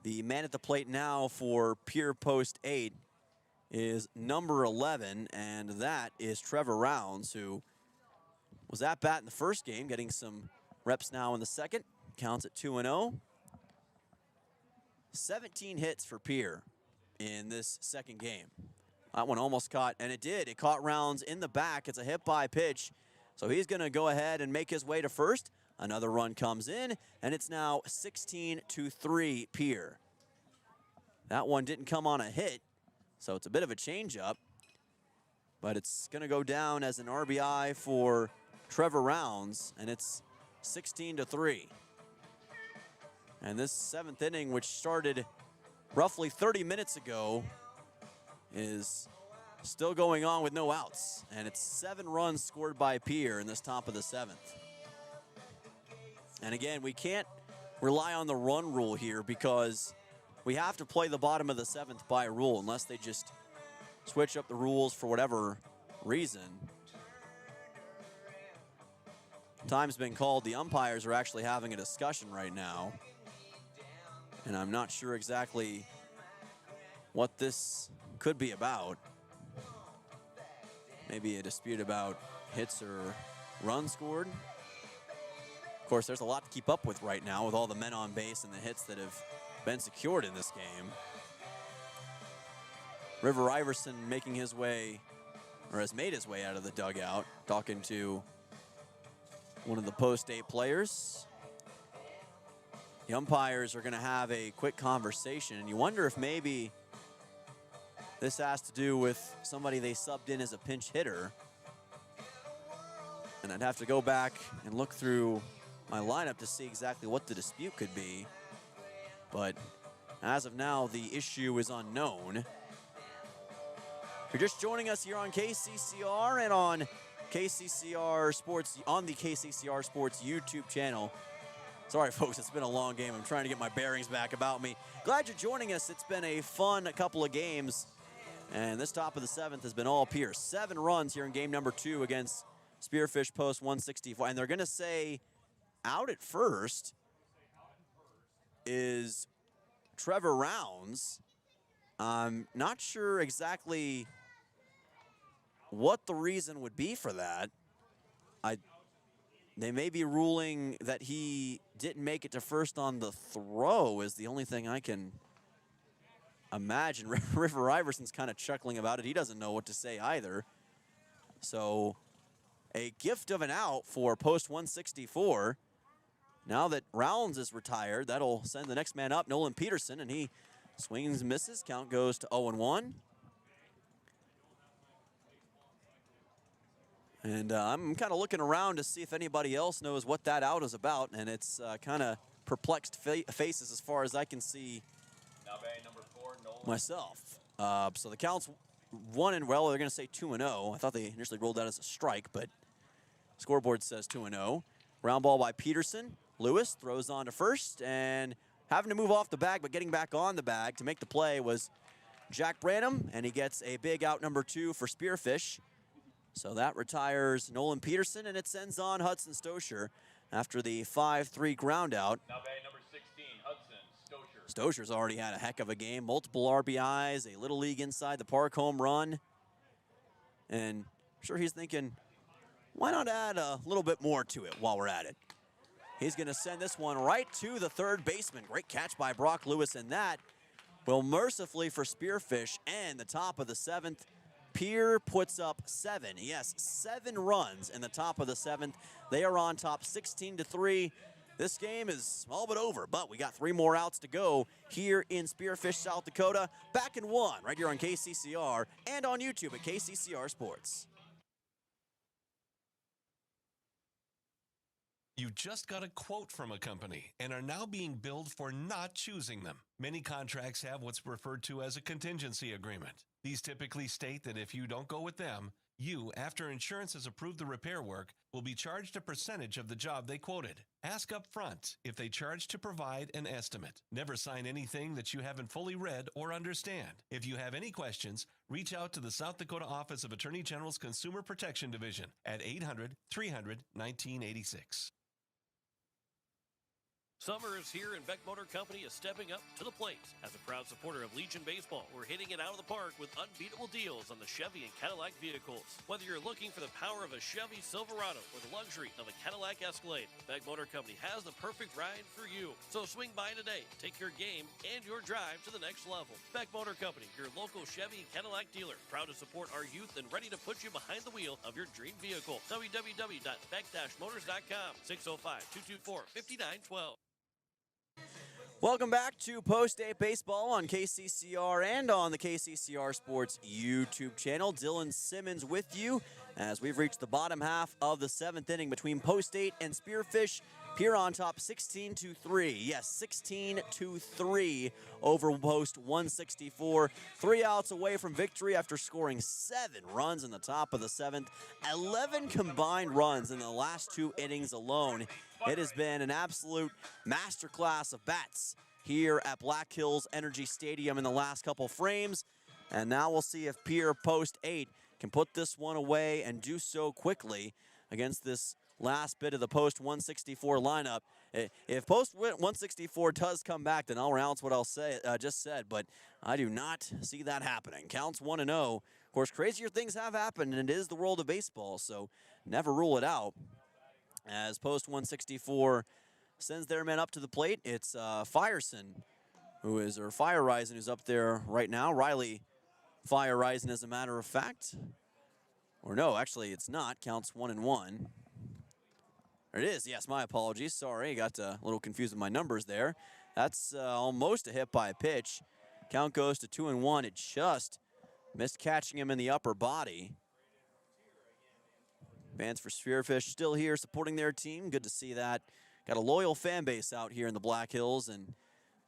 The man at the plate now for Pierre post 8 is number 11, and that is Trevor Rounds, who was at bat in the first game, getting some reps now in the second. Counts at 2-0. 17 hits for Pierre in this second game. That one almost caught, and it did. It caught Rounds in the back. It's a hit by pitch, so he's going to go ahead and make his way to first. Another run comes in, and it's now 16-3 Pierre. That one didn't come on a hit, so it's a bit of a changeup, but it's going to go down as an RBI for Trevor Rounds, and it's 16-3. And this 7th inning, which started roughly 30 minutes ago, is still going on with no outs. And it's 7 runs scored by Pierre in this top of the 7th. And again, we can't rely on the run rule here because we have to play the bottom of the 7th by rule unless they just switch up the rules for whatever reason. Time's been called. The umpires are actually having a discussion right now. And I'm not sure exactly what this could be about. Maybe a dispute about hits or runs scored. Of course, there's a lot to keep up with right now with all the men on base and the hits that have been secured in this game. River Iverson making his way, or has made his way out of the dugout, talking to one of the post 8 players. The umpires are going to have a quick conversation, and you wonder if maybe this has to do with somebody they subbed in as a pinch hitter. And I'd have to go back and look through my lineup to see exactly what the dispute could be. But as of now, the issue is unknown. If you're just joining us here on KCCR and on KCCR Sports, on the KCCR Sports YouTube channel. Sorry, folks, it's been a long game. I'm trying to get my bearings back about me. Glad you're joining us. It's been a fun couple of games. And this top of the 7th has been all Pierce. 7 runs here in game number 2 against Spearfish post 164. And they're going to say out at first is Trevor Rounds. I'm not sure exactly what the reason would be for that. They may be ruling that he didn't make it to first on the throw is the only thing I can imagine. River Iverson's kind of chuckling about it. He doesn't know what to say either. So a gift of an out for post 164. Now that Rounds is retired, that'll send the next man up, Nolan Peterson, and he swings and misses. Count goes to 0-1. And I'm kind of looking around to see if anybody else knows what that out is about, and it's kind of perplexed faces as far as I can see myself. So the count's 1-0. Well, they're going to say 2-0. I thought they initially rolled that as a strike, but scoreboard says 2-0. Ground ball by Peterson. Lewis throws on to first, and having to move off the bag, but getting back on the bag to make the play was Jack Branham, and he gets a big out number 2 for Spearfish. So that retires Nolan Peterson, and it sends on Hudson Stosher after the 5-3 ground out. Now batting number 16, Hudson Stosher. Stosher's already had a heck of a game. Multiple RBIs, a little league inside the park home run. And I'm sure he's thinking, why not add a little bit more to it while we're at it? He's going to send this one right to the third baseman. Great catch by Brock Lewis, and that will mercifully for Spearfish end the top of the 7th. Pierre puts up 7. Yes, 7 runs in the top of the 7th. They are on top 16-3. This game is all but over, but we got 3 more outs to go here in Spearfish, South Dakota. Back in 1 right here on KCCR and on YouTube at KCCR Sports. You just got a quote from a company and are now being billed for not choosing them. Many contracts have what's referred to as a contingency agreement. These typically state that if you don't go with them, you, after insurance has approved the repair work, will be charged a percentage of the job they quoted. Ask up front if they charge to provide an estimate. Never sign anything that you haven't fully read or understand. If you have any questions, reach out to the South Dakota Office of Attorney General's Consumer Protection Division at 800-300-1986. Summer is here, and Beck Motor Company is stepping up to the plate. As a proud supporter of Legion Baseball, we're hitting it out of the park with unbeatable deals on the Chevy and Cadillac vehicles. Whether you're looking for the power of a Chevy Silverado or the luxury of a Cadillac Escalade, Beck Motor Company has the perfect ride for you. So swing by today. Take your game and your drive to the next level. Beck Motor Company, your local Chevy and Cadillac dealer. Proud to support our youth and ready to put you behind the wheel of your dream vehicle. www.beck-motors.com, 605-224-5912. Welcome back to Post 8 Baseball on KCCR and on the KCCR Sports YouTube channel. Dylan Simmons with you as we've reached the bottom half of the 7th inning between Post 8 and Spearfish. Pierre on top 16-3. Yes, 16-3 over Post 164. 3 outs away from victory after scoring 7 runs in the top of the 7th. 11 combined runs in the last 2 innings alone. It has been an absolute masterclass of bats here at Black Hills Energy Stadium in the last couple frames. And now we'll see if Pierre Post 8 can put this one away and do so quickly against this last bit of the Post 164 lineup. If Post 164 does come back, then I'll renounce what I'll say just said, but I do not see that happening. Counts 1-0. Of course, crazier things have happened, and it is the world of baseball, so never rule it out. As Post 164 sends their men up to the plate, it's Fire Rising, who's up there right now. Riley Fire Rising, as a matter of fact. Or no, actually it's not. Counts 1-1. There it is. Yes, my apologies. Sorry, got a little confused with my numbers there. That's almost a hit by a pitch. Count goes to 2-1. It just missed catching him in the upper body. Fans for Spearfish still here supporting their team. Good to see that. Got a loyal fan base out here in the Black Hills, and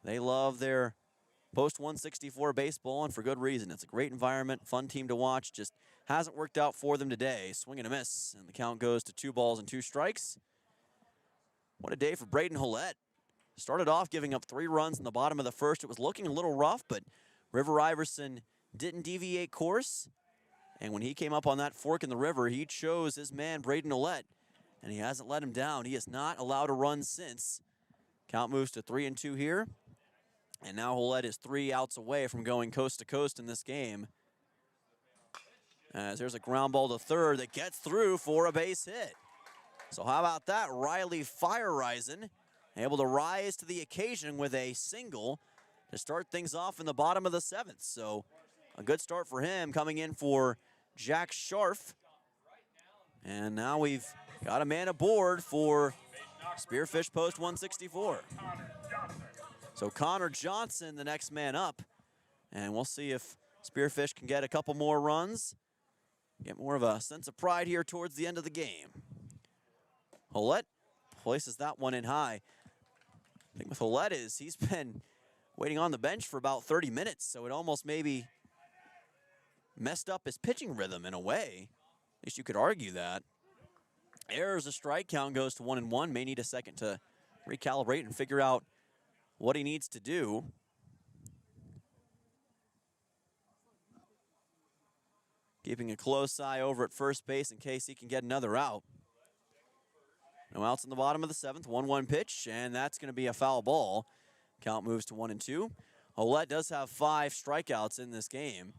they love their Post 164 baseball, and for good reason. It's a great environment, fun team to watch. Just hasn't worked out for them today. Swing and a miss, and the count goes to 2 balls and 2 strikes. What a day for Braden Hollett. Started off giving up 3 runs in the bottom of the first. It was looking a little rough, but River Iverson didn't deviate course. And when he came up on that fork in the river, he chose his man, Braden Hollett, and he hasn't let him down. He has not allowed a run since. Count moves to 3-2 here. And now Hollett is 3 outs away from going coast to coast in this game. As there's a ground ball to third that gets through for a base hit. So how about that? Riley Fire Rising able to rise to the occasion with a single to start things off in the bottom of the 7th. So a good start for him, coming in for Jack Scharf. And now we've got a man aboard for Spearfish Post 164. So Connor Johnson, the next man up. And we'll see if Spearfish can get a couple more runs get more of a sense of pride here towards the end of the game. Ouellette places that one in high. The thing with Ouellette is he's been waiting on the bench for about 30 minutes, so it almost maybe messed up his pitching rhythm in a way. At least you could argue that. Errors a strike, count goes to 1-1. May need a second to recalibrate and figure out what he needs to do. Keeping a close eye over at first base in case he can get another out. No outs in the bottom of the 7th. 1-1 pitch, and that's going to be a foul ball. Count moves to 1-2. Ouellette does have 5 strikeouts in this game,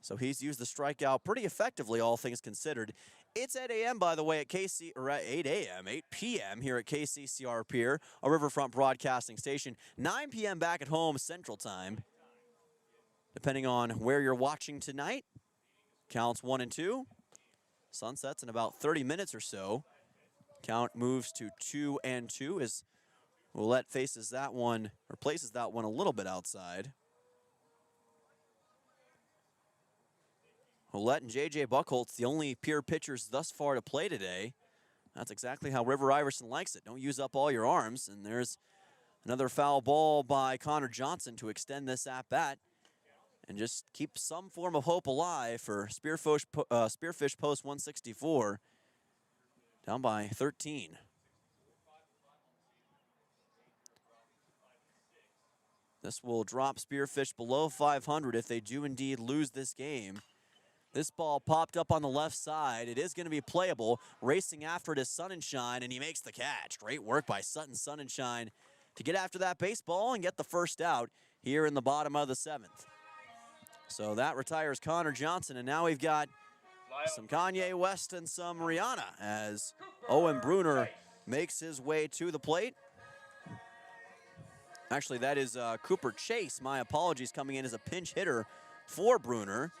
so he's used the strikeout pretty effectively, all things considered. It's 8 a.m., by the way, at 8 p.m. here at KCCR Pierre, a Riverfront broadcasting station. 9 p.m. back at home Central Time, depending on where you're watching tonight. Counts 1-2. Sun sets in about 30 minutes or so. Count moves to 2-2 as Ouellette faces that one, or places that one a little bit outside. Ouellette and J.J. Buchholz, the only Pierre pitchers thus far to play today. That's exactly how River Iverson likes it. Don't use up all your arms. And there's another foul ball by Connor Johnson to extend this at-bat and just keep some form of hope alive for Spearfish post 164. Down by 13. This will drop Spearfish below 500 if they do indeed lose this game. This ball popped up on the left side. It is going to be playable. Racing after it is Sonnenschein, and he makes the catch. Great work by Sutton Sonnenschein to get after that baseball and get the first out here in the bottom of the 7th. So that retires Connor Johnson, and now we've got some Kanye West and some Rihanna as Owen Bruner makes his way to the plate. Actually, that is Cooper Chase. My apologies, coming in as a pinch hitter for Bruner.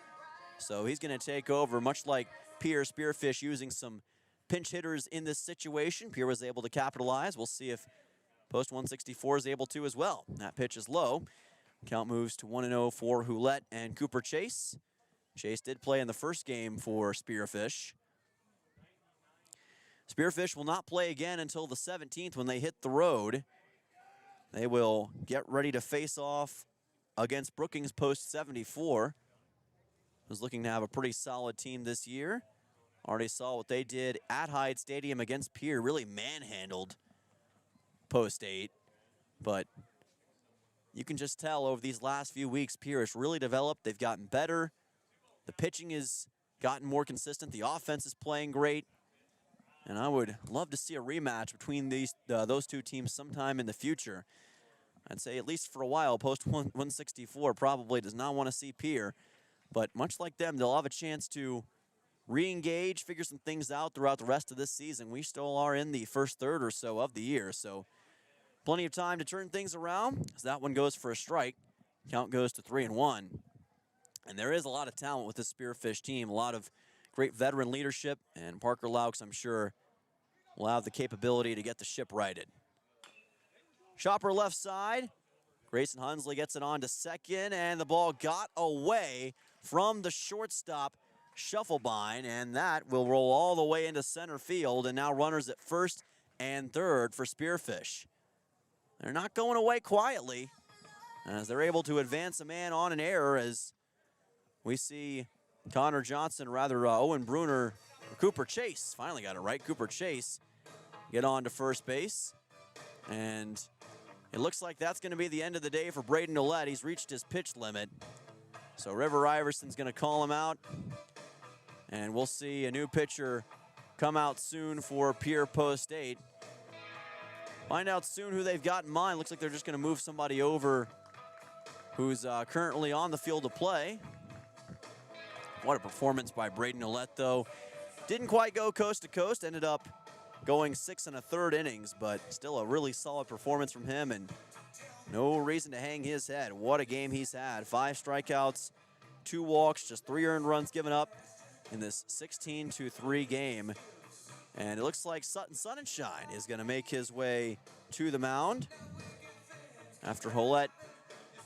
So he's going to take over, much like Pierre. Spearfish using some pinch hitters in this situation. Pierre was able to capitalize. We'll see if post 164 is able to as well. That pitch is low. Count moves to 1-0 for Ouellette and Cooper Chase. Chase did play in the first game for Spearfish. Spearfish will not play again until the 17th when they hit the road. They will get ready to face off against Brookings post 74. Was looking to have a pretty solid team this year. Already saw what they did at Hyde Stadium against Pierre. Really manhandled post 8. But you can just tell over these last few weeks, Pierre has really developed. They've gotten better. The pitching has gotten more consistent. The offense is playing great. And I would love to see a rematch between those two teams sometime in the future. I'd say at least for a while, post 164 probably does not want to see Pierre. But much like them, they'll have a chance to re-engage, figure some things out throughout the rest of this season. We still are in the first third or so of the year, so plenty of time to turn things around. As that one goes for a strike. Count goes to 3-1. And there is a lot of talent with this Spearfish team, a lot of great veteran leadership, and Parker Laux, I'm sure, will have the capability to get the ship righted. Chopper left side. Grayson Hunsley gets it on to second, and the ball got away from the shortstop, Shufflebein, and that will roll all the way into center field, and now runners at first and third for Spearfish. They're not going away quietly as they're able to advance a man on an error as we see Connor Johnson, Owen Bruner, Cooper Chase, finally got it right, Cooper Chase, get on to first base. And it looks like that's going to be the end of the day for Braden Ouellette. He's reached his pitch limit. So River Iverson's going to call him out. And we'll see a new pitcher come out soon for Pierre post 8. Find out soon who they've got in mind. Looks like they're just going to move somebody over who's currently on the field to play. What a performance by Braden Ouellette, though. Didn't quite go coast to coast. Ended up going 6 1/3 innings, but still a really solid performance from him, and no reason to hang his head. What a game he's had. 5 strikeouts, 2 walks, just 3 earned runs given up in this 16-3 game. And it looks like Sutton Sonnenschein is going to make his way to the mound after Ouellette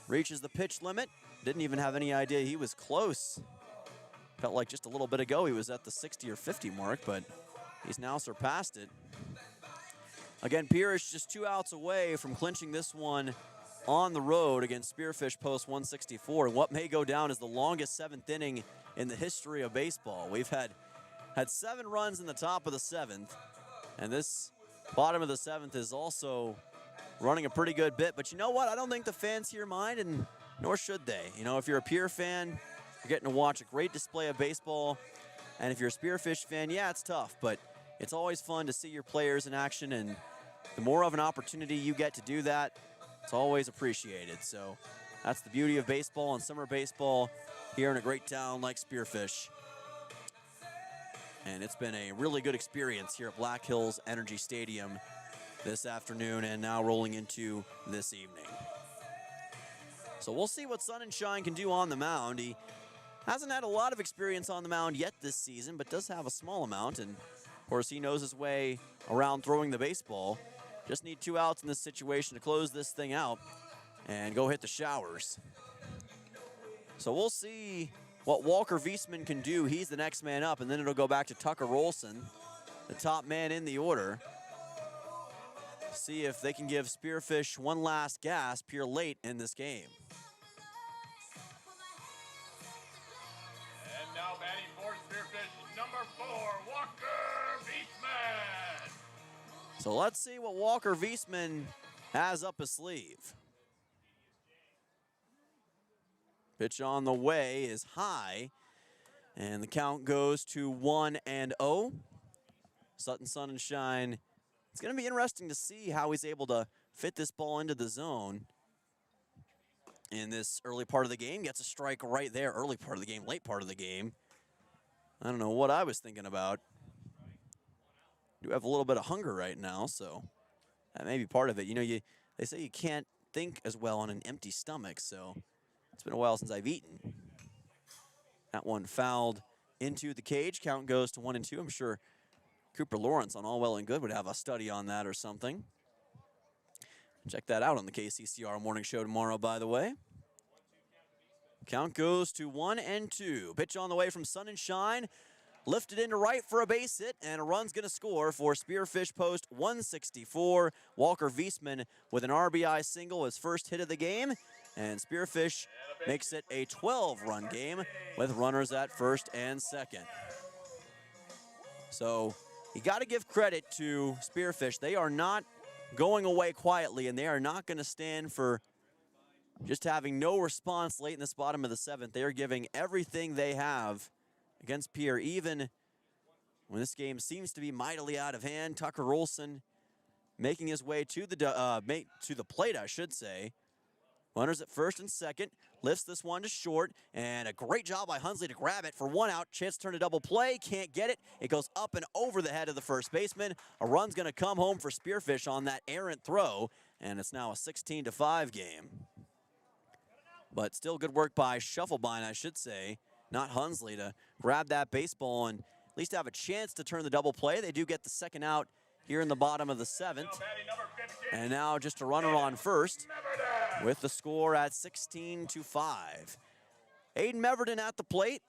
reaches the pitch limit. Didn't even have any idea he was close Felt like just a little bit ago he was at the 60 or 50 mark, but he's now surpassed it. Again, Pierre is just 2 outs away from clinching this one on the road against Spearfish post 164. And what may go down as the longest 7th inning in the history of baseball. We've had 7 runs in the top of the 7th, and this bottom of the 7th is also running a pretty good bit. But you know what? I don't think the fans here mind, and nor should they. You know, if you're a Pierre fan, you're getting to watch a great display of baseball. And if you're a Spearfish fan, yeah, it's tough, but it's always fun to see your players in action, and the more of an opportunity you get to do that, it's always appreciated. So that's the beauty of baseball and summer baseball here in a great town like Spearfish. And it's been a really good experience here at Black Hills Energy Stadium this afternoon and now rolling into this evening. So we'll see what Sun and Shine can do on the mound. He hasn't had a lot of experience on the mound yet this season, but does have a small amount. And of course, he knows his way around throwing the baseball. Just need 2 outs in this situation to close this thing out and go hit the showers. So we'll see what Walker Viesman can do. He's the next man up, and then it'll go back to Tucker Olson, the top man in the order. See if they can give Spearfish one last gasp here late in this game. And now batting for Spearfish, number 4, Walker Beachman. So let's see what Walker Viesman has up his sleeve. Pitch on the way is high, and the count goes to 1-0. Sutton Sun and Shine. It's going to be interesting to see how he's able to fit this ball into the zone in this early part of the game. Gets a strike right there, early part of the game, late part of the game. I don't know what I was thinking about. Do have a little bit of hunger right now, so that may be part of it. You know, they say you can't think as well on an empty stomach, so it's been a while since I've eaten. That one fouled into the cage. Count goes to 1-2. I'm sure Cooper Lawrence on All Well and Good would have a study on that or something. Check that out on the KCCR Morning Show tomorrow, by the way. Count goes to 1-2. Pitch on the way from Sun and Shine. Lifted into right for a base hit, and a run's going to score for Spearfish post 164. Walker Viesman with an RBI single, his first hit of the game, and Spearfish makes it a 12-run game with runners at first and second. So you got to give credit to Spearfish. They are not going away quietly, and they are not going to stand for just having no response late in this bottom of the 7th. They are giving everything they have against Pierre, even when this game seems to be mightily out of hand. Tucker Olson making his way to the plate, I should say. Runners at first and second, lifts this one to short, and a great job by Hunsley to grab it for 1 out. Chance to turn a double play, can't get it. It goes up and over the head of the first baseman. A run's going to come home for Spearfish on that errant throw, and it's now a 16-5 game. But still good work by Shufflebein, I should say, not Hunsley, to grab that baseball and at least have a chance to turn the double play. They do get the second out here in the bottom of the 7th. And now just a runner on first with the score at 16-5. Aiden Meverden at the plate,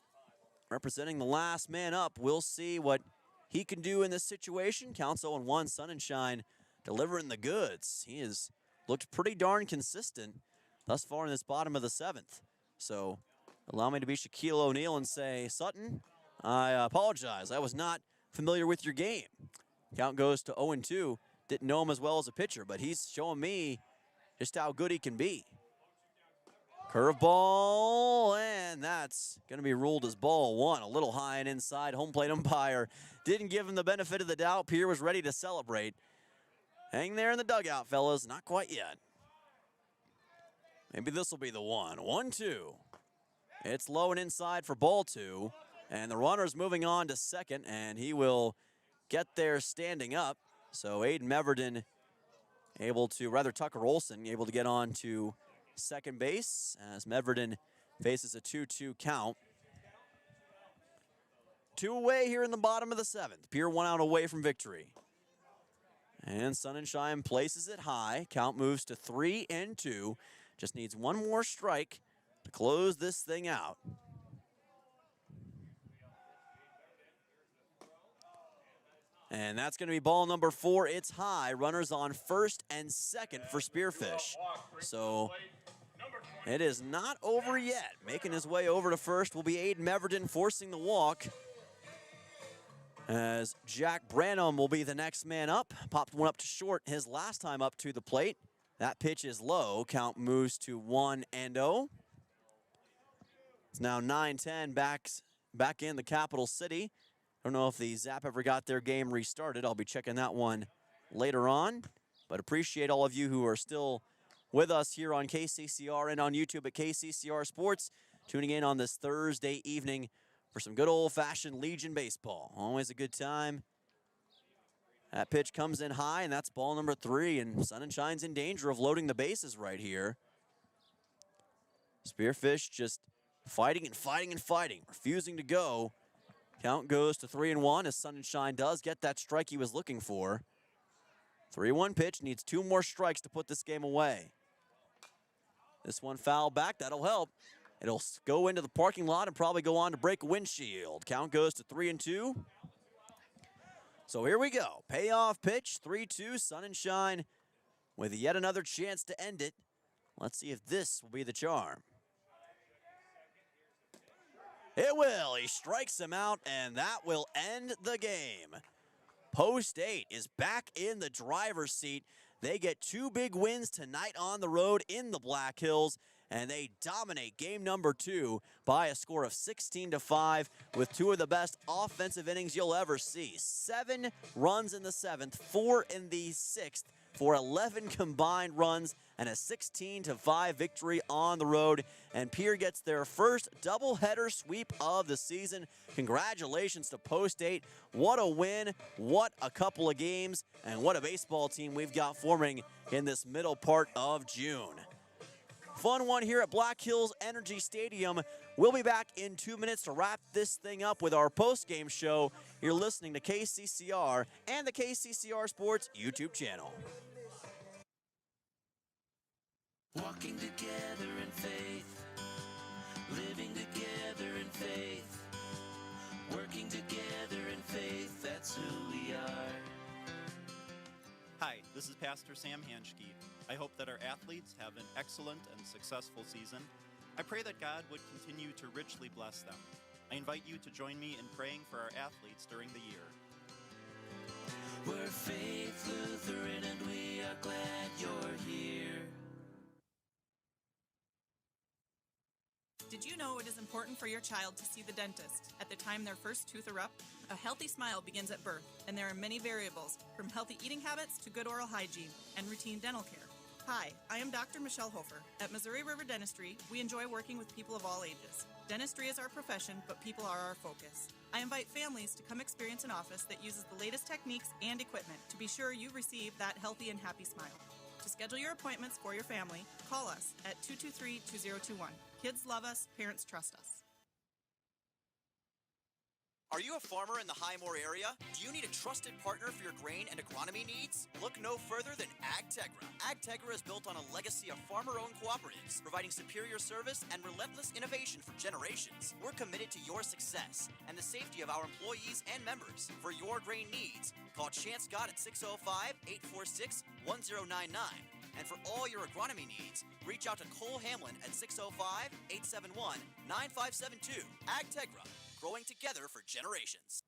representing the last man up. We'll see what he can do in this situation. Counts 0-1, Sun and Shine delivering the goods. He has looked pretty darn consistent thus far in this bottom of the 7th. So allow me to be Shaquille O'Neal and say, Sutton, I apologize. I was not familiar with your game. Count goes to 0-2. Didn't know him as well as a pitcher, but he's showing me just how good he can be. Curveball, and that's going to be ruled as ball 1. A little high and inside. Home plate umpire didn't give him the benefit of the doubt. Pierre was ready to celebrate. Hang there in the dugout, fellas. Not quite yet. Maybe this will be the one. 1-2. It's low and inside for ball 2. And the runner's moving on to second, and he will get there standing up. So Aiden Meverden Tucker Olson able to get on to second base as Meverden faces a 2-2 count. 2 away here in the bottom of the 7th. Pierre 1 out away from victory. And Sun and Shine places it high. Count moves to 3-2. Just needs one more strike to close this thing out. And that's going to be ball number 4. It's high. Runners on first and second for Spearfish. So it is not over yet. Making his way over to first will be Aiden Meverton forcing the walk, as Jack Branham will be the next man up. Popped one up to short his last time up to the plate. That pitch is low. Count moves to 1-0. It's now 9-10 back in the capital city. Don't know if the Zap ever got their game restarted. I'll be checking that one later on. But appreciate all of you who are still with us here on KCCR and on YouTube at KCCR Sports, tuning in on this Thursday evening for some good old-fashioned Legion baseball. Always a good time. That pitch comes in high, and that's ball number 3, and Sun and Shine's in danger of loading the bases right here. Spearfish just fighting and fighting and fighting, refusing to go. Count goes to 3-1 as Sun and Shine does get that strike he was looking for. 3-1 pitch, needs 2 more strikes to put this game away. This one foul back, that'll help. It'll go into the parking lot and probably go on to break a windshield. Count goes to 3-2. So here we go. Payoff pitch, 3-2, Sun and Shine with yet another chance to end it. Let's see if this will be the charm. It will. He strikes him out, and that will end the game. Post 8 is back in the driver's seat. They get 2 big wins tonight on the road in the Black Hills, and they dominate game number 2 by a score of 16-5 with 2 of the best offensive innings you'll ever see. 7 runs in the 7th, 4 in the 6th for 11 combined runs and a 16-5 victory on the road. And Pierre gets their first doubleheader sweep of the season. Congratulations to Post 8. What a win, what a couple of games, and what a baseball team we've got forming in this middle part of June. Fun one here at Black Hills Energy Stadium. We'll be back in 2 minutes to wrap this thing up with our post-game show. You're listening to KCCR and the KCCR Sports YouTube channel. Walking together in faith, living together in faith, working together in faith, that's who we are. Hi, this is Pastor Sam Hanschke. I hope that our athletes have an excellent and successful season. I pray that God would continue to richly bless them. I invite you to join me in praying for our athletes during the year. We're Faith Lutheran and we are glad you're here. Did you know it is important for your child to see the dentist at the time their first tooth erupt? A healthy smile begins at birth, and there are many variables, from healthy eating habits to good oral hygiene and routine dental care. Hi, I am Dr. Michelle Hofer. At Missouri River Dentistry, we enjoy working with people of all ages. Dentistry is our profession, but people are our focus. I invite families to come experience an office that uses the latest techniques and equipment to be sure you receive that healthy and happy smile. To schedule your appointments for your family, call us at 223-2021. Kids love us, parents trust us. Are you a farmer in the Highmore area? Do you need a trusted partner for your grain and agronomy needs? Look no further than AgTegra. AgTegra is built on a legacy of farmer-owned cooperatives, providing superior service and relentless innovation for generations. We're committed to your success and the safety of our employees and members. For your grain needs, call Chance Scott at 605-846-1099. And for all your agronomy needs, reach out to Cole Hamlin at 605-871-9572. AgTegra, growing together for generations.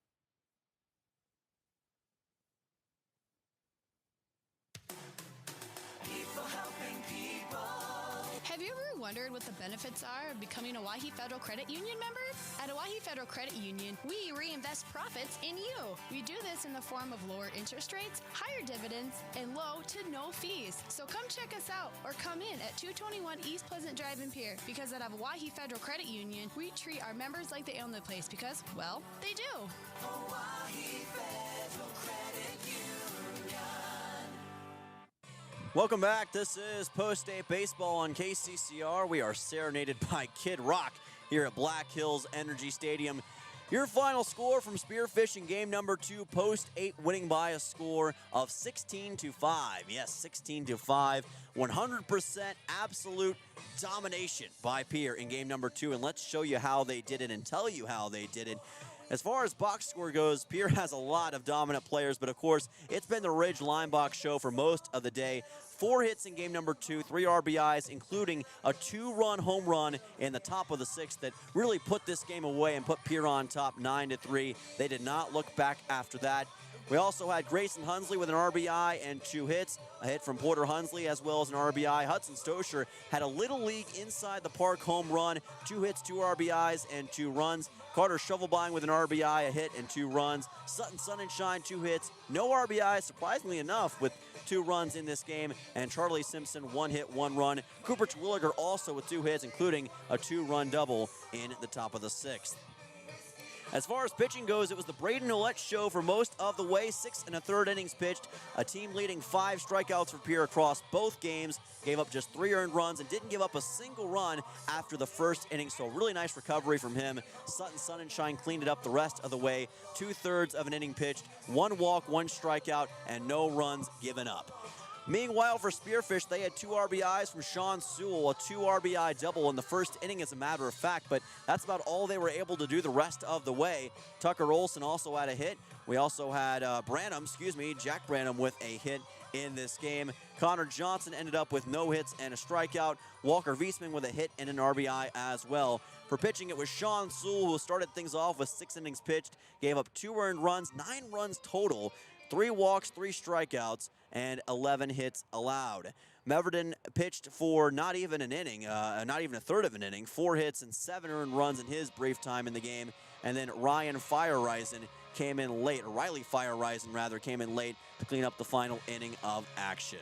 People helping people. Have you ever wondered what the benefits are of becoming a Owyhee Federal Credit Union member? At Owyhee Federal Credit Union, we reinvest profits in you. We do this in the form of lower interest rates, higher dividends, and low to no fees. So come check us out or come in at 221 East Pleasant Drive in Pierre, because at Owyhee Federal Credit Union, we treat our members like they own the place because, well, they do. Owyhee Federal Credit Union. Welcome back. This is Post-8 Baseball on KCCR. We are serenaded by Kid Rock here at Black Hills Energy Stadium. Your final score from Spearfish in game number 2, Post-8 winning by a score of 16-5. Yes, 16-5. 100% absolute domination by Pierre in game number 2. And let's show you how they did it and tell you how they did it. As far as box score goes, Pierre has a lot of dominant players, but of course, it's been the Ridge line box show for most of the day. 4 hits in game number 2, 3 RBIs, including a 2-run home run in the top of the 6th that really put this game away and put Pierre on top 9-3. They did not look back after that. We also had Grayson Hunsley with an RBI and 2 hits, a hit from Porter Hunsley as well as an RBI. Hudson Stosher had a Little League inside the park home run, 2 hits, 2 RBIs, and 2 runs. Carter Shovelbein with an RBI, a hit, and 2 runs. Sutton Sunshine, 2 hits, no RBIs, surprisingly enough, with 2 runs in this game. And Charlie Simpson, 1 hit, 1 run. Cooper Terwilliger also with 2 hits, including a 2-run double in the top of the 6th. As far as pitching goes, it was the Braden Ouellette show for most of the way. 6 1/3 innings pitched, a team-leading 5 strikeouts for Pierre across both games, gave up just 3 earned runs, and didn't give up a single run after the first inning, so really nice recovery from him. Sutton Sunshine cleaned it up the rest of the way. 2/3 of an inning pitched, 1 walk, 1 strikeout, and no runs given up. Meanwhile, for Spearfish, they had 2 RBIs from Sean Sewell, a 2 RBI double in the first inning, as a matter of fact, but that's about all they were able to do the rest of the way. Tucker Olson also had a hit. We also had Jack Branham with a hit in this game. Connor Johnson ended up with no hits and a strikeout. Walker Wiesman with a hit and an RBI as well. For pitching, it was Sean Sewell who started things off with 6 innings pitched, gave up 2 earned runs, 9 runs total, 3 walks, 3 strikeouts, and 11 hits allowed. Meverden pitched for not even an inning, not even a third of an inning, 4 hits and 7 earned runs in his brief time in the game. And then Riley Firereisen came in late to clean up the final inning of action.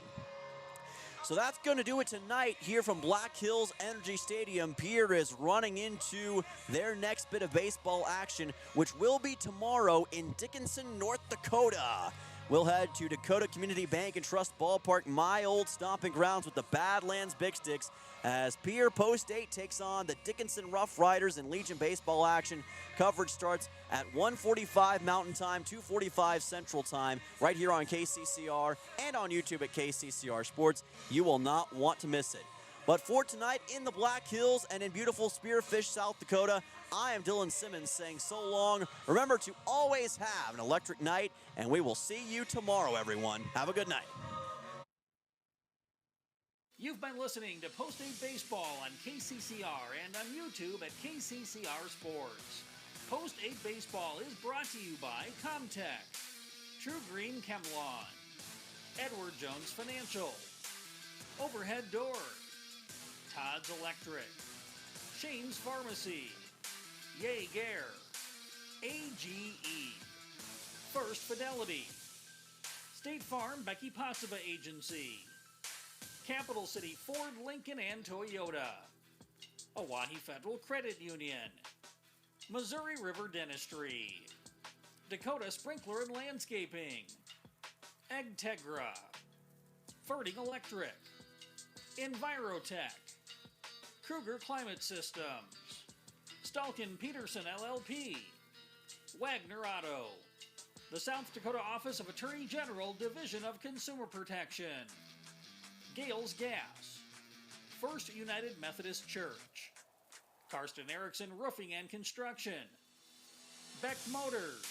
So that's going to do it tonight here from Black Hills Energy Stadium. Pierre is running into their next bit of baseball action, which will be tomorrow in Dickinson, North Dakota. We'll head to Dakota Community Bank and Trust Ballpark, my old stomping grounds, with the Badlands Big Sticks, as Pierre Post 8 takes on the Dickinson Rough Riders in Legion baseball action. Coverage starts at 1:45 Mountain Time, 2:45 Central Time, right here on KCCR and on YouTube at KCCR Sports. You will not want to miss it. But for tonight in the Black Hills and in beautiful Spearfish, South Dakota, I am Dylan Simmons saying so long. Remember to always have an electric night, and we will see you tomorrow, everyone. Have a good night. You've been listening to Post 8 Baseball on KCCR and on YouTube at KCCR Sports. Post 8 Baseball is brought to you by Comtech, True Green Chemlon, Edward Jones Financial, Overhead Door, Todd's Electric, Shane's Pharmacy, Jaeger, AGE, First Fidelity, State Farm Becky Possiba Agency, Capital City Ford, Lincoln, and Toyota, Oahe Federal Credit Union, Missouri River Dentistry, Dakota Sprinkler and Landscaping, Egtegra, Ferding Electric, Envirotech, Kruger Climate Systems, Stalkin Peterson LLP, Wagner Auto, the South Dakota Office of Attorney General, Division of Consumer Protection, Gales Gas, First United Methodist Church, Karsten Erickson Roofing and Construction, Beck Motors,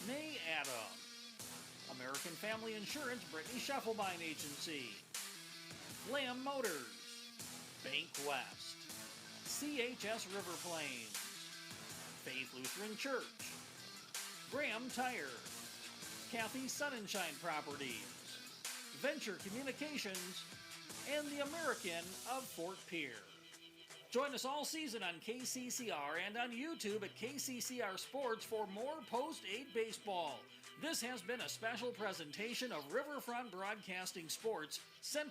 May Adam, American Family Insurance Brittany Scheffelbein Agency, Lamb Motors, Bank West, CHS River Plains, Faith Lutheran Church, Graham Tire, Kathy Sunshine Properties, Venture Communications, and the American of Fort Pierre. Join us all season on KCCR and on YouTube at KCCR Sports for more Post 8 Baseball. This has been a special presentation of Riverfront Broadcasting Sports, Central